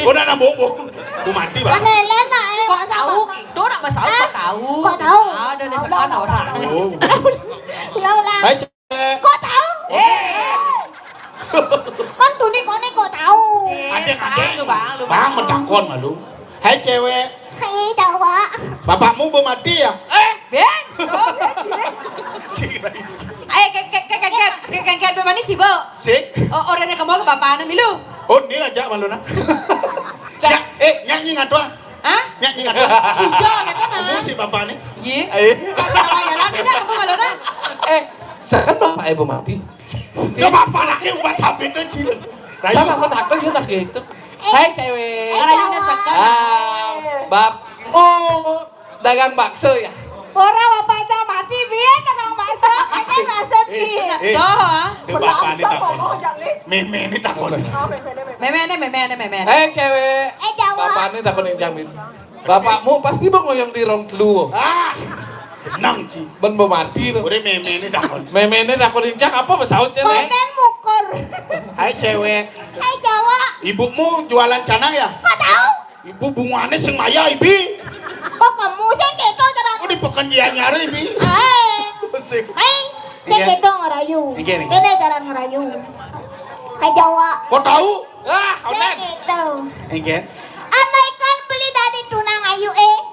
Udah na bobo. Ku mati ba? Ane Lena Kok tahu? Itu nak masalah kok tahu. Kok tahu? Dan desakan orang. Oh. Ulang. Hai cewek. Kok tahu? Kan tuh nih kok tahu. Adek. Lu bang, lu Bang mentakon malu. Hai cewek. Hai cowok. Bapakmu belum mati ya? Ben, ayo kek bemani sih bo. Sik. Oh orangnya kamu ke bapaknya milu. Oh, ini aja malu na. Nyanyi ngadua. Hah? Nyanyi ngadua. Hijau gitu nah. Kamu si bapak nih. Iya. Kasih apa jalan tidak kamu malu nah. Sekarang bapak ibu mati. Ya bapak lagi buat HP itu cilik. Sama apa nak ya tak gitu. Hai cewek. Rayunya sekan. Bap. Oh, dagang bakso ya. Orang bapak cang mati biar dagang bakso, kakek bakso di. Doh. Itu bapak ini takon. Meme ini takon. Meme. Hai cewek. Cowok. Bapak ini takonin jamin. Bapakmu pasti bang ngoyong di rong telu. Ah, tenang Ci. Ben mati loh. Udah meme ini takon. Meme ini takonin jang apa besautnya nih? Komen mukur. Hai cewek. Hai cowok. Ibumu jualan canang ya? Kok tahu? Ibu bunganya sing maya ibi. Kok kamu sih keto terang? Oh di pekan dia nyari ibi. Hai. Hai. Saya keto ngerayu. Engke. Ini jalan ngerayu. Hai cowok. Kok tahu? Ah, Saya onen. keto. Engke. Andaikan beli dari tunang ayu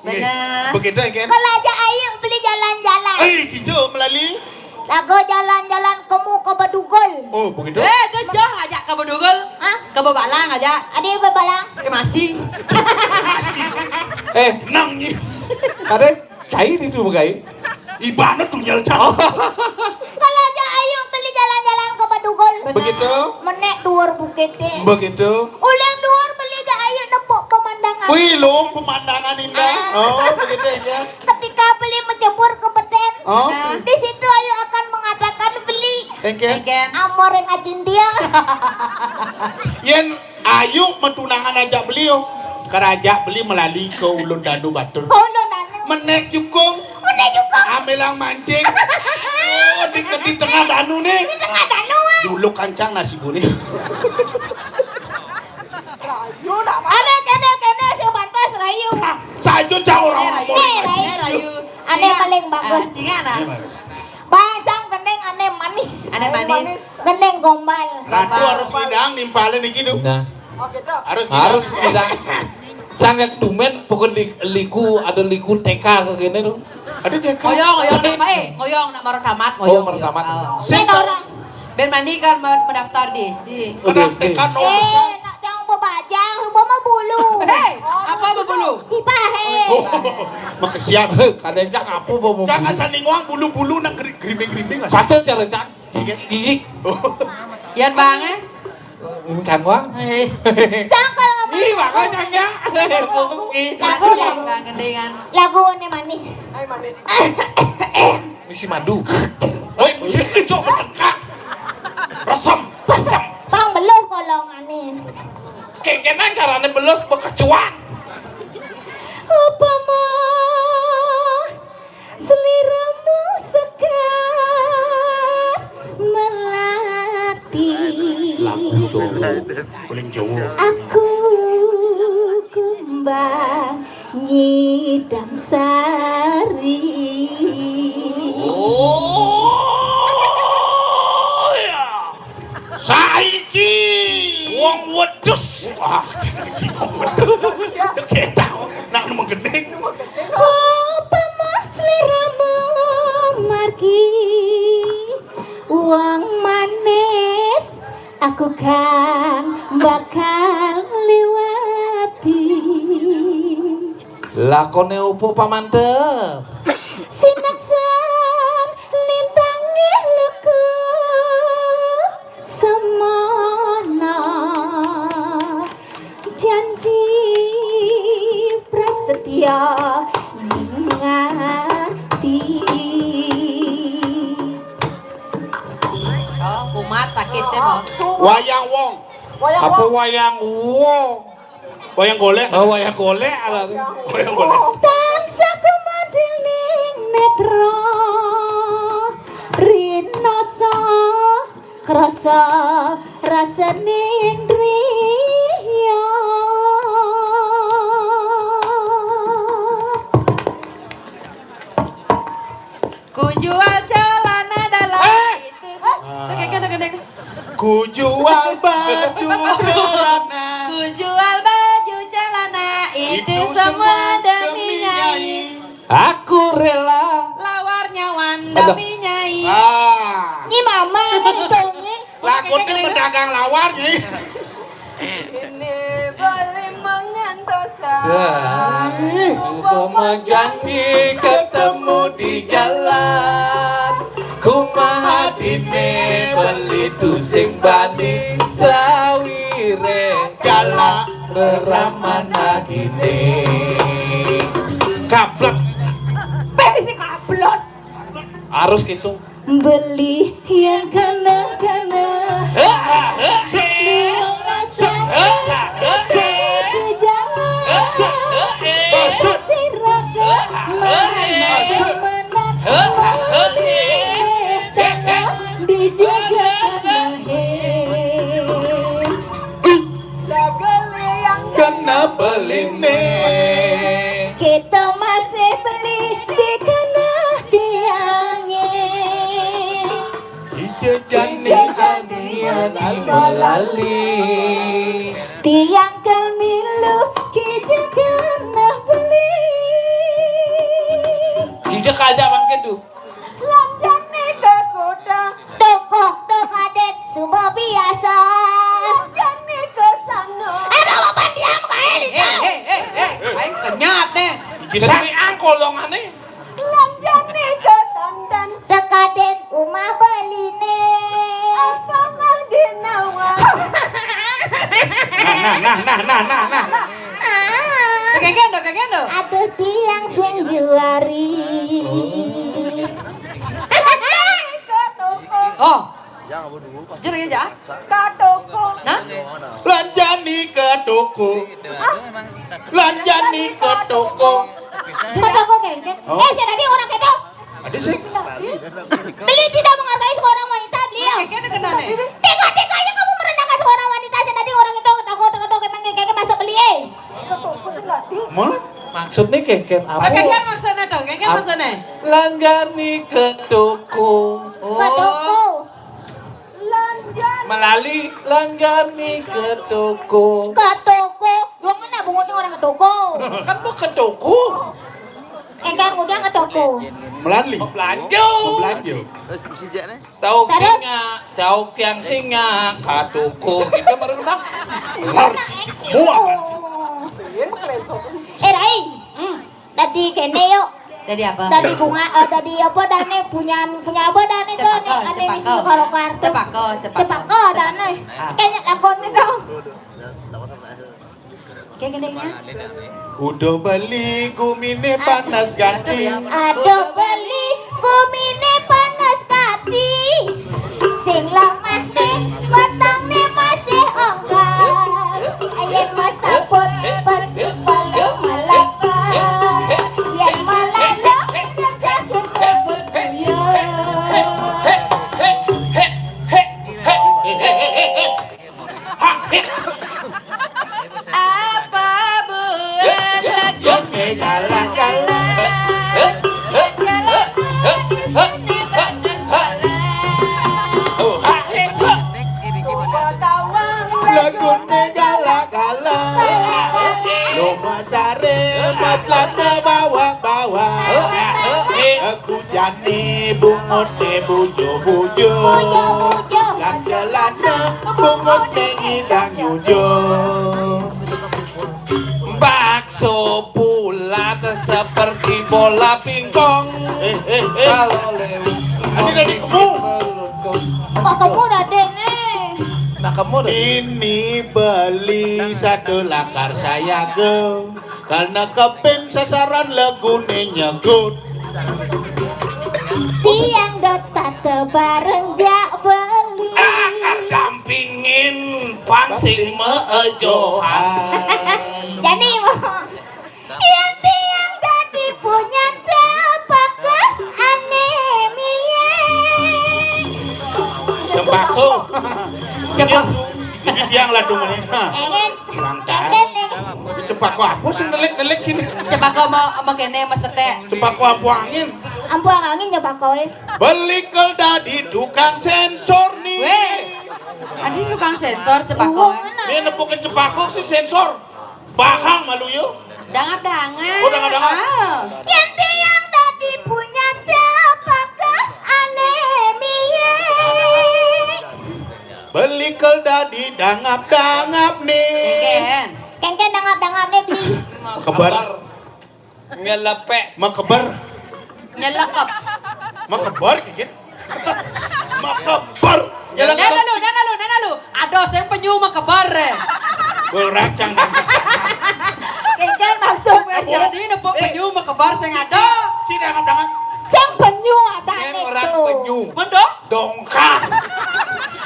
Benar. Begitu engke. kalau aja ayu beli jalan-jalan. Gitu melalui. Lagu jalan-jalan kamu ke Bedugul. Oh begitu. Dah jah ngajak ke Bedugul. Hah? Ke Bebalang ngajak. Ada bebalang. Ke Masih. Nang nih. Kade kai di tu kai. Ibana tuh nyel cang. Kalau aja ayu beli jalan-jalan ke Bedugul. Begitu. Menek duar bukitnya. Begitu. Ulang duar beli aja ayu nepuk pemandangan. Wih long pemandangan indah. Oh begitu ya. Ketika beli mencebur ke beten. Oh. Di situ ayu akan mengatakan beli. Engke. Engken. Amor yang ngajin dia. Yen ayu metunangan aja beliau. Keraja beli melalui ke ulun dandu batur. Kono nane. Menek jukung. Ini juga. Amelang mancing. Oh, di tengah danu nih. Di tengah danau. Dulu kancang nasi buni. Kene si bantas rayu. Sajo jauh orang. Rayu. Ane paling bagus. Cingana. Bacang geneng ane manis. Ane manis. Geneng gombal. Ratu harus ngidang nimpalin iki tuh. Nah, Harus tidak. Cangak dumen pokoknya liku ada liku TK ke kene tuh. Ada dia kan. Ngoyong apa ngoyong nak marah tamat Oh, marah tamat. Sen orang. Ben mandi kan mendaftar di SD. Udah Tekan nomor besar. Nak cang bebajang, hubung mah bulu. Hei, apa berbulu? Cipahe. Makasiap. Kadang cak apa mau. Jangan sanding uang bulu-bulu nak griming-griming. Pacel cara cak. Gigi. Yan banget. Ini kan wang. Cang kalau Ih, makanya ya. Lagu deh, gendengan. lagu ane manis. Misi madu. Oi, mesti cok menengkak. Resem. Bang belos kolong ane. Kekenan karena belos bekecuan. Apa mah seliramu sekar melati. Lagu Jawa. Paling Jawa. Aku kembang nyidam sari. Oh ya. Saiki. Wong wedus. Wah, jangan wong wedus. Kita nak menggending. Apa mah seliramu margi uang manis aku kang bakal lewati. Lakone opo pamantep? Sinaksan lintangi luku semono janji prasetya ngati. Oh, kumat sakit deh, Bang. Wayang wong. Apa wayang wong? Wayang golek. Oh, wayang golek ada. Wayang golek. Tansah kemadil ning netra rinoso krasa rasaning driya. Ku jual celana dalam itu. Tuh, Ku jual baju celana. Ku jual baju celana itu semua demi Nyai. Aku rela. Lawar nyawan Aduh. demi Nyai. Ah. Nyi mama ngentongnya Lakon teh mendagang lawar nih. Ini boleh mengantosa. Cuma janji ketemu di jalan. Kumaha dine beli tusing bani sawire Gala. reramana dine. Kablek bebisi kablot harus gitu. beli yang kana-kana belum rasa di jalan siraga mana di jajakan Kena beline. kita masih beli di kana tiangnya. Ijejani anian Malali Tiang kalmilu kijagana beli. kijak aja mangke tuh. Lanjane ke kota toko adet subo biasa. Lanjane ke sana. Apa diam kae Ayo kenyat deh. Sami angkolongane. Lanjane ke tandan dekadet umah beline. Apa mah dinawa. Nah. Kegendo. Ada tiang sing juari. Oh. Jadi aja. Nah, Lanjani ke toko. Lanjani ke toko. Kedoko kengket. Si tadi orang kedok. Ada sih. Beli tidak menghargai seorang wanita beliau. Kayaknya kena nih. Tega-teganya kamu merendahkan seorang wanita. Si tadi orang kedok emang kengket masuk beli. Mana? Maksudnya keket apa? Kayaknya maksudnya dong, kayaknya maksudnya. Langgani ke toko. Kedoko. Melalui langgani ke toko. Ke toko. Yang mana bungut orang ke toko? Kan mau ke toko. Kan udah ke toko. Melalui. Belanja. Belanja. Tahu singa, tahu tiang singa, ke toko. Itu baru nak. Muak. Rai. Tadi kene yuk. Jadi apa? Tadi bunga, tadi apa dane punya apa dane tuh nih ane misi karo kartu. Cepako dane. Kayaknya lakonnya dong. Kayak gini-gini. Udah beli gumine panas ganti. Aduh beli kumine panas kati. Sing lamah teh wetenge masih ongkar. Ayen masaput pasti palu malaka. Yen malalo jajakin berbuya. Apa buat lagi jalan-jalan. Lagune gala-gala. Loma sare matlana bawa-bawa. Aku jani bungut bujo-bujo. Lan celana bungut ngidang nyujo. Bakso bulat seperti bola pingpong. Kalau lewat. Ini dari kamu. Kok kamu udah dene? Nah kamu udah. Ini beli satu lakar saya go. Karena kepen sasaran lagune nyegut. Tiang dot satu bareng jak beli. Akar dampingin pangsing meejohan. Jadi mau yang tiang dadi punya cepaka anemia. Tembakau. Cepat. Ini tiang ladung ini. Engen Cepat kok apa sih nelek-nelek ini? Cepat kau mau kene maksudnya. Cepat kok ampu angin. ampuang angin nyoba kowe. Beli dari tukang sensor nih. Weh, ada tukang sensor cepat kau. Ini nepukin cepakok sih sensor. Bahang malu yuk. Dangat-dangat. Oh, dangat-dangat. Yang tiang tadi punya cepaka anemia. Beli dari dangap-dangap nih. Ken. Dangap beli. Kebar. Ngelepek. Makebar. Nyelekap. Makebar kikit. Makebar. Nyelekap. Nana lu. Aduh, saya penyu mah kebar. Beracang. Ken maksud Jadi nepok penyu mah kebar saya ngado. Cina dangap-dangap. sang penyu ada Yang itu. orang penyu. Mendok. Dongkang.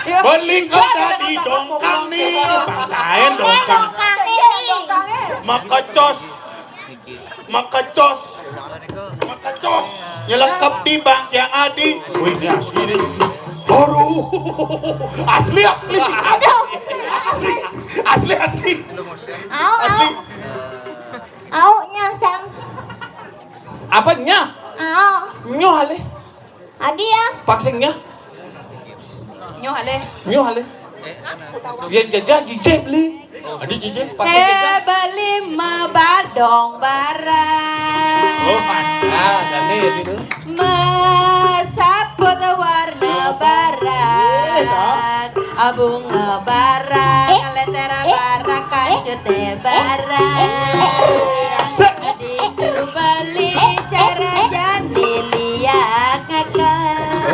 Beli dari dongkang nih. Pantain dongkang. Makacos. Nyelengkap di bank yang adi. Wih ini asli nih. Baru. Asli. Aduh. Asli. Au nya cang. Apanya? Au. Nyoh hale. Adi ya. Paksingnya. Nyoh hale. Nyoh hale. Yang jajah jijik beli. Adi jijik. Pasing jajah. Beli mah badong barang. Oh mana? Dan nih gitu. Masaput warna barang. Abung barang. Lentera barang kancut barang. Diku beli cara jadi liat ngakak.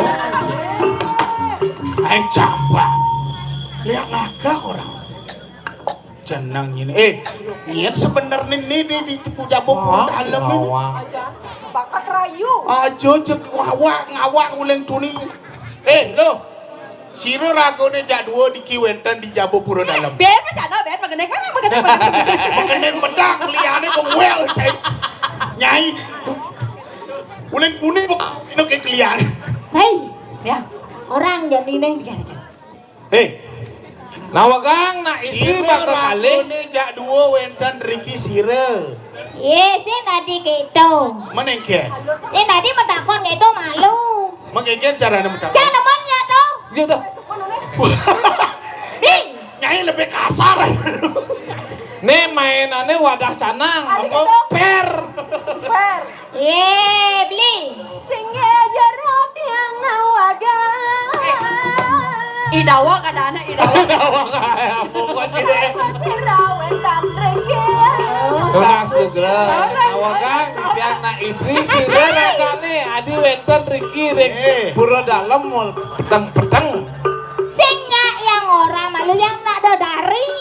Aing campak. Lihat ngakak orang. Jenang ini. Niat sebenarnya nih di puja bopo dalam ini. Bakat rayu. Ajo jek ngawak uleng tuni. Lo. Siro ragone jak dua di kiwenten di jabo pura dalam. Biar mas ada, biar magenek. Makan bedak liane kong well cai. Nyai. Uling kuning bukan ini kayak kelian. Hei, Ya. orang jadi neng. Hei, Nawagang na istri bakal kali. Ini jak dua wentan Ricky Sire. Yes, sing tadi gitu. Menengken. Sing tadi mentakon gitu malu. Menengken cara mentak. Jangan temannya tuh. Gitu. Ih, Nyai lebih kasar. Nih mainannya wadah canang. Per. ye beli. Singa jeruk yang nawagang. Idawa kadana idawa. Tunas segera. Nawagang yang na istri sirena kali. Adi wenten Riki pura dalam mau peteng-peteng. Singa yang orang malu yang nak dari.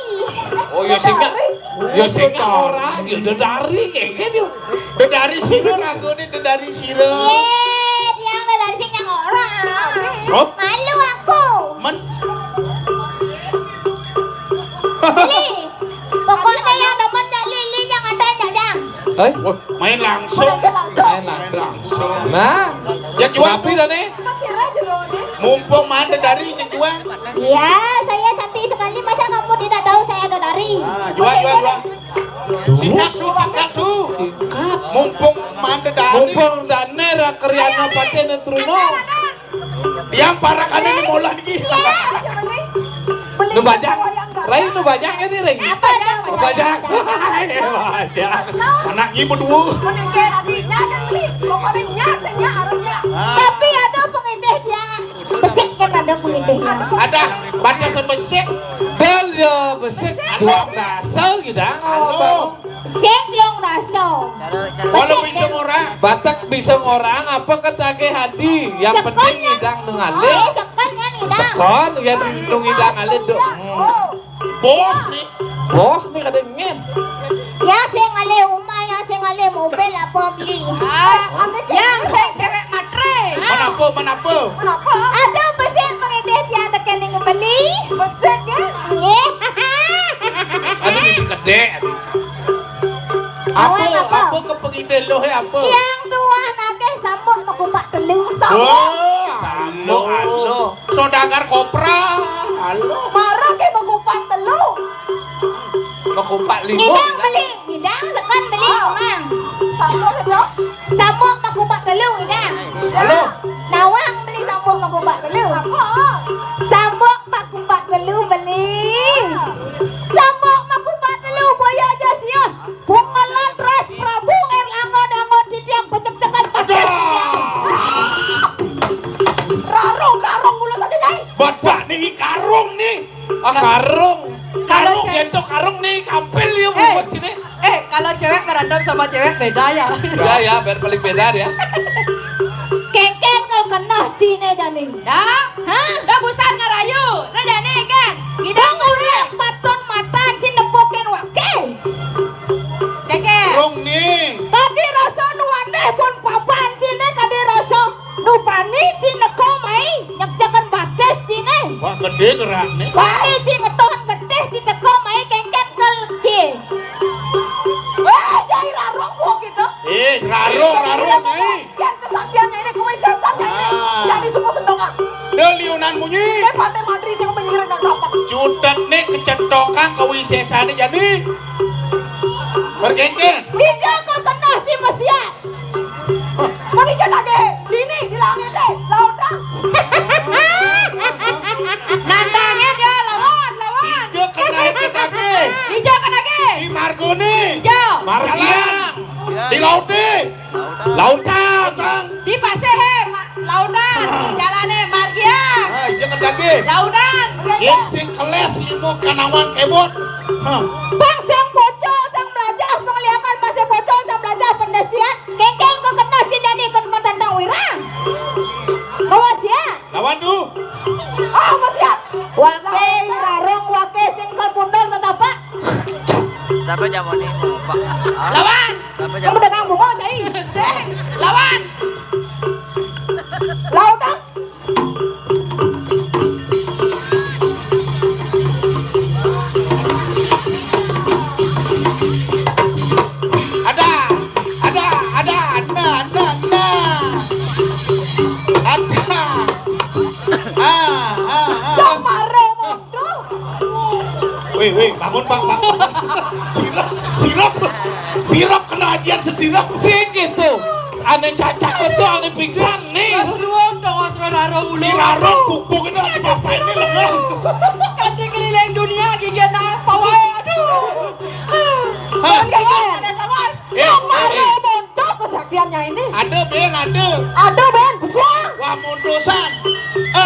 Oh ya singa orang ya dari kayak gitu. Dari Sire aku nih dari Sire. Ye, yang dari singa orang. Oh. Malu aku. Lili, pokoknya yang demen Cak Lili jangan tanya jang. Eh, Main langsung. main langsung. Nah, Ya jual tapi dah nih. mumpung mana dari yang jual. Iya, saya cantik sekali. Masa kamu tidak tahu saya ada dari? Jual. Singkat tu. Mumpung mana dari. Mumpung danera keryana paten truno. Yang para kanan ni molah ni. Nu bajang. Rai nu bajang ya ni Rai. Apa jang? Nu bajang. Bajang. Anak ni berdua. Tapi ada pengintih dia. Besik kan ada pengintihnya. Ada baca sebesek. Bel ya besek dua dasar kita. Halo. Sek yang raso. Walau bisa orang. Batak bisa orang apa ketake hati. Yang penting ngidang nungale. Sekannya nih dah. Kon yang nungidang ale do. Bos ni. Bos nih kada ngin. Ya sing ale rumah, ya sing ale mobil apa beli. Yang cewek matre. Mana apa? Ada besik pengintih dia tekan yang beli. Besik ya? Ada misi gede. Apa kepengidel lo apa? Yang dua nake sambut makupak telur. Halo. Saudagar kopra. Halo. Marah ke makupak telur. Makumpak limo. Ngidang beli, ngidang sekan beli mang. Sambut makupak telur ngidang. Halo. Nawang beli sambut makupak telur. Sambut makupak telur beli. Sambut makupak telur boya aja sios. Bungalan terus Prabu Erlangga dangon titiang pecek-cekan pakai. Karung mulut aja nyai. Bapak ni karung ni. Karung. Kalau Karung cewek- itu karung nih kampil ya buat sini. Kalau cewek berantem sama cewek beda ya. Ya biar paling beda ya. Keken kau kena cine jani. Dah, dah busan ngarayu. Rada nih kan. Hidung Uriak paton matan cine poken wake. Keke. Karung ni. Kadi rasa nuane pun papan cine kadi rasa nupani cine komai nyakjakan bates cine. Wah gede gerak ni. Wani cine tohan gede cine komai kengken kel cine. Wah, jai rarong gua gitu. Rarung ni. Yang kesaktian ini kue setan jadi semua sendongan. Dia liunan bunyi. Pandai madri yang menyiring dan dapat. Cutek ni kecetokan kewisesa ni jadi. Berkengken. Hijau kau kena cimasia. Mana jadi deh? Dini bilangin deh, lautang. Nandangnya dia lawan. Dia kena ketake. Hijau kan lagi. Di Margo ni. Hijau. Margia. Di laut ni. Lautan. Di Pasehe, lautan. Di jalannya Margia. Dia ketake. Lautan. Yang sing keles limo kanawan kebot. Bang sang bocor, sang belajar penglihakan pasir bocor, sang belajar pendesian. Kengkeng kau kena cindani kena tentang wirang. Kau siap? Lawan tu. Oh, siap. Wake rarong wake sing kau mundur sedapak. Siapa jamu ni? Pak. Lawan. Siapa Kamu jamu? dagang bunga cai. Seng. Lawan. Lautang. Ada. Weh, bangun Pak, bangun. Sirap kena ajian sesirap. Sing gitu. Ane cacat itu ane pingsan nih. Mas luang dong Mas Roraro ulu. Diraro pupuk ini lagi bapak ini lemah. Kante keliling dunia gigian apa wae aduh. Hah? Mas. Yang maro mondok kesaktiannya ini. Ada Ben, ada. Ada Ben, pesuang. Wah mondosan.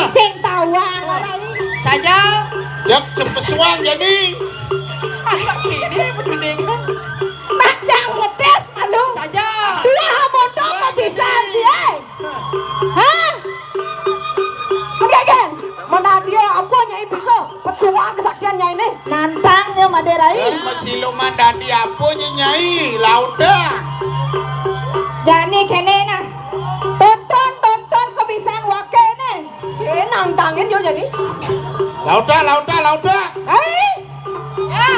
Sing tawang orang ini. Saja. Yak cepesuang jadi. Anak kini berdendingan. Macam ngetes malu. Saja. Lah mondok kok bisa sih, Hah? Enggak kan? Mana dia apa nyai bisa pesuang kesaktiannya ini? Nantangnya Maderai. Masih lumayan di apa nyai laut dah. Jani kene nah. Tonton kebiasaan wake nih. Kene nantangin yo jadi. Laut dah. Hai. Ya.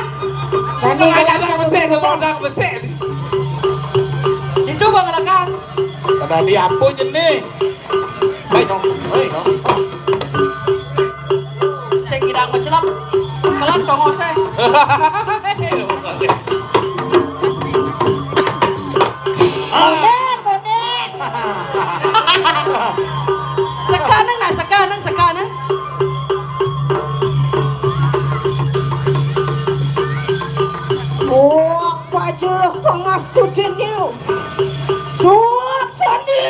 Jani Kadang besek, kadang besek. Itu bang lekas. Pada di apa jenih? Baik dong. Sing irang mencelap. Kelan dong ose. Bonen. Sekarang. Oh, baju pengastutin itu. Suak sandi.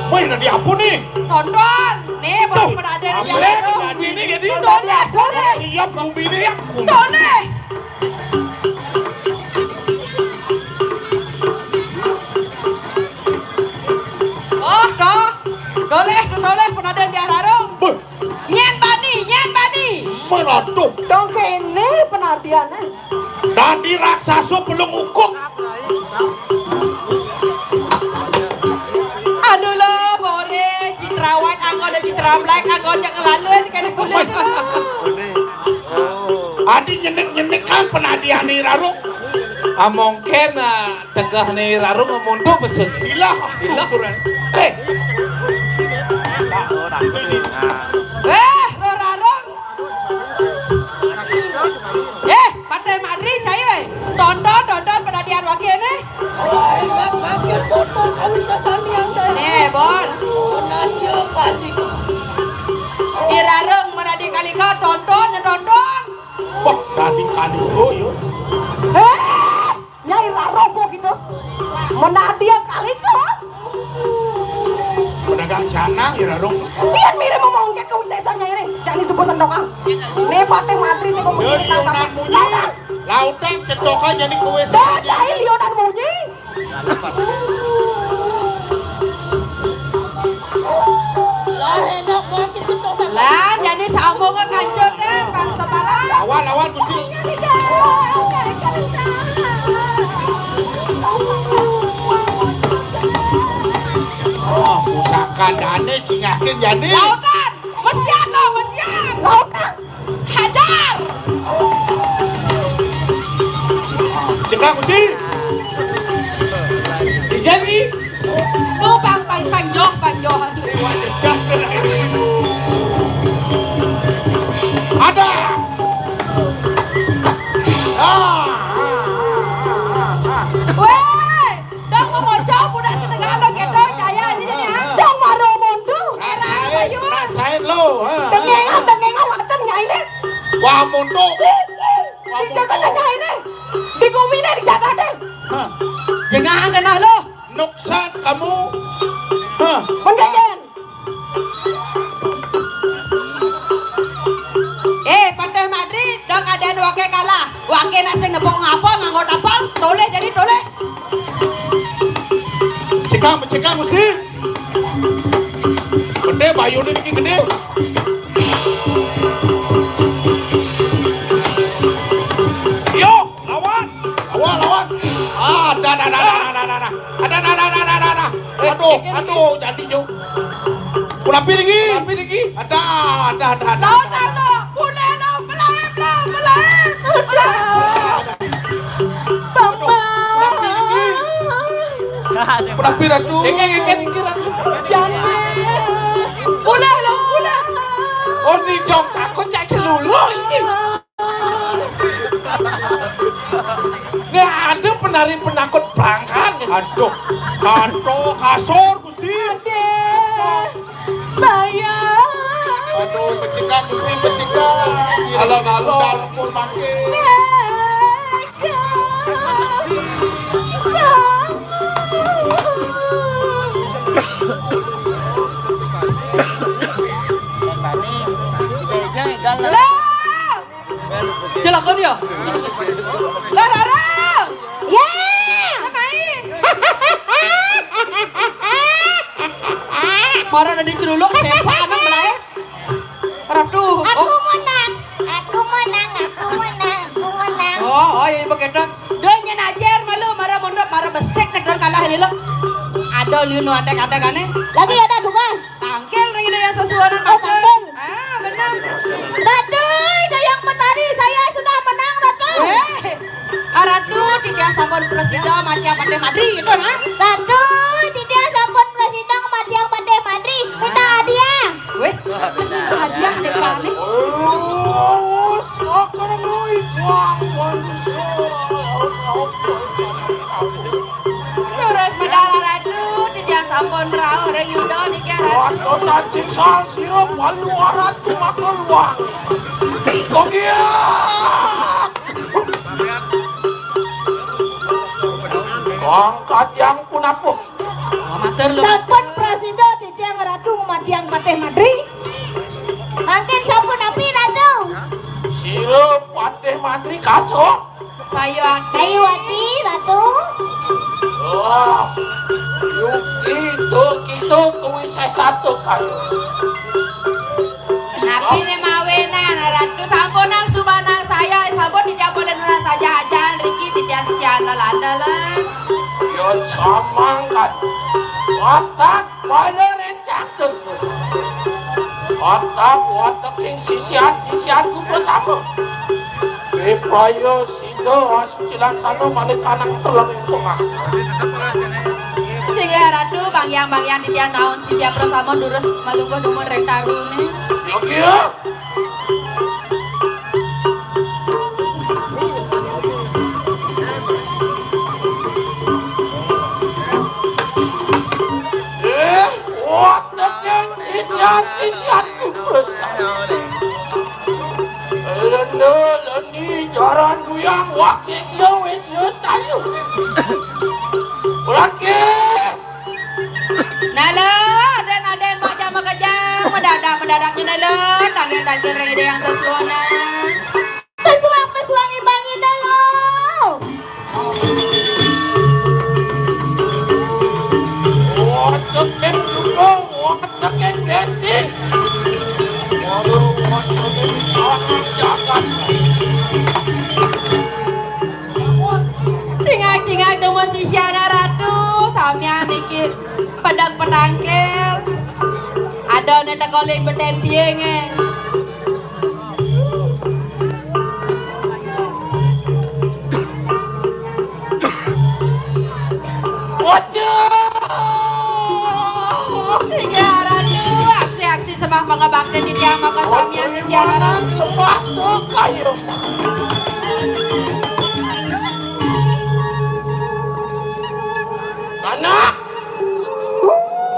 Woi, di apa nih? Tonton. Nih baru pada ada yang Boleh, jatuh. jadi ini jadi. Boleh. Siap bumi ini. Boleh. Oh, toh. Doleh pernah ada di Ararong. Nyen bani. Meraduh. Dong kene penadiannya. Dadi raksasa belum ukuk. Aduh lo, bore citrawan anggon dan citra black anggon yang ngelaluin kena kulit. Adi nyenek kan penadian ni raro. Mungkin tegah nih Rarung ngemunduh pesen. Ilah. Rorarong. Pantai Madri cai tonton penadian waki ini. Nih, Bon. Irareng menadi kali kau tonton. Wah, dadi kali yo. Nyai Rarobo gitu. Menadia kali tuh. Pedagang canang ya raro. Biar mirip ngomong ke kewisesannya ini. Jangan disebut sendokan. Nih Pantai Madri sih ngomong Dari Lionan Munyi. Lautan cedokan jadi kue Dah cai Lionan Munyi. Lah, jadi sambung ke kancur deh, bangsa bala. Lawan kusi. Oh, pusaka dane cingakin jadi. Lautan, mesian lo, mesian. Lautan. Hajar. Cekak kusi. Jadi Lu panjang. Ada. Weh, dong ngomocok budak senegala gitu, caya aja jadi ha. Dong maro mondo. Era bayu. Rasain lo. Dengengan waten nyai ini. Wah mondo. Dijaga deh nyai ini. Digumine dijaga deh. Jangan kena lo. Nuksan kamu. Menjajan. Pantai Madri, dong ada wake kalah. Wake nak sing nepok ngapa nganggo tapal, toleh jadi toleh. Cekak mesti. Gede bayu ini gede. yo lawan. Lawan. Ada. Aduh, jadi jo. Ulapi lagi. Ada. Lautan lo, boleh lo, melayan. Ulapi lagi. Boleh lo, Oh di jong takut cak selulu ini. Nggak ada penari penakut perangkan. Aduh, kanto kasur Gusti. Sayang. Aduh, becikkan Gusti, becikkan. Alon-alon. Pun makin. Lah. Celakon ya? Lah Rarang. Ya. Ngapain? Marah ada celuluk sepak anak belai. Ratu. Aku menang. Aku menang. Aku menang. Aku menang. Oh, ini begitu. Doanya najar malu marah mondok marah besek kedor kalah ini lo. Ada liu nu antek-antek aneh. Lagi ada tugas. Tangkel ring itu yang sesuatu Oh, tangkel. Ah, benar. Ratu, Dayang Mentari, saya sudah menang, Ratu. Ratu tidak sampun presiden Madya Pate Madri itu nah. Ratu, tidak sampun presiden Madya Pate Madri. Minta hadiah. Weh, hadiah dekane. Oh, sekarang lu ikhwan. Terus medala Ratu tidak sampun rau ring yudo niki Ratu. Waduh, cacing sal sirop walu warat tumakul wang. Kogiat. Angkat yang punapuk. Matur lu. Sampun presiden tidak Ratu Madya Pate Madri. Mungkin sampun api, Ratu. Sirop pateh matri kasok. Kayu hati, Ratu. Oh, yuk gitu kuwi saya satu kali. Nabi ne mawenan Ratu sampun nang sumanang saya sampun tidak boleh nurang saja aja Riki tidak sisiana landalan. Yo samangkat. Watak bayar rencak terus. Watak yang sisianku bersama. Beprayo sido ascilan sano balik kanang telang yang pengas. Sehingga Ratu bangyang di tiang naon si siap bersama durus malungguh dumur rektarune. Yo kieu. Watak yang sisianku bersama. Leni jaran duyang wakil yo tayo. Berakhir. Nala aden macam makajang mendadak nala tanggal ring yang sesuana. Pesuang ibangin dulu. Watak yang dulu, watak yang desi. Waduh, watak yang jangan. Cingak demen sisiana Ratu sampean iki pedang penangkel. Ada neta kolin beten pienge. Iya Ratu aksi sembah pangabakti di tiang maka sampean sisiana Ratu. Sembah tuh kayu.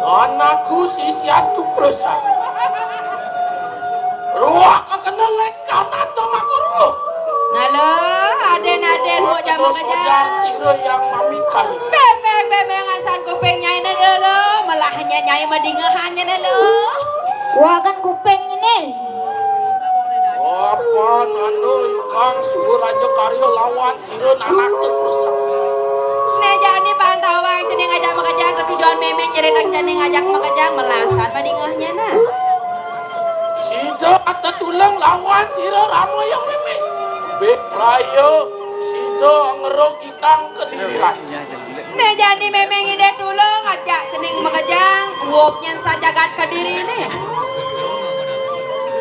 Anakku sisianku perusahaan. Ruak kena lengkau nato makuru. Nalo aden mau jamu Sojar aja. siro yang mamikai. Bebengan san kuping nyai nalo malah nyai madingahannya nalo. Wah kan kuping ini. Apa nano ikang suruh raja karyo lawan siro anak tu perusahaan. Nejani pantawang jeneng ngajak makajang tujuan memeng nyeretak jeneng ngajak makajang melasan madingahnya nah. Sido atau tulang lawan siro ramo yang meme. Beprayo sido ngerok itang ke diri raja. Nejani memeng ide tulung ngajak jeneng makajang wopnya sajagat kediri nih.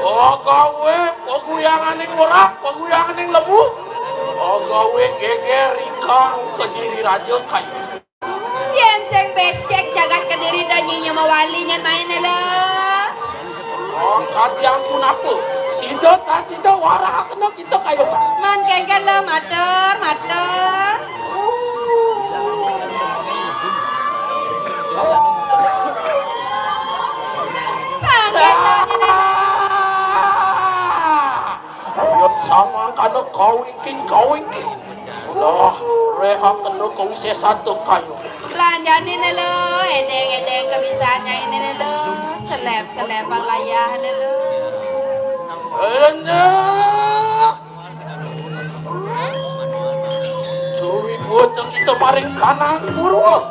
Oh gawe paguyangan ning werak, paguyangan ning lebu. Oh gawe geger ikang ke diri raja kayu. Yen seng becek jagat kediri dan nyinya mawali nyan main lah. Oh Tadi ampun apa? Sido tak sido warah kena kita kayo Pak. Man kengken lo matur, matur. Panggen lo Yo sama kana kau ingin. Lah, reha kena kau isi satu kayo. Lanjani nih lo, edeng kebisaannya ini nih lo, seleb bang layah nih lo. Enak. Curi buat kita paring kanan buru.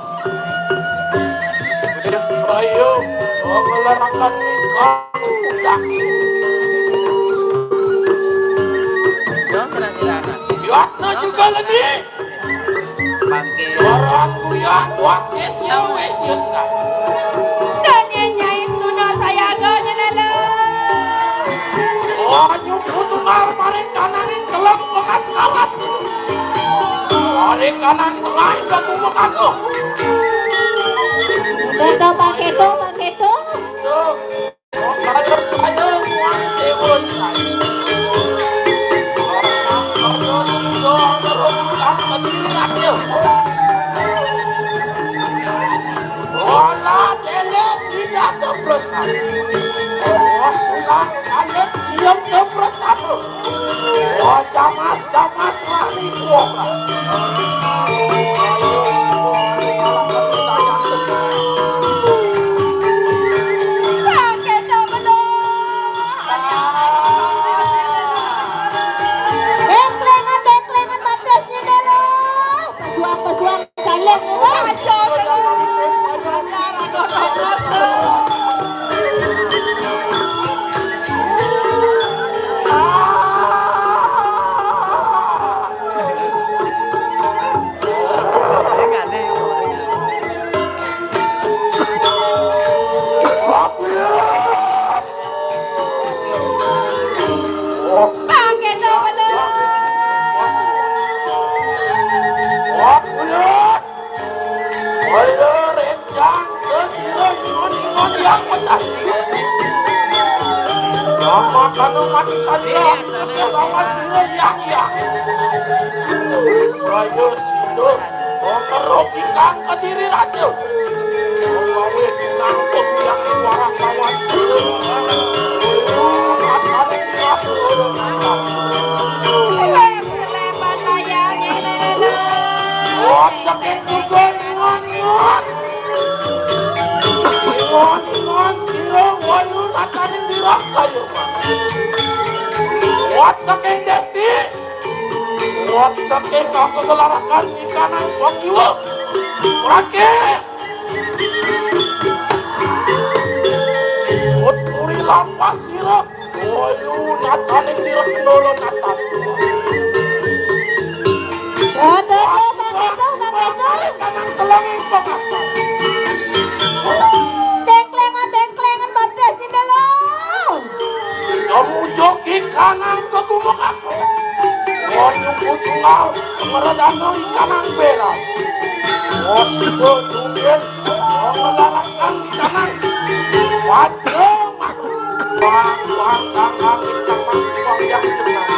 Ayo, mengelarangkan nikah taksi. Biatna juga lagi. Bangke. Orang kuliah buat sesius lah. Danyanya istuno saya gonya nih lo. Oh, nyukuh tunggal paring kanan ini kelak bekas kalat. Paring kanan tengah itu tunggu aku. Udah pakai tuh. Tuh, oh kader saya muat dewa saya. Orang sudah merugikan kediri aja. Bola telet tidak terbersama. Oh sudah kaget siap terbersama. Oh jamat lari kuolah. Ayo semua kalau kita yang terbersama. Dengklengan batasnya dulu. Pesuang caleng. Kalau mati saja, selamat siang ya. Rayo sido, merugikan kediri raja. Mengawin nangkut yang suara kawan sido. Asalnya tidak suruh. Seleb layangnya nih lo. Oh, sakit juga ingon. Ingon, siro, wayu, natanin dirok kayo Pak. What the king desti? What the king aku gelarakan di kanan wakiwa? Rakyat! Uturi lampas siro. Wayu, natanin dirok nolo natan. Kanan telangin pengasal. Dengklengan batasnya dulu. Kamu joki kanan ke gumuk aku. Oh nyumput tunggal meredano kanan bela. Oh sido jungin. Oh melarangkan di kanan. Waduh aku. Bang kakak kita masuk yang jenang.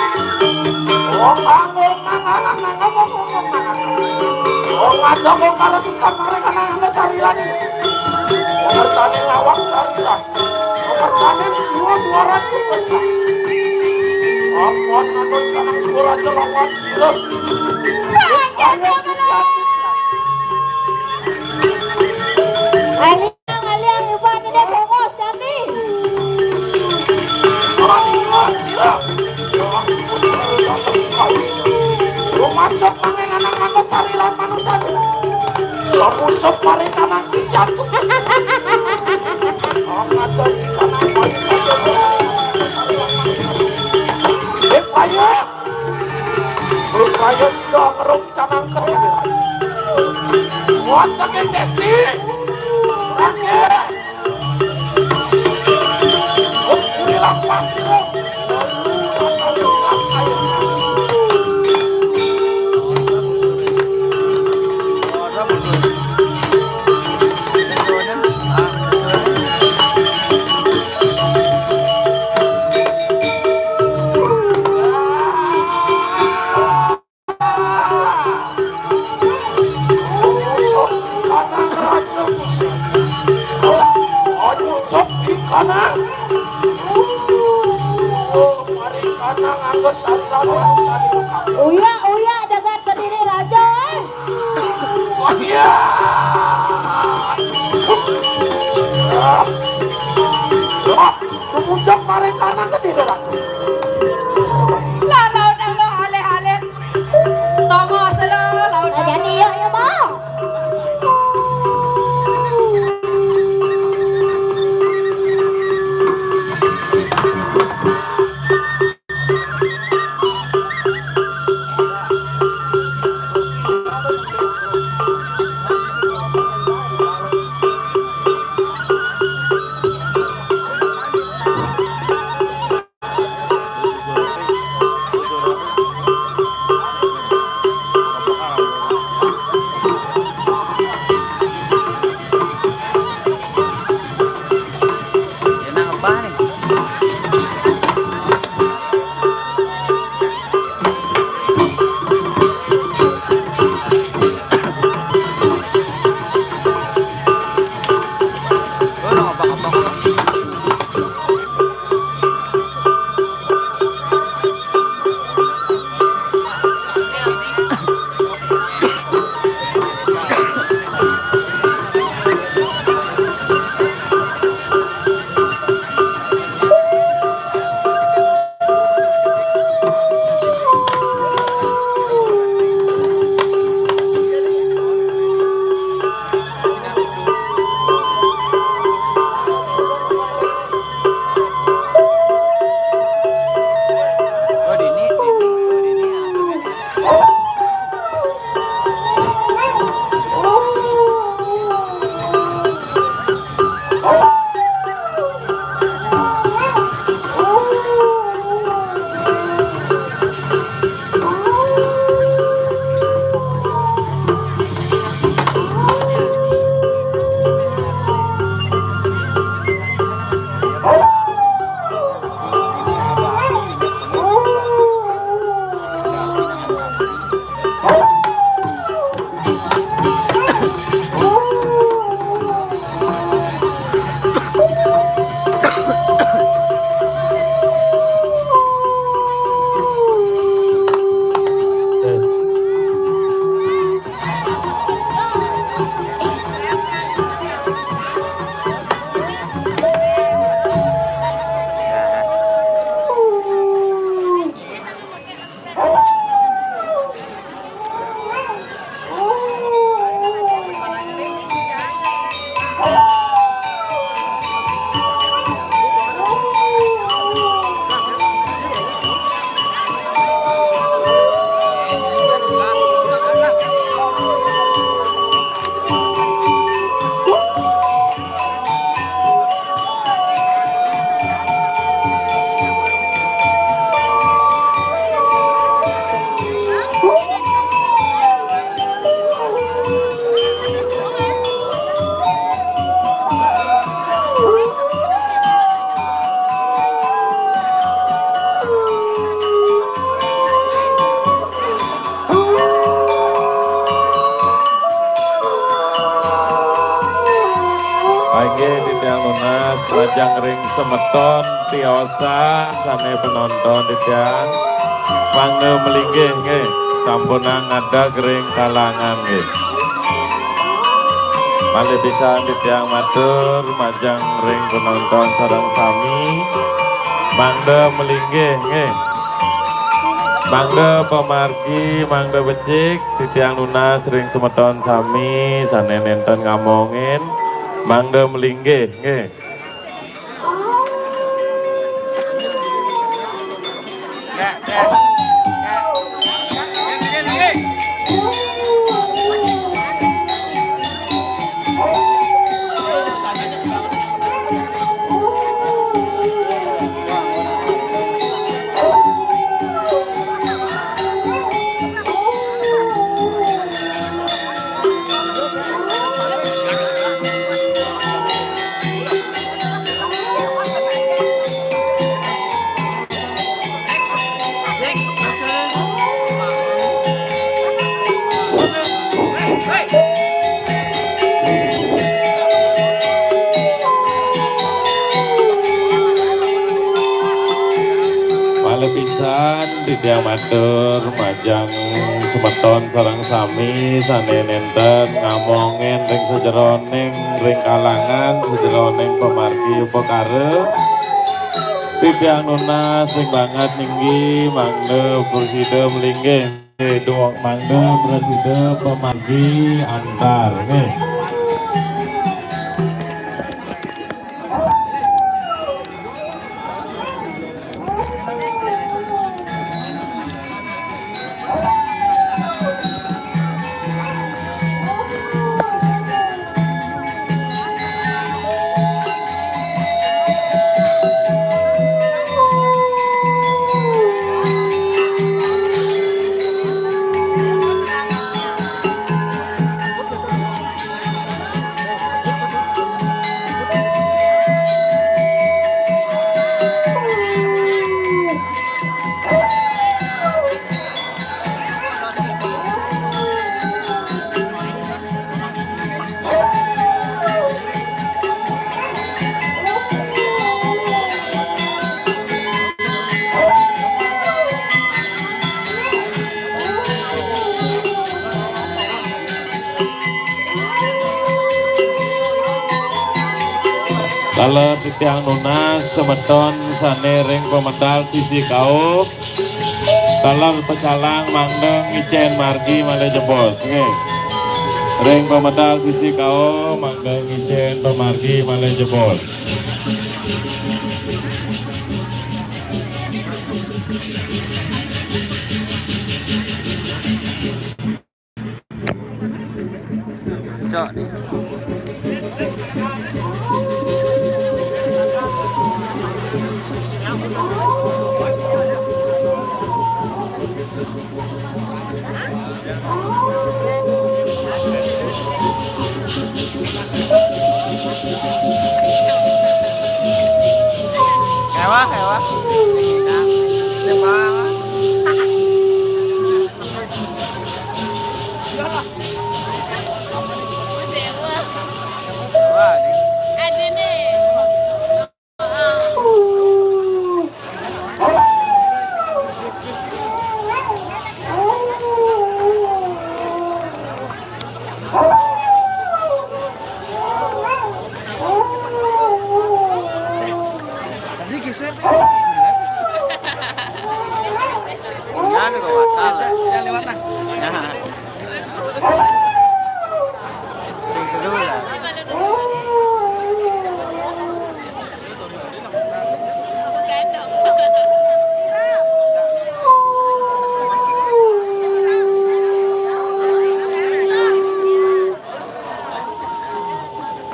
Oh kamu manganan. Oh ngajak kalau suka mereka nangga sarilan. Oh bertani lawak sarilan. Pertanian semua 200 besar. Apa nanti kanang suara jelawan sirup. Aliang Ivan ini bongos tadi. Orang sirup. Rumah sok mangen anak sarilan manusia. Semusuh paling kanang sisiat. Amat jadi kanang manusia. Raya sudah merugikan angker. Buat sakit testi. kanang. Mari kanang anggo saliran manusia di rukam. Uya dengan kediri raja. Iya. Kemudian mari kanang ketiduran. Lah laut nang lo hale-hale. Tomo asala laut. Jadi ya bang. Jenang apa nih? Oh, no, apa-apa. Oh, Dini, oh, Dini langsung ini. Pagi Titiang Lunas, lajang ring semeton, tiosa, sane penonton Titiang. Pangge melinggih nggih, sampunang ada gering kalangan nggih. Malih bisa Titiang matur, majang ring penonton sareng sami. Mangde melinggih nggih. Mangde pemargi, mangde becik, Titiang Lunas ring semeton sami, sane nenten ngamongin. Mangde melinggih nggih. Dik, pisan Didiang matur majang semeton sareng sami sane nenten ngamongen ring sejeroning ring kalangan sejeroning pemargi upakara Didiang nunas sing banget ninggi mangga presida melinggih doang mangga presida pemargi antar nih. Kalau titiang nunas semeton sane ring pemedal sisi kau kalau pecalang mandeng ngicen margi malih jebos nggih ring pemedal sisi kau mandeng ngicen pemargi malih jebos. Cok nih. Hewa. Ada nih. Tadi geser. Ya, ada kawatan. Jangan lewat nah. Nah. Sing seru lah.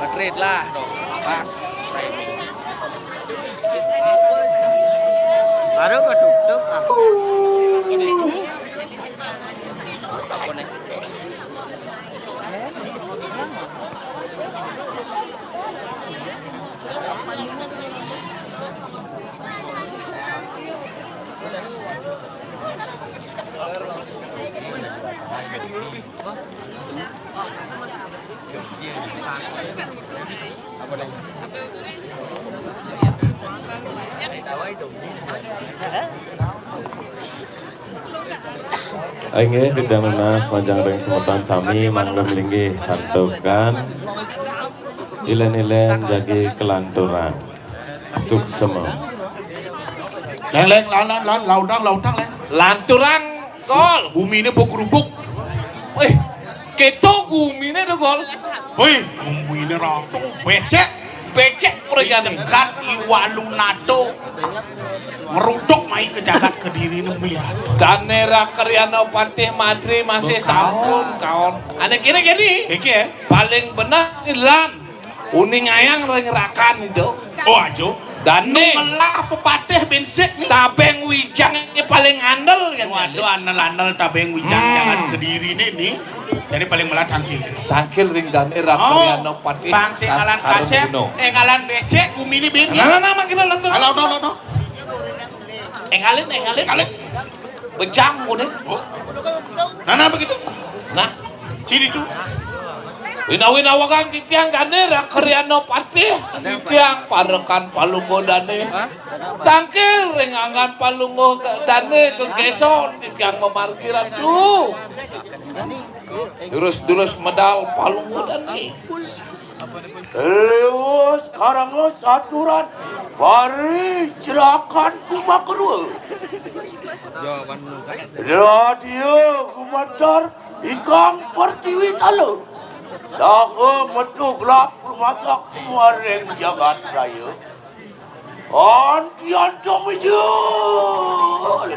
Retreat lah dong. Pas timing. Baru ketuk-tuk aku. Apa nih? Apa nih? Aingnya tidak nunas majang ring semeton sami mangga melinggih santukan ilen-ilen jagi kelanturan suksema. Leng laudang leng. Lanturang gol. Bumi ini buk-rubuk. Wih, keto gumine do gol. Woi, bumi ini rata. Becek perjani. Disekat iwalunado. Ngeruduk mai ke jagat Kediri ini miat. Danera Karyana Patih Madri masih sahun kawan. Ane kira gini. Oke. Paling benar ilan. Uning ayang ring rakan itu. Oh ajo. Dane Melah pepatih bensin nih. tabeng wijang ini paling andel kan. Waduh andal-andal tabeng wijang jagat Kediri ini nih. Jadi paling melah tangkil. Tangkil ring Danera Karyana Patih. Bang si ngalan kasep, ngalan becek, gumi ini bini. Nah makin lantur. Halo. Engalin. Kali. Bejang udah. Nah begitu. Nah, Sini tuh. Wina-wina wagang titiang dane rakeryano patih titiang parekan palunggo dane tangkil rengangan palunggo dane kegeson titiang memarkiran tuh terus medal palunggo dane sekarang saturan mari jerakan kumakerul radio kumatar ikan pertiwi talu saha metu gelap masak muareng jagat raya antian tomijul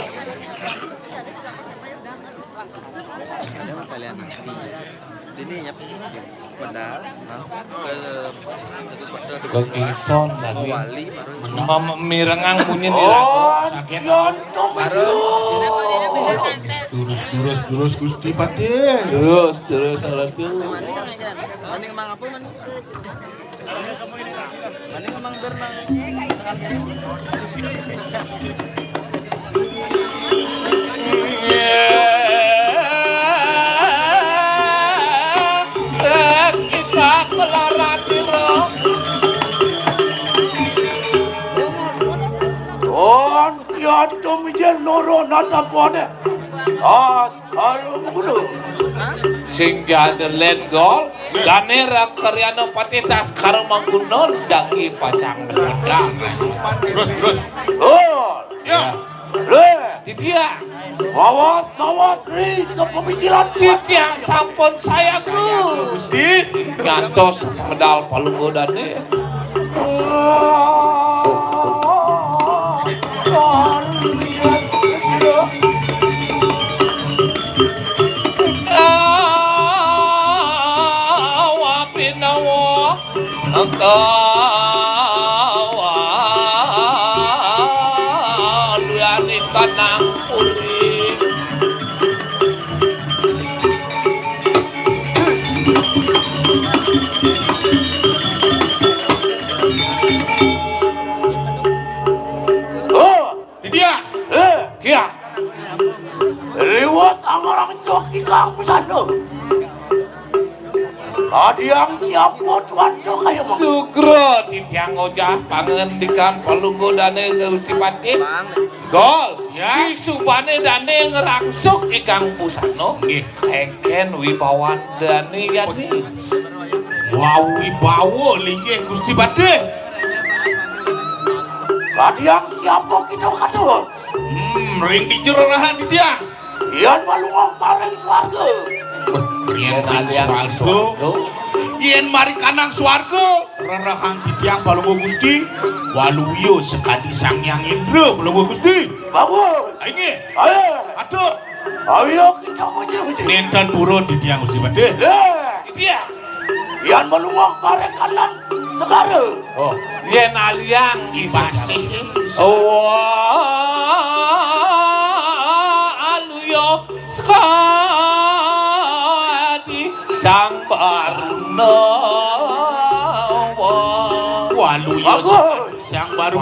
Kalian nanti ini nyap pada ke terus pada kegeson dan wali mirengang bunyi di lagu sakit antian tomijul terus Gusti Patih terus salah tuh Maning emang apa maning? Maning emang berenang. Kita kelaran diro antian tomijul noro natapone sekarang mulu sing jade len gol dane rakeryano patitas karo manggunon dagi pacang pedang terus ya titia mawas ri sepemikiran titiang sampun saya Gusti ngantos medal palunggo dane Luyani kanang putih dia kia lewat amarang soki kang pesando adiang siapa tuan to kayak mau sukro titiang ojah pangendikan palunggo dane Gusti Patih gol ya subane dane ngerangsuk ikang pusano eken wibawan dane yani wow wibawa linggih Gusti Patih adiang siapa kita kado ring di jero rahan dia ian malungong pareng swarga yen swarga yen mari kanang swarga rerahan titiang balunggo Gusti waluyo sekadi sang yang Indra balunggo Gusti bagus ayo aduh ayo kita muji nenten purun titiang Gusti Patih iya ian malungong pareng kanan segara yen aliang pasih aluyo sekadi sang barno waluyo sang baru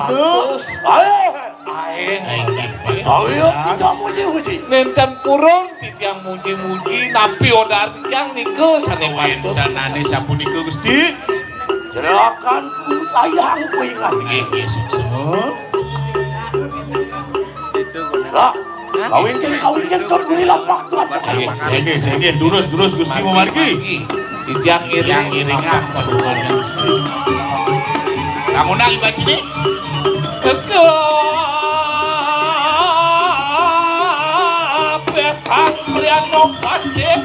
ayo kita muji nenten purun titiang muji-muji napi odar yang nike sane pantun dan ane sapunika Gusti Serahkan ku sayang ku ingat lah kawin kan gini lapak tuan jenge durus Gusti memargi titiang iring-iringan kamu nak ibad ini Pekang Priano Patih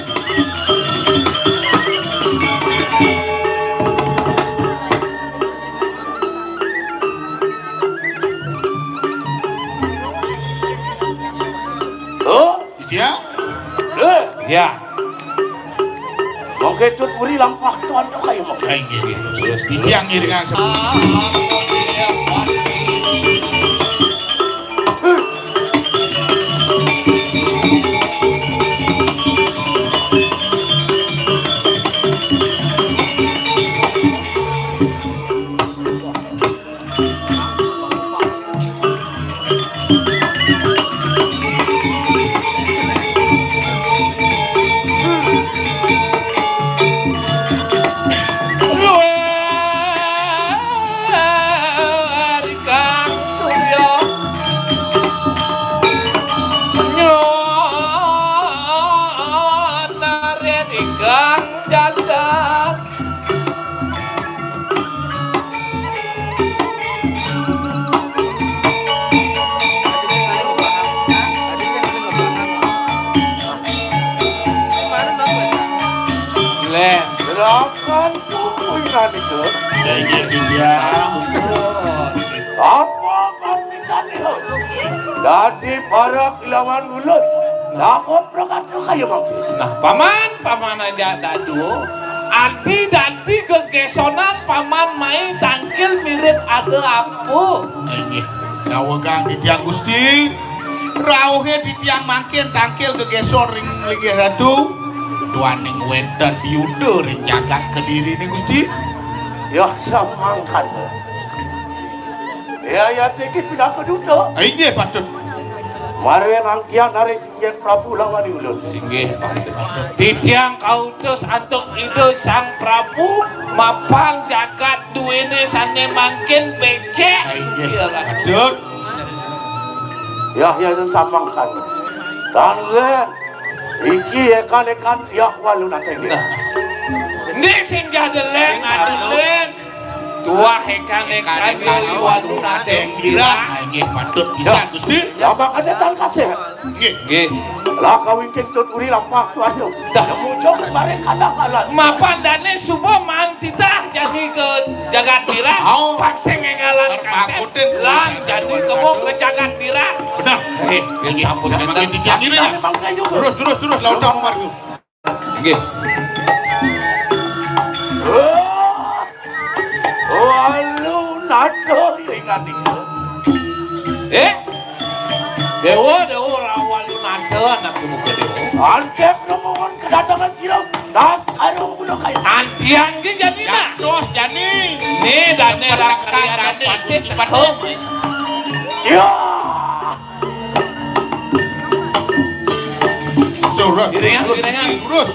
ya Mungkin tut uri lampak tuan tu kayu mau. Yang iringan ingat itu. Kayaknya dia. Apa pamitan itu? Dari para kilawan ulut, sanggup berkata kayu mangkir. Nah, paman aja dadu. Arti dadi kegesonan paman main tangkil mirip ada apa? Ini, nawagang di tiang Gusti. Rauhe di tiang mangkin tangkil kegesor ring linggih ratu. Tuaning wenten biude ring jagat kediri nih Gusti. Ya samangkan. Ya teki pindah ke duta. Ini patut. Mari mangkian nari singgih Prabu lawan ulut. Singgih titiang kautus antuk ide sang Prabu mapan jagat duwene sane mangkin becek. Ini patut. Ya samangkan. Tangga iki ekan ya walu natenge. Ini sing jadelen. Sing adelen. Dua hekan yo waluna Deng Bira. Nggih patut pisan Gusti. Ya makanya tan kasih. Nggih. Lah kawin kentut uri lampah tu anu. Muncul kemarin kalah. Mapan dane subuh mantitah jadi ke jagat dira. Pakseng ngalan kaset. Lan jadi kamu ke jagat dira. Benar. Sampun Makin tiang diri ya. Terus lawan kamu margo. Nggih. Walu nado ingat itu. Dewa lawan nado anak muka dewa. Antep nomongan kedatangan sirap. Das karung bunuh kayu. Antiang ge janina. Terus jani. Nih dane rakarian patit teh. Cia. Surah. Giringan. Terus.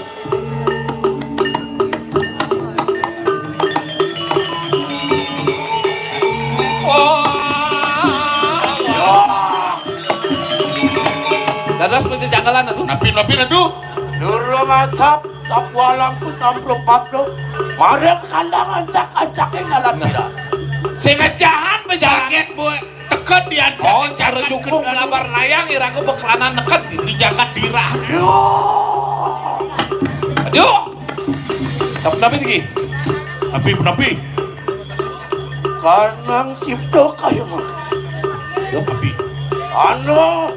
Dadas mesti janggalan atuh. Napi aduh. Duru masap sapualangku samplung paplo. Mari kandangan acak-acake ngalan tira. Sing ngejahan bejalan. Sakit boy. Teket dia. Oh, cara jukung labar layang iraku beklanan neket Di jagat dirah. Yo. Aduh. Tapi iki. Napi. Kanang sipto kayu mah. Napi. Anu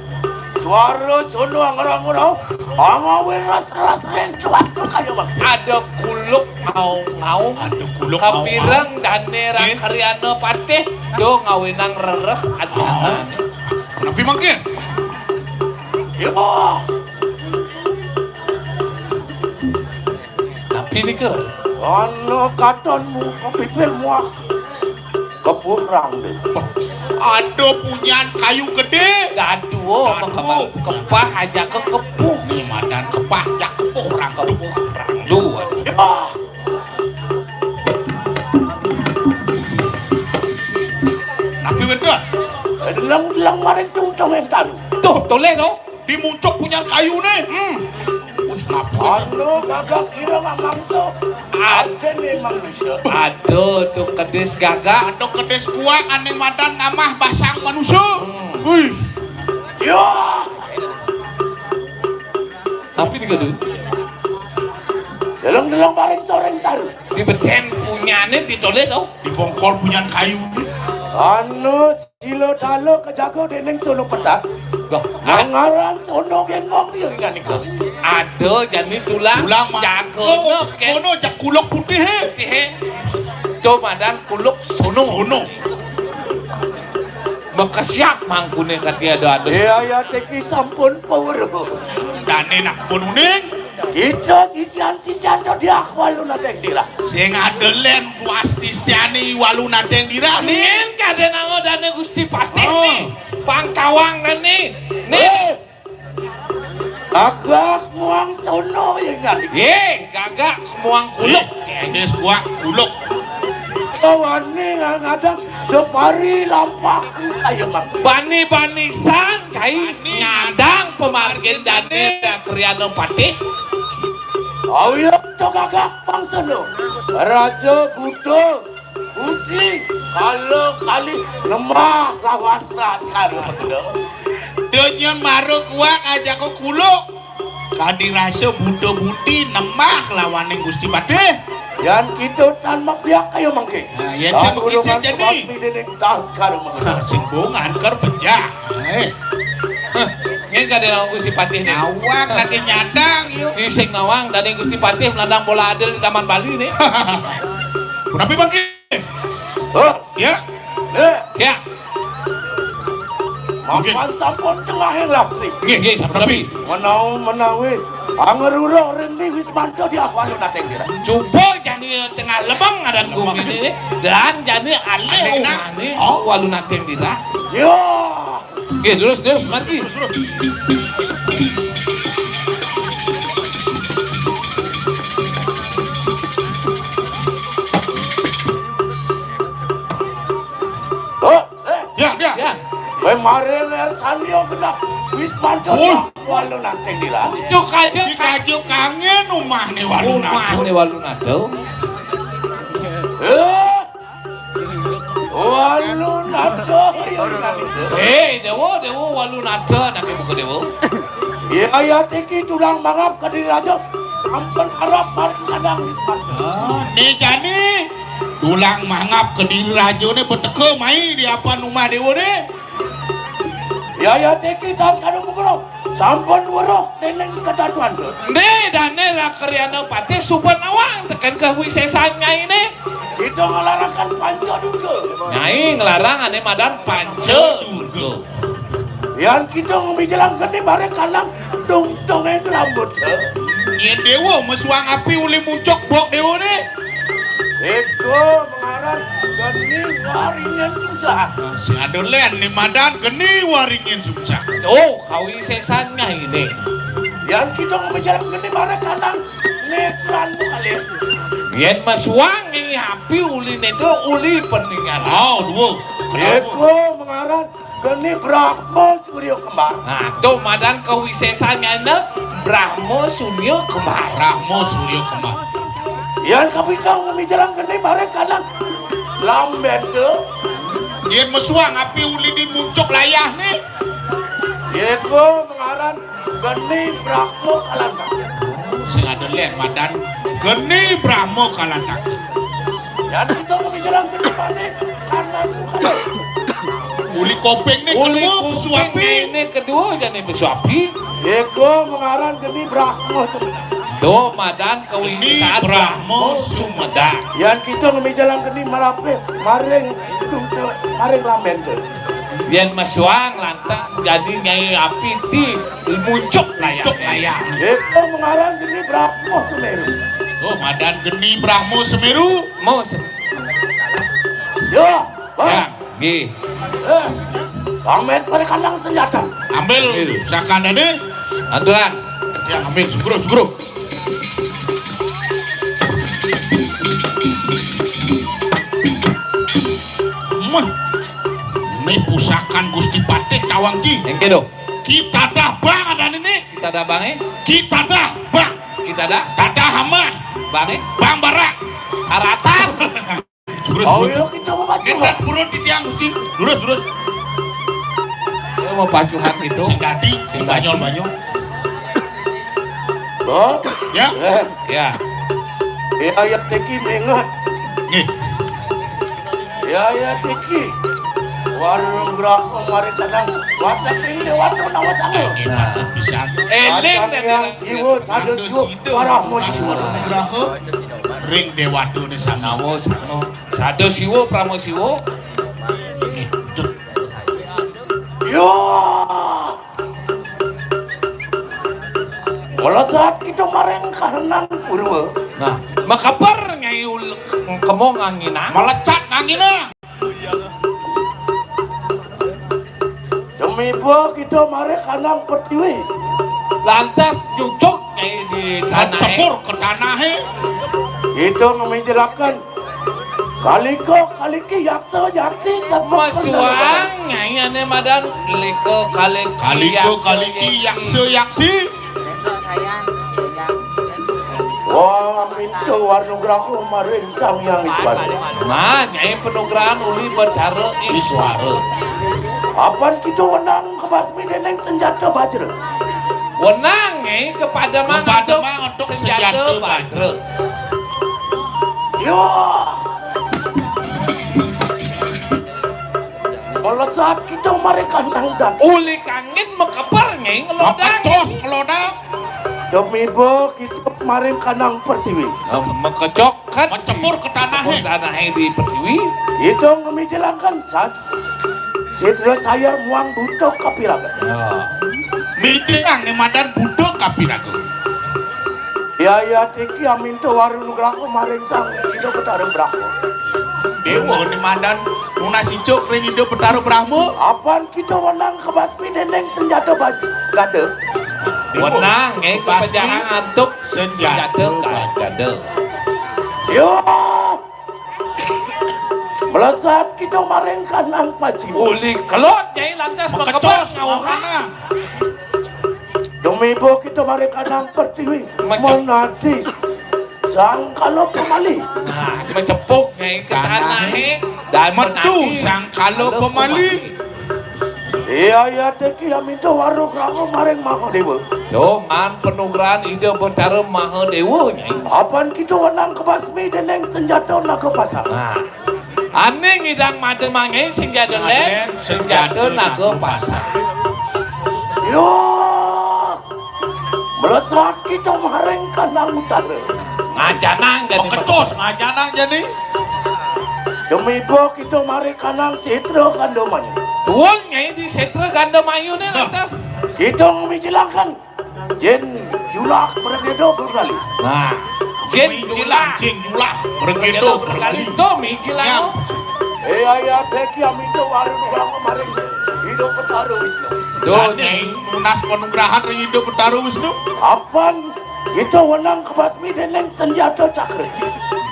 suara sono angarang-arang ama ras rencuat tu kayu mah. Ada kuluk ngaung. Ada kuluk Kapireng dane rakariana patih do ngawinang reres aduh. Napi mangkin. Yo. Tapi ini ke Anu katonmu kepipil muak kepurang deh. Ada punyaan kayu gede. gaduh kepah aja ke kepuh Nih madan kepah jak kepuh orang kepuh. lu. Ya. Napi bener. Delang marin tungtong yang tahu. Tuh toleh no. Dimuncuk punyaan kayu nih. Wih, napi bener. Anu gagak kira mamangso. Aja nih manusia. Aduh tuh kedis gagak. Ada kedes kuah aneh madan ngamah basang manusia. Wih. Yo. Tapi ini gaduh Delang marin soreng tahu. di beten punyane ditoleh tau. Dibongkol punyaan kayu nih. Anu silo talo kejago deneng sono petak. Angaran sono gengong dia ingat nih. Aduh jadi tulang jago Kono jak kulok putih he. he. Coba dan kuluk sono. Makasiap mangkune katia ada. Ya teki sampun power. Dane nak kuning. Kita sisian to dia walu nadeng dira. Sing adelen pasti stiani walu nadeng dira nih. Nin kade nango dane Gusti Patih nih. Pangkawang nih. Nih. Agak muang sono yang ngali. Gagak muang kuluk. Kedes kuah kulok. Kawan ni ngadang separi lampaku kaya mak. Bani-banisan kai nyadang pemargin dane dan kriano Patih. Ayo to gagak pang sono. Rasa butuh uji kalau kali lemah lawan sekarang. Dia maru kuah aja kok kulok. Kadi rasa budo budi nemah lawan yang Gusti Patih. Yan kita tan mabiak kayo mangke. Nah, yan siya mag-isip yan eh. Pidinig tas karo mga. Simbungan kar pejak. Ngayon ka din ang Gusti Patih nih. Awak lagi nyadang yuk. Iseng nawang dari Gusti Patih melandang bola adil di Taman Bali nih. Kenapa bangke? Oh, Ya. Ya, makan sampun tengah yang lapri. nggih sampun tapi. Menawi angeruro rendi wis manto di awal nateng dira. Coba jadi tengah lebang ada gum ini dan jadi aleh umane walu nateng dira. Yo. Nggih terus mari. Oh, Ya. Ya, mare ler sanyo genap wis manto di awal nateng dira. cuk aja Di kajo kangen rumah nih waluna. umane walu nateng. Walu nato yon kali. Dewo walu nateng nak muka dewo. Ya tiki tulang mangap ke diri raja sampun harap kadang wis manto. Nih jani tulang mangap ke diri raja nih beteke mai di apa rumah dewa nih. Ya tiki tas kado mukro sampun werok neneng kedatuan tuh. Nih dane rakyana Patih suban awang tekan ke wisesanya ini. Itu ngelarangkan panco durga. Nyai ngelarang ane madan pance durga. Yang kita ngemijelang gede bare kanang dong-dongeng rambut. Yen dewa mesuang api uli muncok bok dewa nih. Eko mengarang geni waringan susah. Si adolen nih madan geni waringin susah. Oh, kawi sesanya ini. Yang kita ngemijelang gede bare kanang netran kali. Yen masuang ini api uli nedo uli peninggalan. Oh, dua. Eko mengarang geni Brahma Suryo Kembar. Nah, tuh madan kawi sesanya ini Brahmo Sunyo Kembar. Rahmo Suryo Kembar. Yang kapitang ngemijelang gede bare kanang lambete. Yen mesuang api uli di muncok layah nih. Eko mengarang geni Brahma Kalantang. Sing adolen madan geni Brahmo kalantak. Yang kita ngemijelang gede bare kanang Uli kopeng nih Uli kedua kuping pesuapi. ini kedua jadi pesuapi. Eko mengarang geni Brahma sebenarnya. Tuh madan kawi Geni saat Brahmo Sumedang. Yang kita ngemijelang geni marape maring tungkel maring lambente. Yen masuang lantang jadi nyai api di muncok layar. Eko mengarang geni Brahma Semeru. Oh, madan geni Brahmo Semeru. Mau Yo, ya, bang. gih. Pamer pada kandang senjata. Ambil sakanda nih. Anturan. Ya, ambil sugro. Ini pusakan Gusti Patih Tawangji. Yang kedo. Kita dah bang ada ini. Kita ada bange. Kita dah bang. Kita ada Tata hama. bange. Bang barak. Aratan. Oh iya kita mau baca. Kita burun di tiang Gusti. Durus. Saya mau pacuhan itu. Sing dadi, sing banyol. Oh, Ya. Ya. ya teki mengat. Nih. Ya teki. Warung gerak kemarin kadang wadah tinggi wadah nama sama. Gimana bisa? Ending Acang yang siwo sadu siwo parah mau Suara nugraha. Ring dewado nih sama. Namo sado siwo pramo siwo. Nih, betul. Yo. Melesat kita mareng kahanan purwa. Nah, makabar nyai kemong anginang. Melecat ngangina. Demi bo kita mareng kanang pertiwi. Lantas nyucuk nyai di tanah. Cebur ke tanah he. Itu ngemijelaskan kaliki yaksi sebab Masuang nyai ane madan liko Kaliki yaksi. Wah minto warna graho maring sang yang isbat. Nah, nyai penugrahan uli bertaro iswara. Apaan kita wenang kebasmi deneng senjata bajra. Wenang nyai kepada mang Kepada untuk mang untuk senjata senjata bajra. Yo. Kalau saat kita mereka nangdang. Uli kangin mekabar nyai ngelodang. Makecos ngelodang. Demi bo kita kemarin kanang pertiwi. Mekecok kan. Mencemur ke tanah. Tanahnya di pertiwi. Itu ngemijelangkan saat. Sidra sayar muang butuh kapiraga. Mitingang ni madan budok kapirago. Ya tiki amin to warung nugrah kemarin sang itu ketarung brahmo. Dewa ni madan Nuna Sicok ring hidup bertaruh Brahmo. Apaan kita menang ke basmi dendeng senjata baju gade. Wenang nyai kepejangan antuk senjata gade. Yo. Melesat kita mareng kanang paji. Uli kelot nyai lantas mekabar Makecos ngawang. ngawangana. Demi bo kita mareng kanang pertiwi. Menadi sang kalau pemali. Nah, mencepuk nyai ke tanahnya dan Metu sang kalau pemali. Iya teki amin to warung rako mareng maho dewa. Cuman penugrahan ide bertaruh maha dewa nyai. Apaan kita menang ke basmi dendeng senjata naga pasar. Nah, aneh ngidang madem angin senjata len senjata naga pasar. Yo. Melesat kita mareng kanang utara. Ngajanang jadi Makecos ngajanang jadi. Demi bo kita mareng kanang sitro kandomanya. tuan nyai di setra ganda mayu nih lantas. Kita ngemijelangkan Jen julak bergedo berkali. Nah, jen Jilang julah jing julah bergedo berkali berkali. to mikilang. Iya teki amin to warung nugrah kemarin hidup bertaruh Wisnu. Tuh Nyai nyai. Nunas penugrahan ring hidup bertaruh Wisnu. Apaan kita menang ke basmi dendeng senjata cakra.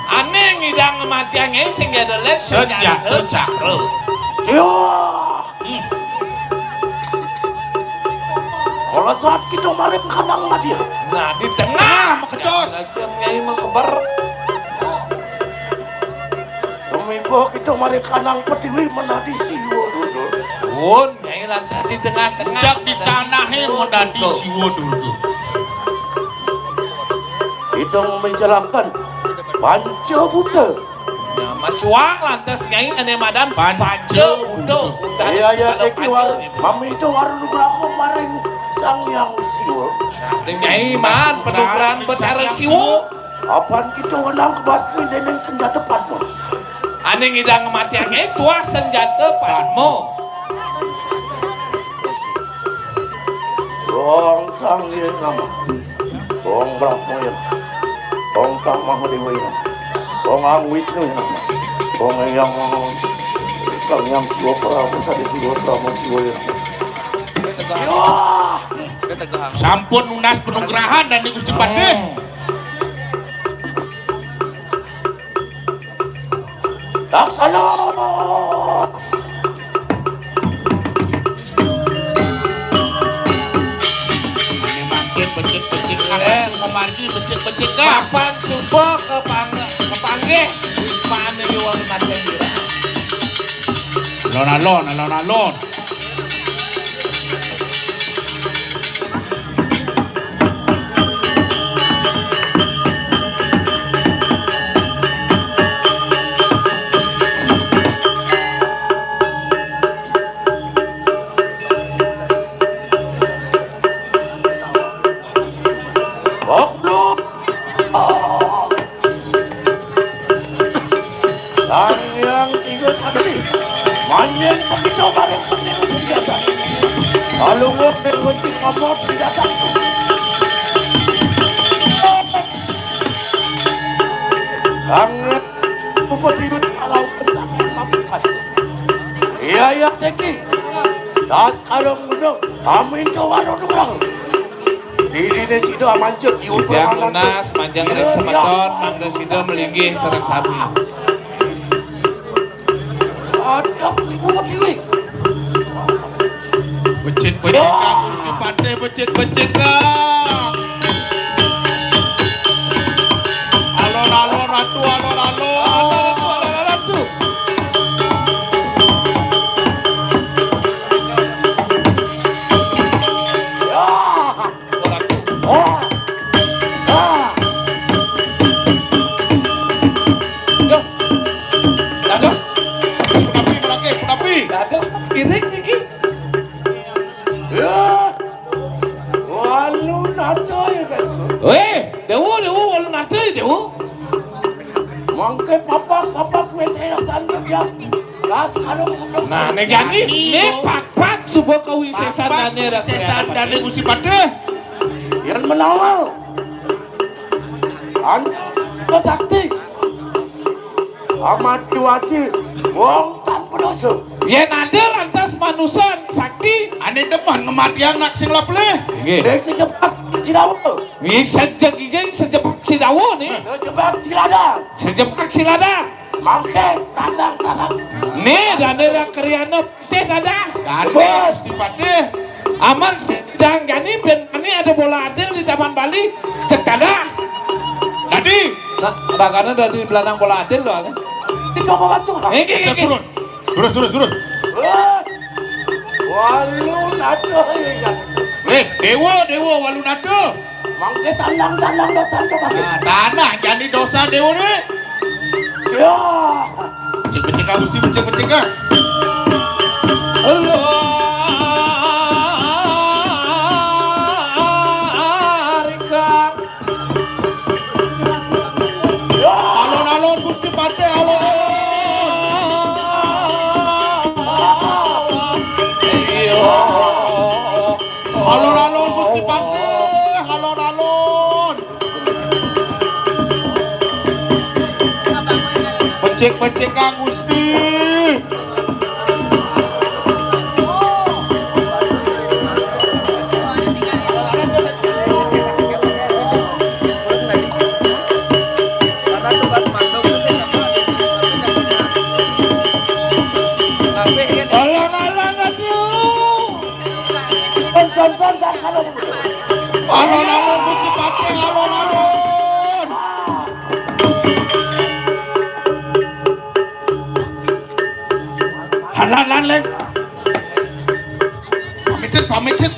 Aneh ngidang kematian nyai senjata len Senjata cakra. Yo. Kalau saat kita mareng kanang madir. Nah di tengah Makecos. nyai mengkebar. Demi bo kita mareng kanang pertiwi menadi siwo dulu. Tuan nyai lantas di tengah-tengah. Cak di tanahnya modadi siwo dulu. Kita menjalankan panca buta. Nah, masuang lantas nyai ane madan panca udo. Iya teki mami itu warung nugrah kemarin sang yang siwo. Nyai man penugrahan betara siwo. Apaan kita menang ke basmi dendeng senjata padmo. Aneh ngidang kematian nyai tua senjata padmo. Bong sang dia nama. Bong brahmo ya. Bong kang maha dewa ya. Bong ang Wisnu ya nama. Bong yang kang yang siwo prabu sadi siwo prabu siwo ya. Sampun Nunas penugrahan dan di Gusti Padeh. Laksana. Ini makin becek-becek kapan kemargi becek-becek kah? Kapan coba kepanggih wismane yuwal mateng dira. Alon-alon. Goblok. Dan yang tiga saksi manjen begitu bareng pening senjata. Lalu ngomong mesti ngomong senjata. Angin bupati kalau pensakit mabukan. Iya teki. Das karung gunung amin to warung nugrah. Diri sido amancet iu Yang lunas manjang rek semeton mangga sida melinggih sareng sami. Ada ibu dewi. Becek-becek kah Gusti Padeh becek-becek kah? Alon-alon ratu alon-alon. Ratu. kirek niki. Ya. Walu nado ya kan. Dewo walu nate dewo. Mangke papa kue saya sanjak ya. Las kalau Nah, negani ne pak subuh kawisesan dane Sesan dan Gusti Pade. yang menawal. Anta sakti. Amat diwaji. Wong tanpa dosa. Yen ada lantas manusia sakti. Ane demen ngematian nak sing lepleh. Dek sejebak silawo. Sejebak sidawo nih. Sejebak silada. Sejebak silada. Mangke tanang. Nih dane kriana teh dada. Dan Gusti Pade. Aman sedang gani ben ini ada bola adil di Taman Bali. Cek dada. Tadi Karena dari belakang bola adil loh. Coba baca. turun. Turun. Walu nado ya kan. Dewa Walunado. Mangke tanang dosa coba. Nah, tanah jadi dosa Dewa ni. Ya. Becek Gusti becek. Alon-alon Gusti Pade alon-alon. Alon-alon Gusti Pade, alon-alon. Becek Kang Gusti. Alon-alon Gusti Pade, alon-alon. Lan leng. Pamitin.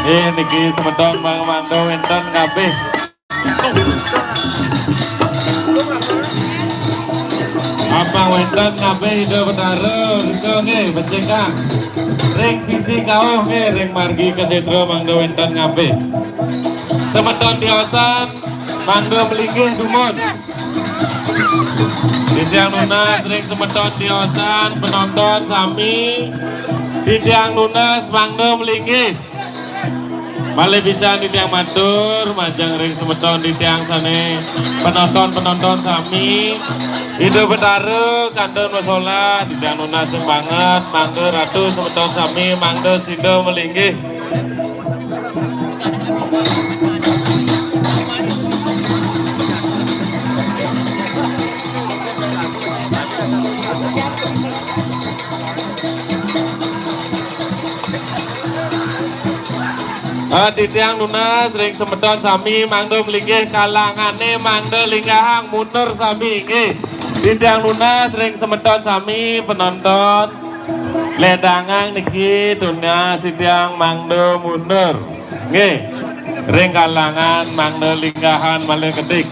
Niki semeton mangga wenten kabeh. Abang wenten kabeh ide betara rika nggih becengkang. Ring sisi kauh nggih ring margi kesetro mangga wenten kabeh. Semeton diosan mangga melinggih dumun. Tiang lunas ring semeton diosan penonton sami. Tiang lunas mangga melinggih. Balik bisa di tiang matur, majang ring semeton di tiang sane penonton sami. Hidup betara kandang masalah di tiang lunas banget, mangga ratu semeton sami, mangga sido melinggih. Di tiang lunas ring semeton sami mangga melinggih kalangane mangga linggahang mundur sami nggih. Di tiang lunas ring semeton sami penonton ledangang niki dunia sidang mangga mundur nggih. Ring kalangan mangga linggahan malih kedik.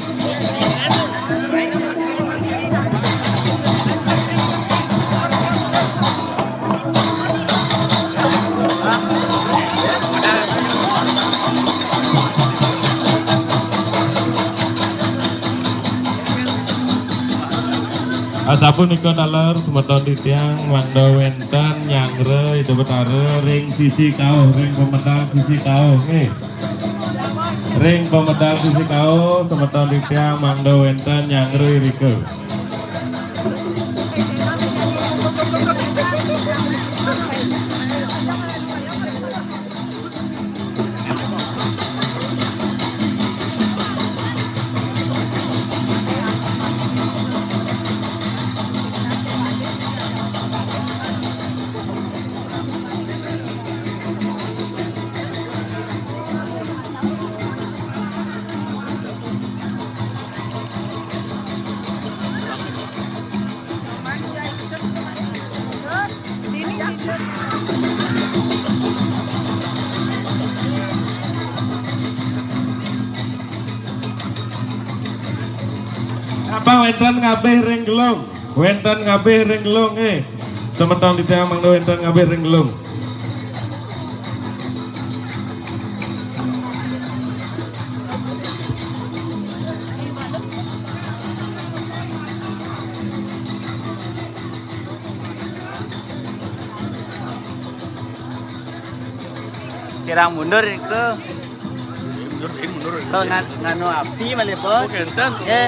Asapun ikut aler semeton di tiang mangga wenten nyangre itu betara ring sisi kau ring pemedal sisi kau nih ring pemedal sisi kau semeton di tiang mangga wenten nyangre rike. Apa wenten ngabeh ring gelung, wenten ngabeh ring gelung semeton di tiang mangga wenten ngabeh ring gelung. Kirang mundur ke nganu api malipot. Ya.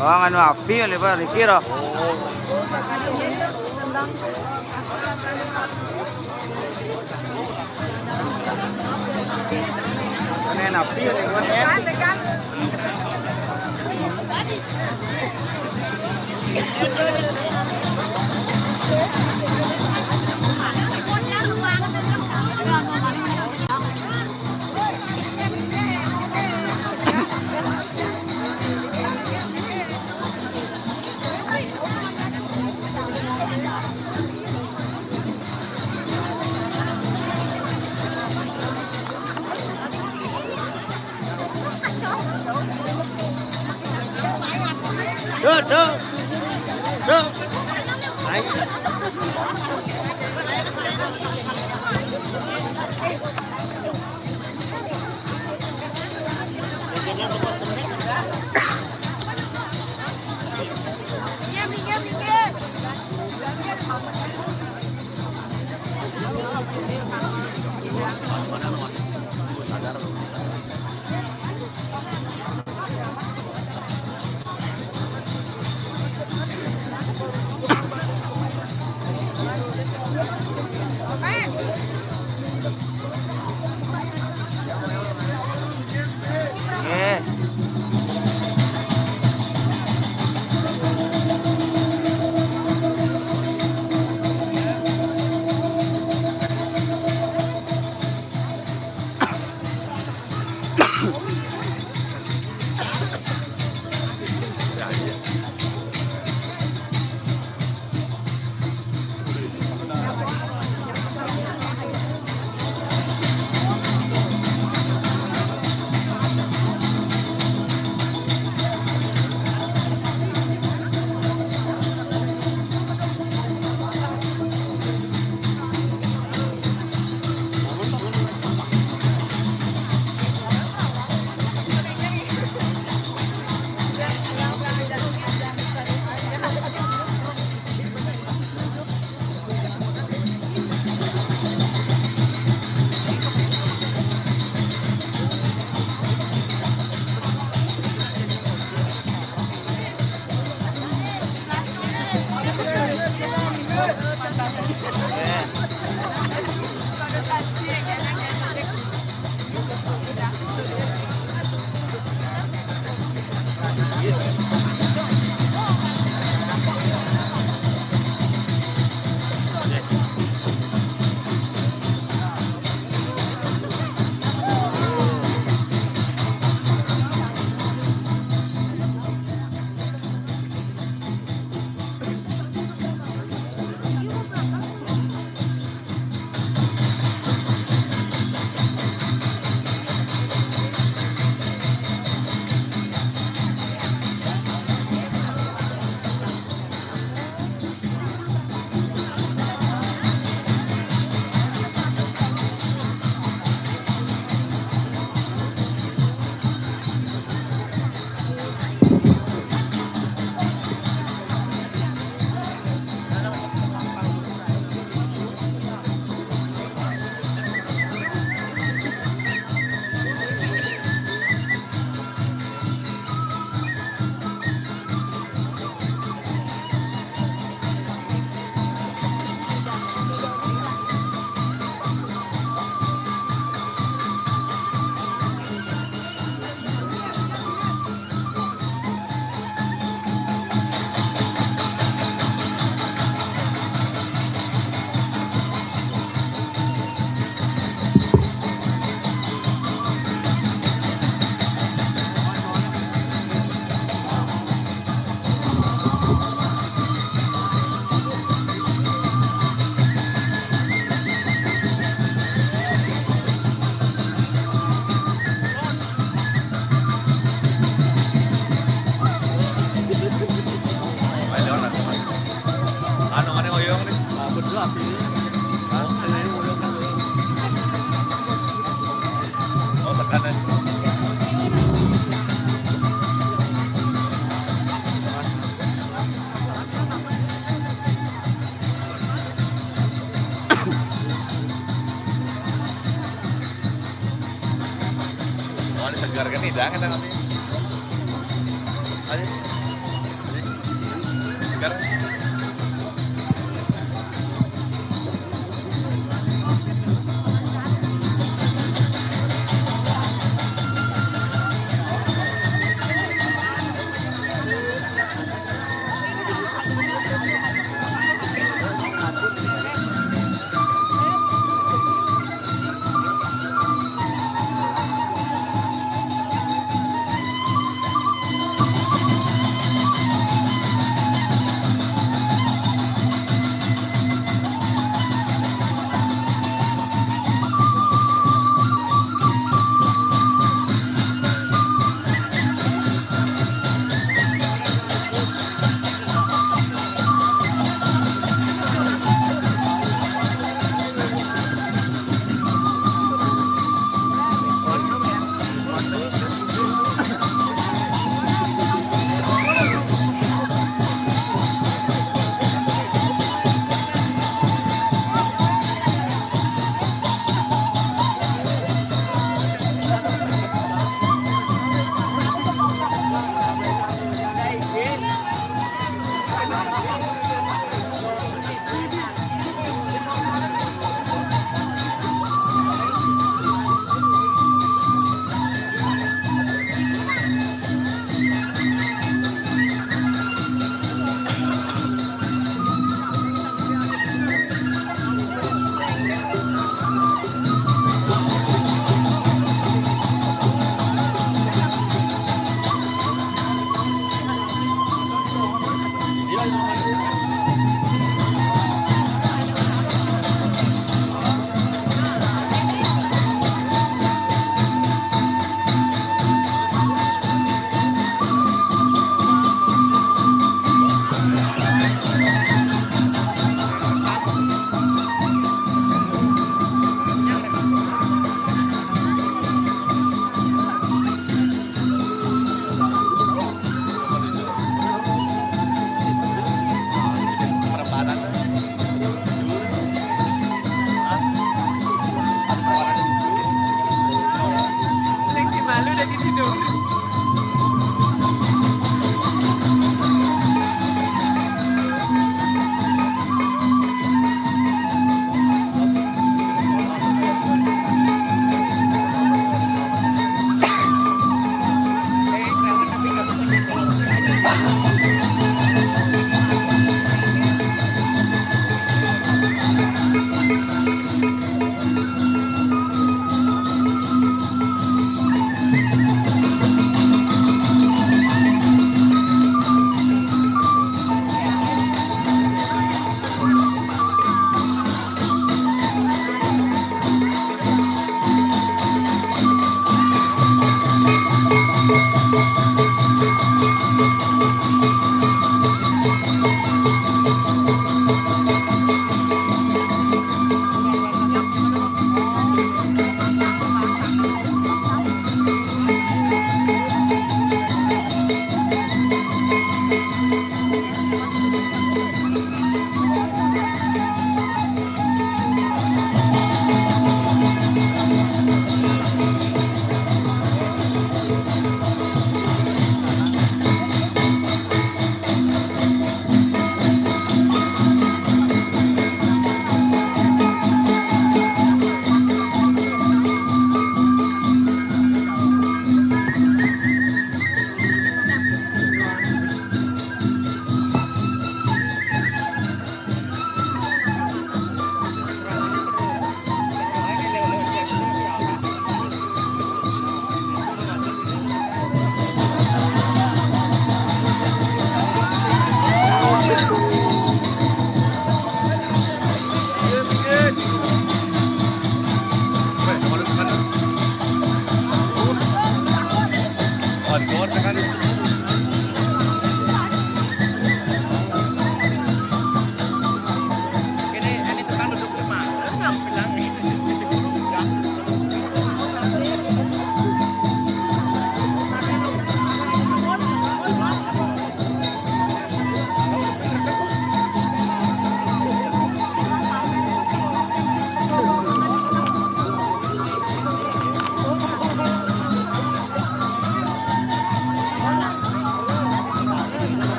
Oh, nganu api malipot dikira. Ini api malipot. Duh. Segar kan nih, jangan nanti. Ayo. Segar.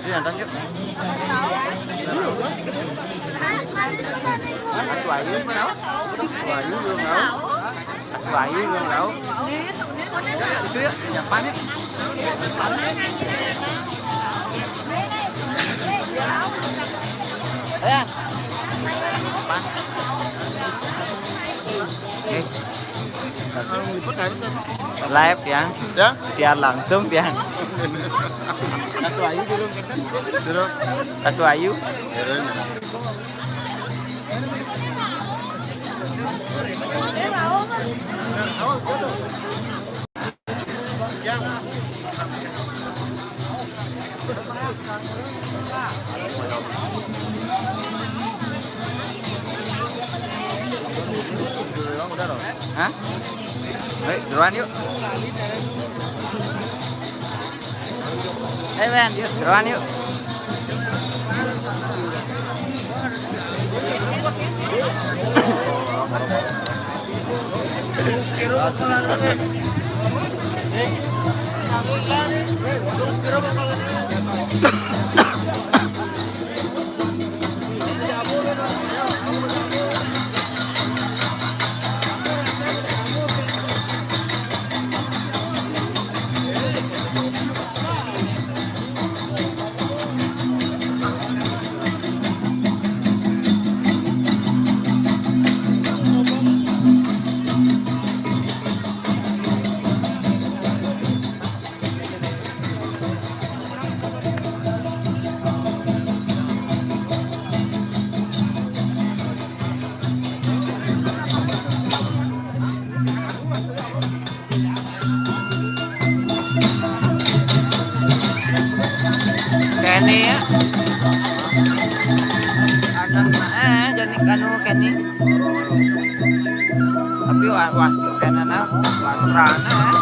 Jantan yuk. Aku Ayu mau. Aku Ayu belum mau. Aku Ayu belum mau. Itu ya, Japan ya. Ya. Pan. Live Tiang. Ya? Siar langsung Tiang. Satu Ayu dulu kan? Dulu. Satu Ayu. Hah? Baik, duluan yuk. Ben, yuk, duluan yuk. Nana Pasrana.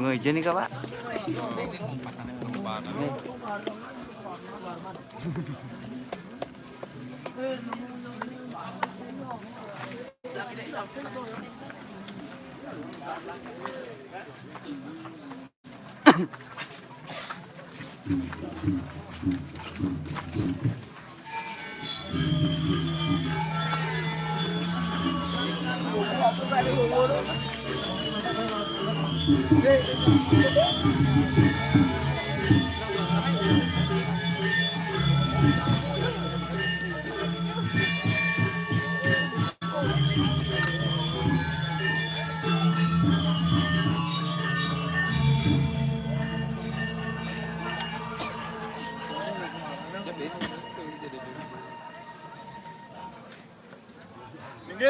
Tunggu aja nih Kak, Pak.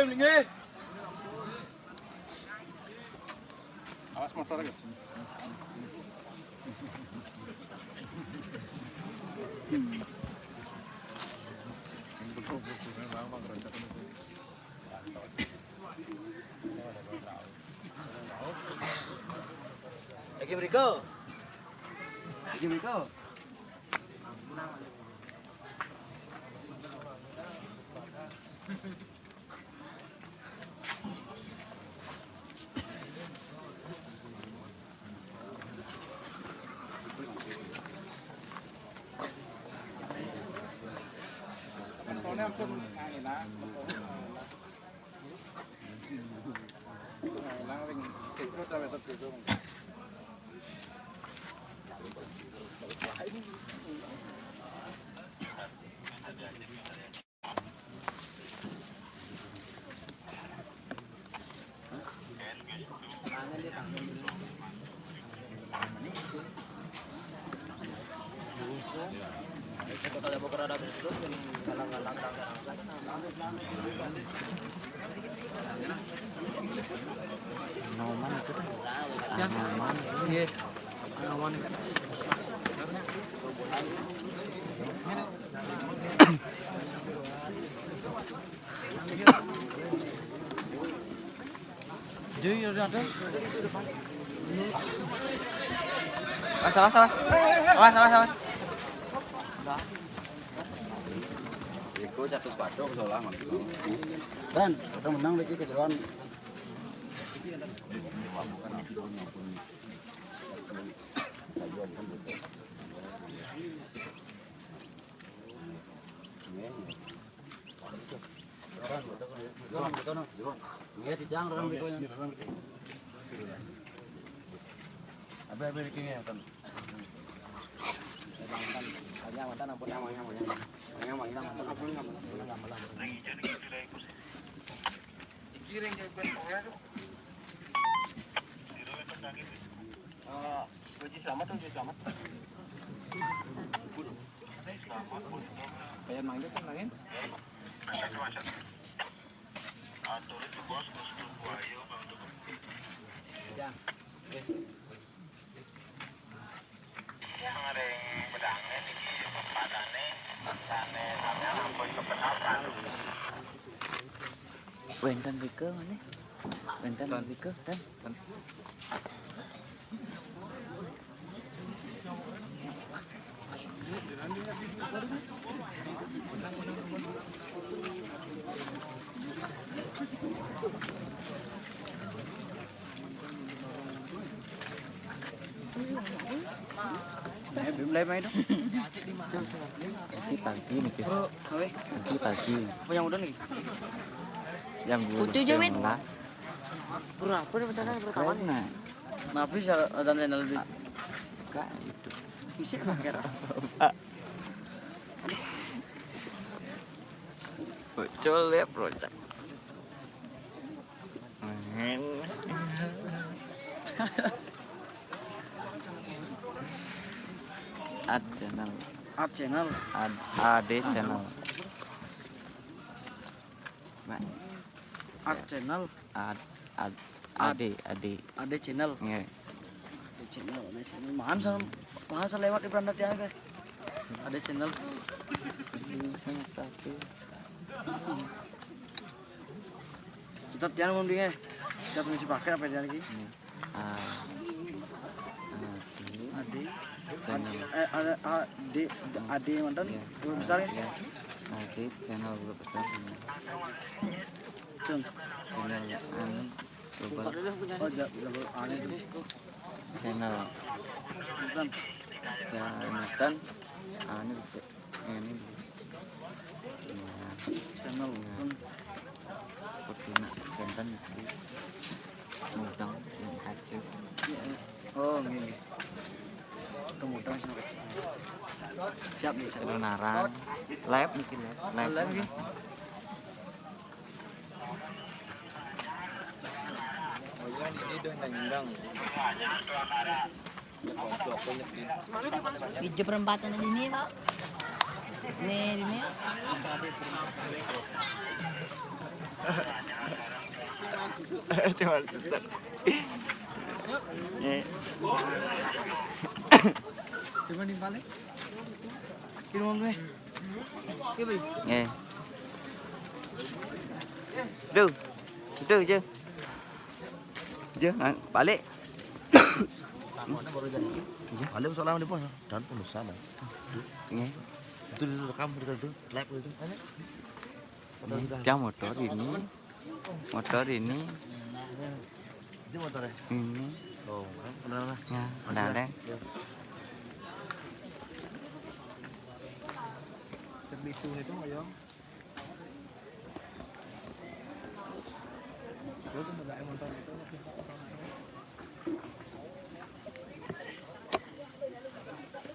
Linggih. Awas motor guys. Lagi beriko. Lagi beriko. Awas. Iku satu sepatu kesolah mati. Dan, kita menang lagi ke depan. Iya, dijang orang berikutnya. Apa bikin ya, kan? Wenten Rike mana? Wenten Rike dan. Belum mulai main dong. Pagi nih guys. Pagi. Apa yang udah nih? Jam 12. Berapa nih pesanan pertama nih? Maaf bisa ada channel di. Enggak itu. Bisa kan kira. Bocol ya, project. Ad channel. AD channel. Ad channel. AD channel. Nggih. Channel, mahal lewat di beranda dia guys. Ada channel. Kita tiang mau dia. Kita punya pakai apa dia lagi? channel. Ada ade mantan guru besar ya. Ya. Ade channel guru besar. Cung. Channel anu global. Oh, double aneh itu. Channel Bukan. Jonathan anu bisa ini. Channel. Putuna Jonathan mesti mudang yang kacau. Oh, gini. Kemudian siap nih, siap. Narang live mungkin ya. Live lagi. Video perempatan ini Pak. Ini. Cuma sesat. Coba di balik. Kirim gue. Kirim. Nghe. Duh. Duh chứ. Chứ balik. Baru jadi. Balik soalnya di pos dan penulisan. Nghe. Itu direkam itu live itu. Yang motor ini Itu motornya. ini Oh, benar lah. ya udah deh. Terbisu itu ayam. Lu tuh enggak motor itu.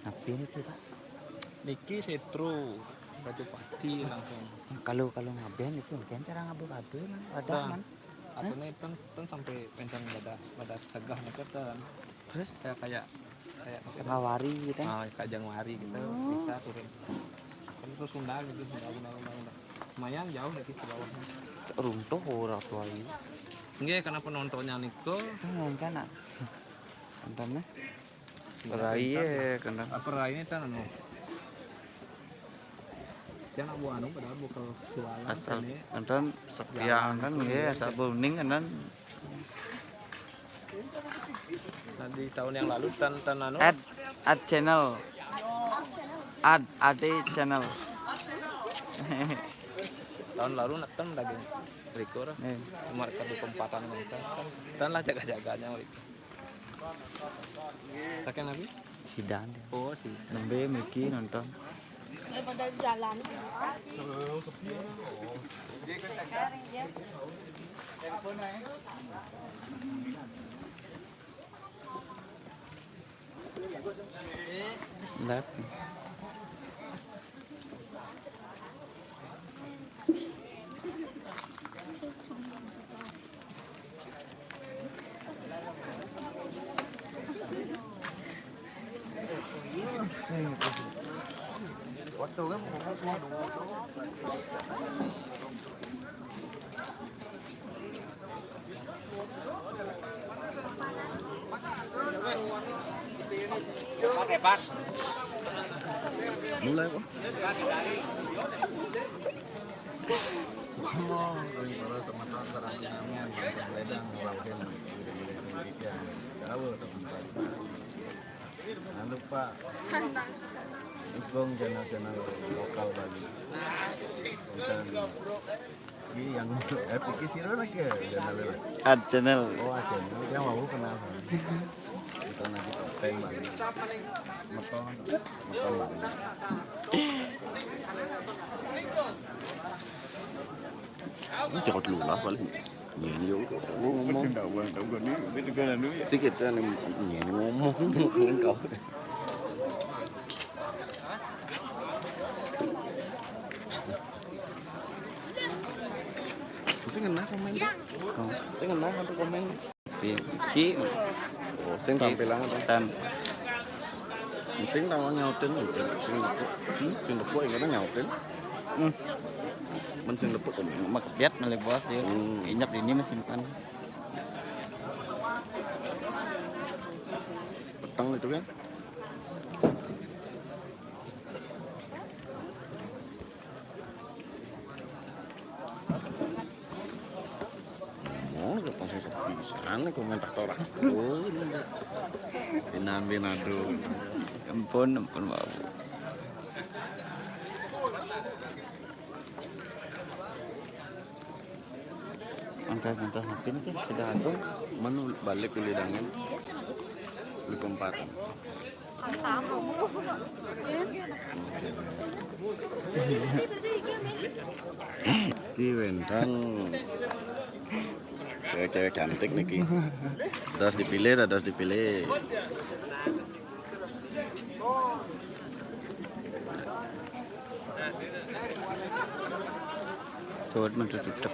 Tapi ini kita Niki setro baju pati langsung. kalau ngaben itu kan cara ngaben ada man. Atau kan sampai pencang pada tegah kan. Terus kayak kawari gitu. kayak Januari gitu bisa turun. Kan terus Sunda gitu, Sunda. Lumayan jauh lagi ke bawah. Runtuh orang tua ini. Nggih, karena penontonnya niku Kan nontonnya berai ya kena perai ini kan anu. Jangan abu anu padahal bukan sualan asal ini. nonton sepian kan ya asal bening kan Nah, di tahun yang lalu tan anu add channel add channel tahun lalu nonton daging rekor cuma di tempatan nonton kan lah jaga-jaganya mereka. Saking nabi sidang oh sih nembe Miki nonton Daripada jalan. live waktu kan semua dulu. Mulai kok. Semua dari para teman-teman terangnya yang ledang melakukan video-video tahu teman-teman. Jangan lupa dukung channel-channel lokal Bali. Dan ini yang epic siro lagi channel. add channel Oh, channel yang mau kenal. Kita nanti topeng Bali. Motor Bali. Ini cepat dulu lah paling. Nyanyi juga. Ngomong. Sedikit kan nyanyi ngomong kau. Sing ngena komen. Sing ngena kan komen. Ki Oh, sing tampilan dan sing tawang nyautin gitu. Sing lepuk ingkana nyautin. Men sing lepuk makebiat melebos ya inyap ini mesimpan petang itu kan. Oh, apa? langsung sepi. Sana komentator aku. Binado. Ampun mau. Angka hampir kan sudah ada. Mana balik ke lidangan? Di kompatan. Ki wentang cewek cantik nih Ki. Terus dipilih. Sobat mentutup.